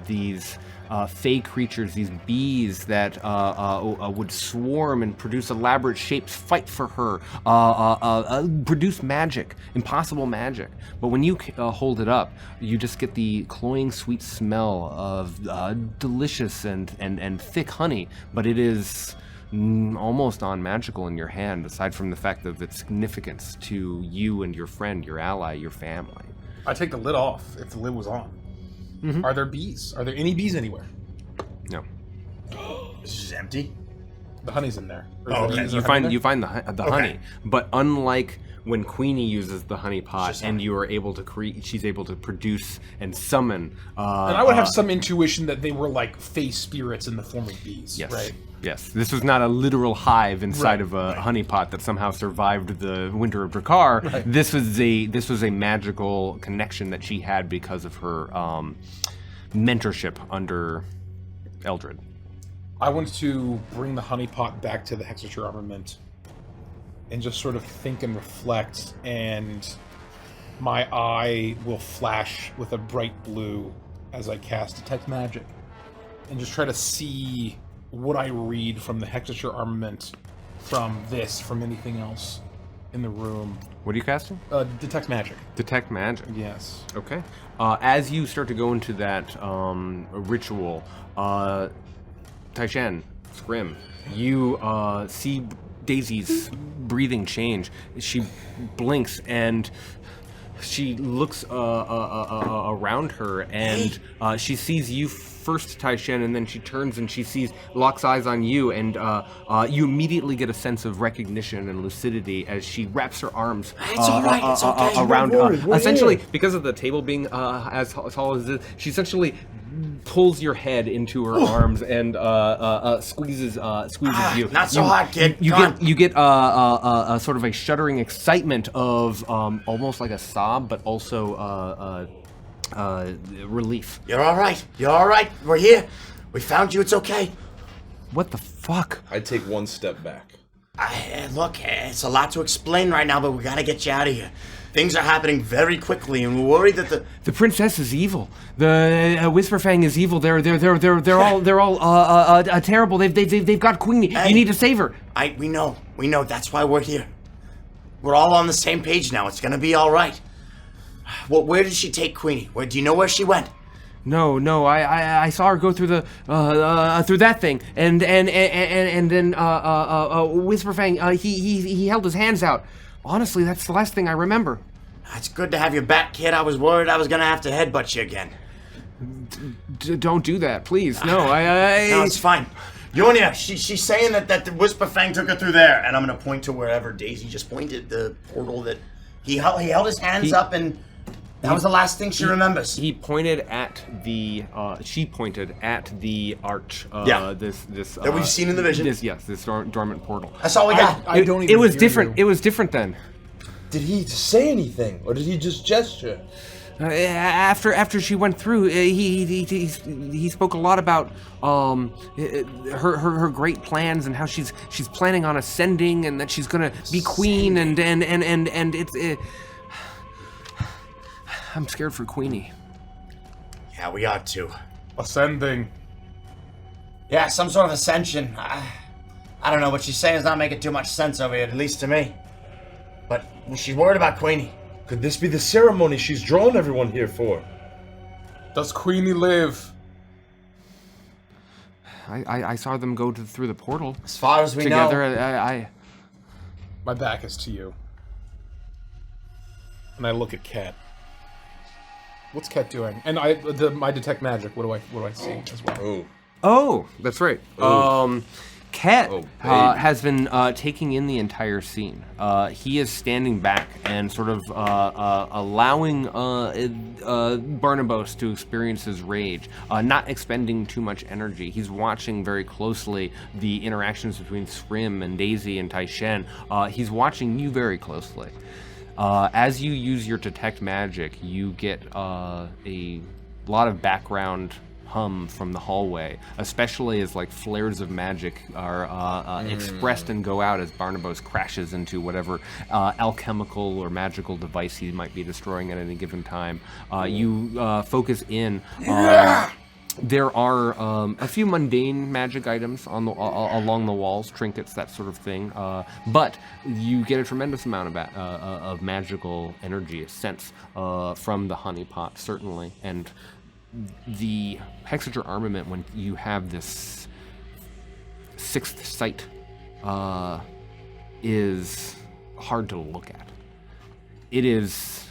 these fey creatures, these bees that would swarm and produce elaborate shapes, fight for her, produce magic, impossible magic. But when you hold it up, you just get the cloying sweet smell of delicious and thick honey, but it is almost non-magical in your hand, aside from the fact of its significance to you and your friend, your ally, your family. I take the lid off if the lid was on. Mm-hmm. Are there bees? Are there any bees anywhere? No. This is empty. The honey's in there. Or Oh, is okay. there You honey find there? the honey, but unlike when Queenie uses the honey pot and you are able to create, she's able to produce and summon. And I would have some intuition that they were like fey spirits in the form of bees, Yes. right? Yes. This was not a literal hive inside Right, of a honey pot that somehow survived the winter of Drakkar. Right. This was a magical connection that she had because of her mentorship under Eldred. I want to bring the honeypot back to the Hexucha armament and just sort of think and reflect, and my eye will flash with a bright blue as I cast Detect Magic and just try to see what I read from the Hexucha armament, from anything else in the room. What are you casting? Detect Magic. Detect magic. Yes. Okay. As you start to go into that ritual, Taishen, Scrim, you see Daisy's breathing change. She blinks and she looks around her, and she sees you first, Taishen, and then she turns and she locks eyes on you, and you immediately get a sense of recognition and lucidity as she wraps her arms around. Essentially, because of the table being as tall as it is, she essentially pulls your head into her arms and squeezes you. Not so hot, kid. You get a sort of a shuddering excitement of almost like a sob, but also relief. You're all right. You're all right. We're here. We found you. It's okay. What the fuck? I take one step back. Look, it's a lot to explain right now, but we gotta get you out of here. things are happening very quickly, and we're worried that The princess is evil. The Whisper Fang is evil. They're all terrible. They've got Queenie. Hey. You need to save her. We know. That's why we're here. We're all on the same page now. It's gonna be all right. Well, where did she take Queenie? Do you know where she went? No. I saw her go through the through that thing, and then Whisper Fang. He held his hands out. Honestly, that's the last thing I remember. It's good to have you back, kid. I was worried I was gonna have to headbutt you again. Don't do that, please. No, No, it's fine. Yornir, she's saying that the Whisper Fang took her through there, and I'm gonna point to wherever Daisy just pointed, the portal that he held his hands up, and that was the last thing she remembers. He pointed at the. She pointed at the arch. This that we've seen in the vision. This dormant portal. That's all we got. I don't even It was hear different. you. It was different then. Did he say anything, or did he just gesture? After she went through, he spoke a lot about her great plans and how she's planning on ascending and that she's gonna be queen and it's. I'm scared for Queenie. Yeah, we are too. Ascending. Yeah, some sort of ascension. I don't know, what she's saying is not making too much sense over here, at least to me. But she's worried about Queenie. Could this be the ceremony she's drawn everyone here for? Does Queenie live? I saw them go through the portal As far as we together. know. My back is to you. And I look at Kat. What's Kat doing? And my detect magic. What do I see as well? Oh, that's right. Kat babe. has been taking in the entire scene. He is standing back and sort of allowing Barnabas to experience his rage, not expending too much energy. He's watching very closely the interactions between Scrim and Daisy and Taishen. He's watching you very closely. As you use your detect magic, you get a lot of background hum from the hallway, especially as like flares of magic are expressed and go out as Barnabas crashes into whatever alchemical or magical device he might be destroying at any given time. You focus in. There are a few mundane magic items on the along the walls, trinkets, that sort of thing. But you get a tremendous amount of magical energy, a sense from the honeypot, certainly, and the Hexucha armament. When you have this sixth sight, is hard to look at. It is.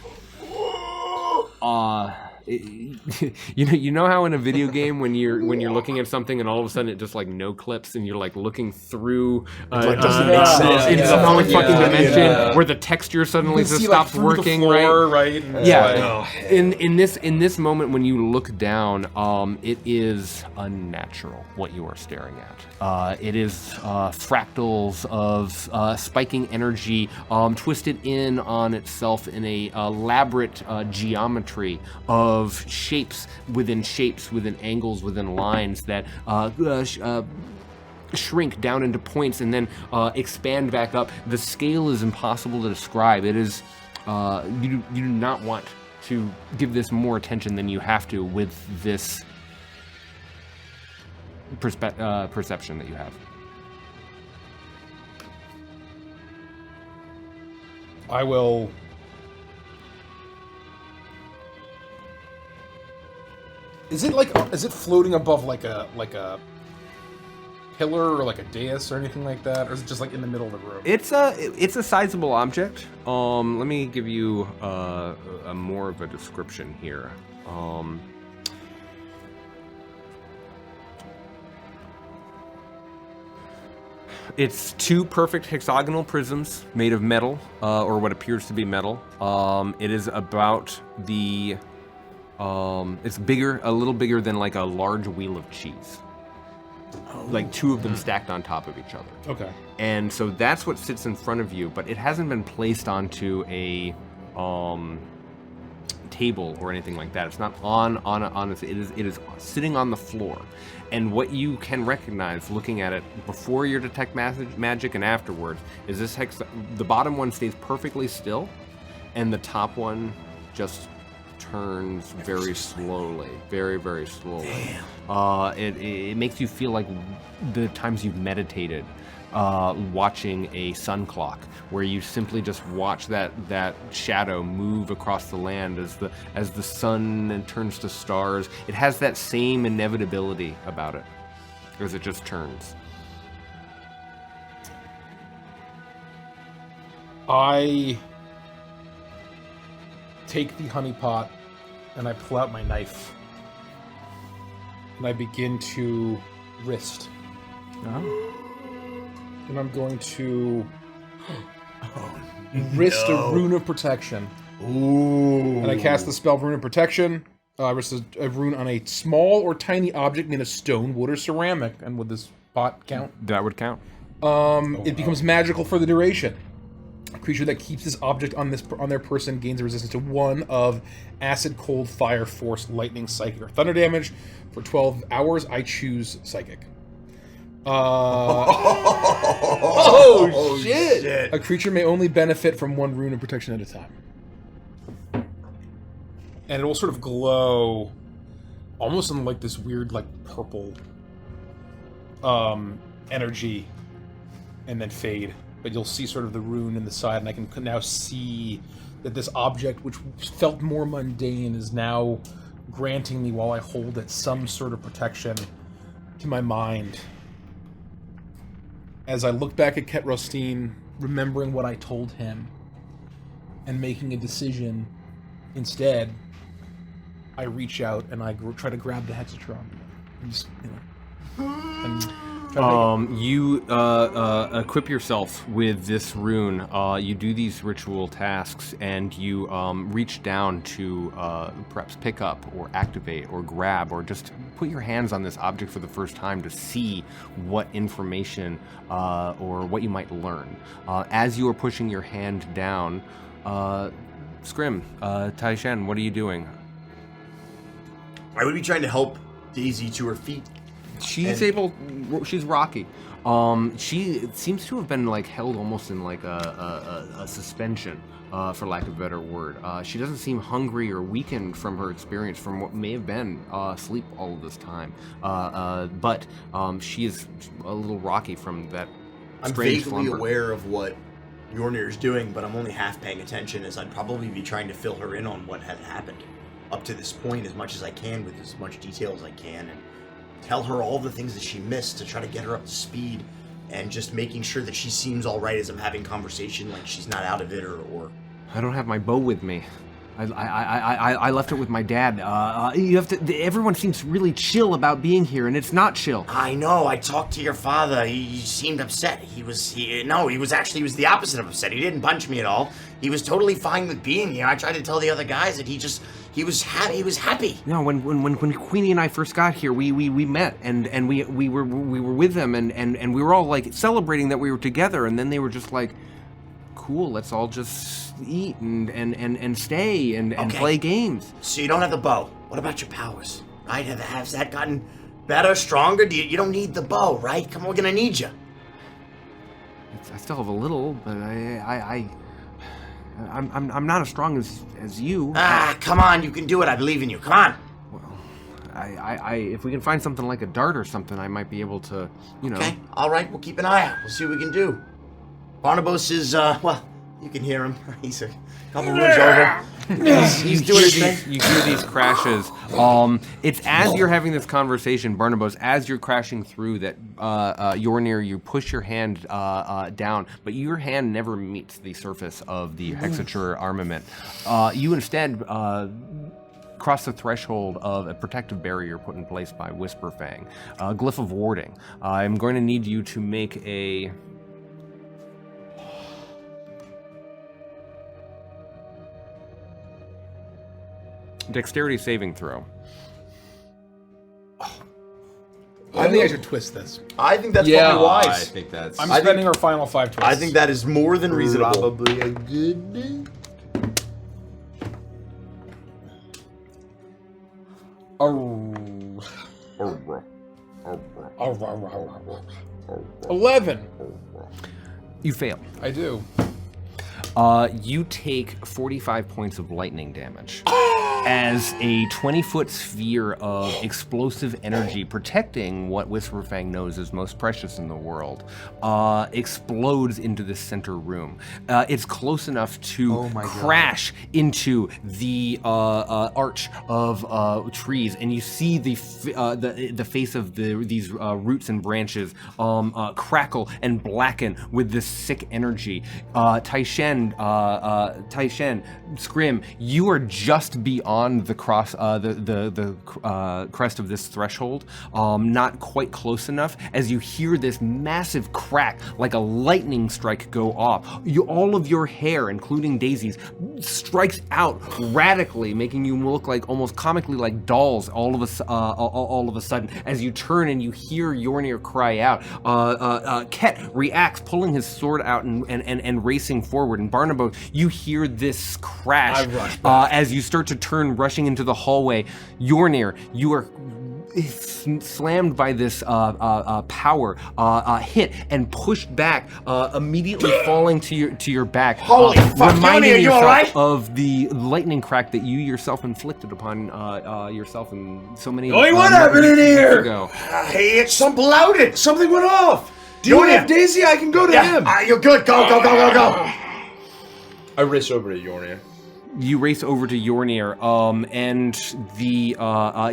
You know how in a video game when you're looking at something and all of a sudden it just like no clips and you're like looking through doesn't make sense. into Yeah. some fucking dimension Yeah. where the texture suddenly just see, stops through the working, floor, right? right? Yeah. In this moment when you look down, it is unnatural what you are staring at. It is fractals of spiking energy twisted in on itself in a elaborate geometry of shapes within angles within lines that shrink down into points and then expand back up. The scale is impossible to describe. It is you do not want to give this more attention than you have to with this perception that you have. I will. Is it floating above like a pillar or like a dais or anything like that, or is it just like in the middle of the room? It's a sizable object. Let me give you a more of a description here. It's two perfect hexagonal prisms made of metal, or what appears to be metal. It is about the. It's bigger, a little bigger than like a large wheel of cheese. Like two of them stacked on top of each other. Okay. And so that's what sits in front of you, but it hasn't been placed onto a table or anything like that. It's not on it is sitting on the floor. And what you can recognize looking at it before your detect magic and afterwards is this the bottom one stays perfectly still, and the top one just turns very slowly, very, very slowly. It makes you feel like the times you've meditated, watching a sun clock, where you simply just watch that shadow move across the land as the sun turns to stars. It has that same inevitability about it, as it just turns. I take the honeypot and I pull out my knife and I begin to wrist. And I'm going to wrist a rune of protection. Ooh. And I cast the spell Rune of Protection. I wrist a rune on a small or tiny object made of stone, wood, or ceramic. And would this pot count? That would count. It becomes magical for the duration. A creature that keeps this object on their person gains a resistance to 1 of acid, cold, fire, force, lightning, psychic, or thunder damage. For 12 hours, I choose psychic. Oh, shit! A creature may only benefit from 1 rune of protection at a time. And it will sort of glow almost in like this weird like purple energy and then fade. But you'll see sort of the rune in the side, and I can now see that this object, which felt more mundane, is now granting me, while I hold it, some sort of protection to my mind. As I look back at Kat Rostine, remembering what I told him, and making a decision instead, I reach out and I try to grab the Hexucha and just, and try to you equip yourself with this rune. You do these ritual tasks, and you reach down to perhaps pick up or activate or grab or just put your hands on this object for the first time to see what information or what you might learn. As you are pushing your hand down, Scrim, Taishan, what are you doing? I would be trying to help Daisy to her feet. She's rocky. She seems to have been like held almost in like a suspension, for lack of a better word. She doesn't seem hungry or weakened from her experience, from what may have been sleep all of this time. But she is a little rocky from that I'm strange vaguely slumber. aware of what Yornir is doing, but I'm only half paying attention, as I'd probably be trying to fill her in on what had happened up to this point as much as I can, with as much detail as I can, and tell her all the things that she missed to try to get her up to speed, and just making sure that she seems all right as I'm having conversation, like she's not out of it, or... I don't have my bow with me. I left it with my dad. You have to. Everyone seems really chill about being here, and it's not chill. I know. I talked to your father. He seemed upset. He was the opposite of upset. He didn't punch me at all. He was totally fine with being here. I tried to tell the other guys that he was happy. No, when Queenie and I first got here, we met and we were with them and we were all like celebrating that we were together, and then they were just like, cool, let's all just eat and stay and Okay. play games. So you don't have the bow. What about your powers? Right? Has that gotten better, stronger? You don't need the bow, right? Come on, we're gonna need you. I still have a little, but I'm not as strong as you. Ah, come on, you can do it. I believe in you. Come on. I if we can find something like a dart or something, I might be able to, you know. Okay, all right, we'll keep an eye out. We'll see what we can do. Barnabas is, well, you can hear him. He's a couple rooms over. He's doing his thing. You hear these crashes. It's as you're having this conversation, Barnabas, as you're crashing through that Yornir, you push your hand down, but your hand never meets the surface of the Hexucha armament. You instead cross the threshold of a protective barrier put in place by Whisper Fang, a glyph of warding. I'm going to need you to make a... dexterity saving throw. I think I should twist this. I think that's Yeah, probably I wise. think that's. I'm spending our final 5 twists. I think that is more than reasonable. Probably a good. 11. You fail. I do. You take 45 points of lightning damage as a 20-foot sphere of explosive energy protecting what Whisper Fang knows is most precious in the world explodes into the center room. It's close enough to crash into the arch of trees, and you see the face of these roots and branches crackle and blacken with this sick energy. Taishen, Scrim, you are just beyond the crest of this threshold, not quite close enough, as you hear this massive crack like a lightning strike go off. All of your hair, including Daisy's, strikes out radically, making you look like almost comically like dolls all of a sudden, as you turn and you hear Yornir cry out. Ket reacts, pulling his sword out and racing forward. And Barnabo, you hear this crash as you start to turn, rushing into the hallway. Yornir, you are slammed by this power, hit and pushed back, immediately falling to your back. Holy fuck, reminding Yornir, you yourself alright? of the lightning crack that you yourself inflicted upon yourself and so many. Oi, what happened in here? Ago. Hey, it's some bloated. Something went off. Do you Yornir. have Daisy? I can go to him. You're good. Go. I race over to Yornir. You race over to Yornir, and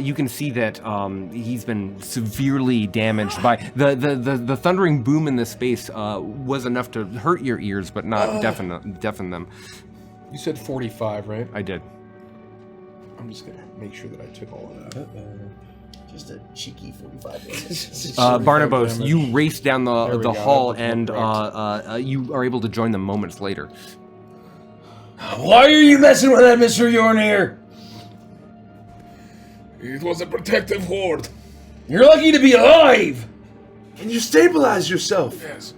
you can see that he's been severely damaged by the thundering boom in this space. Was enough to hurt your ears, but not deafen them. You said 45, right? I did. I'm just gonna make sure that I took all of that. Just a cheeky 45 minutes. Barnabas, damage. you race down There we the go, hall, that's and correct. you are able to join them moments later. Why are you messing with that, Mr. Yornir? It was a protective horde. You're lucky to be alive! Can you stabilize yourself? Yes.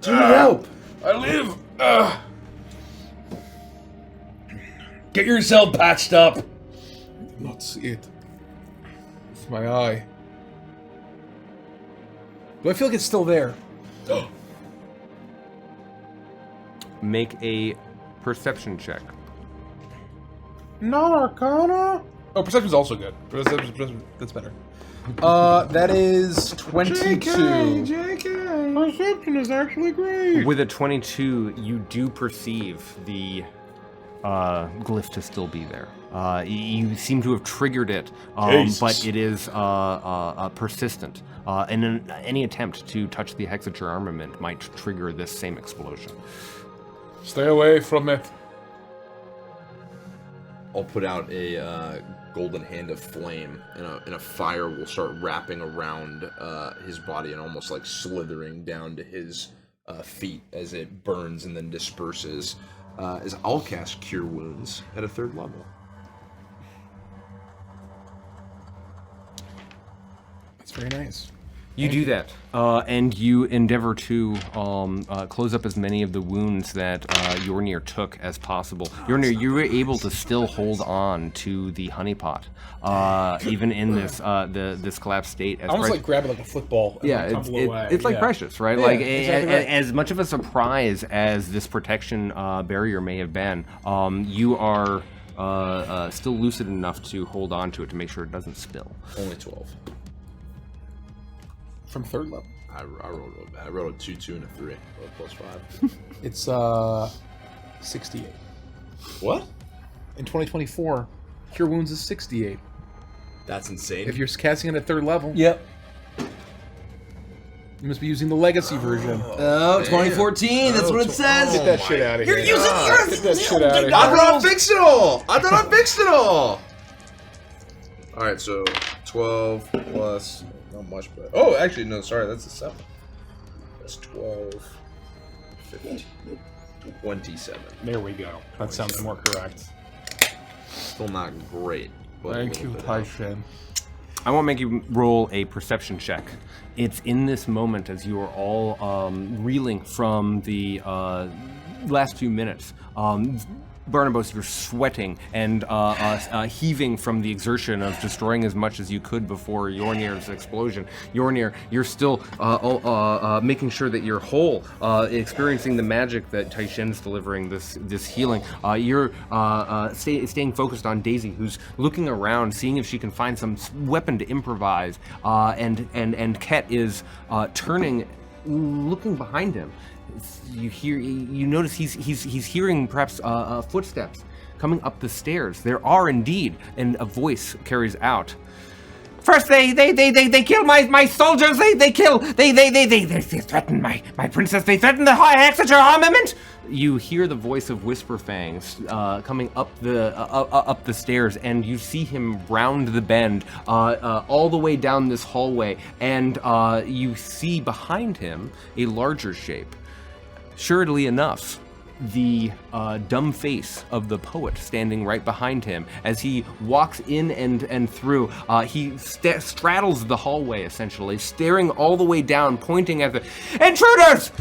Do you need help? I live. Get yourself patched up. Not see it. With my eye. Do I feel like it's still there? Make a perception check. Not Arcana. Oh, perception's also good. That's better. That is 22. JK. Perception is actually great. With a 22, you do perceive the glyph to still be there. You seem to have triggered it, but it is persistent. And any attempt to touch the Hexucha armament might trigger this same explosion. Stay away from it. I'll put out a golden hand of flame, and a fire will start wrapping around his body and almost like slithering down to his feet as it burns and then disperses. As I'll cast Cure Wounds at a 3rd level. That's very nice. You do that, and you endeavor to close up as many of the wounds that Yornir took as possible. Yornir, you were able to still hold on to the honeypot, even in this this collapsed state. As Almost like grabbing like a football. And yeah, tumble away. it's like precious, right? Yeah, like exactly right. as much of a surprise as this protection barrier may have been, you are still lucid enough to hold on to it to make sure it doesn't spill. Only 12. From 3rd level. I rolled a 2, 2, and a 3. Plus 5. It's 68. What? In 2024, Cure Wounds is 68. That's insane. If you're casting it at 3rd level, Yep. you must be using the legacy version. Oh, 2014, that's what it says. Get that shit out of here. You're using yours! Get that shit out of here. I thought I fixed it all! Alright, so 12 plus... Not much, but... Oh, actually, no, sorry, that's a 7. That's 12, 15, 27. There we go. That sounds more correct. Still not great. But a Thank little you, bit Taishen. I won't make you roll a perception check. It's in this moment as you are all reeling from the last few minutes. Barnabas, you're sweating and heaving from the exertion of destroying as much as you could before Yornir's explosion. Yornir, you're still making sure that you're whole, experiencing the magic that Taishen's delivering this healing. You're staying focused on Daisy, who's looking around, seeing if she can find some weapon to improvise, and Ket is turning, looking behind him. You notice he's hearing perhaps footsteps coming up the stairs. There are indeed, and a voice carries out. First they kill my soldiers. They threaten my princess. They threaten the Hexucha armament. You hear the voice of Whisper Fangs coming up the stairs, and you see him round the bend, all the way down this hallway, and you see behind him a larger shape. Surely enough, the dumb face of the poet standing right behind him as he walks in and through. He straddles the hallway, essentially, staring all the way down, pointing at the intruders.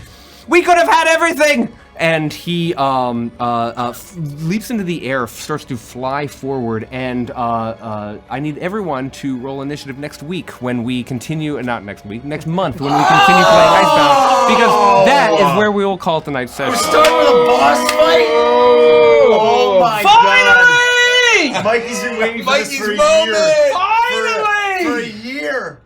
We could have had everything. And he leaps into the air, starts to fly forward, and I need everyone to roll initiative next week when we continue, not next week, next month when we continue playing Icebound, because that is where we will call it the night session. We're starting with a boss fight? Oh my Finally! god! Mikey's been waiting for this for a year. Finally! For a year!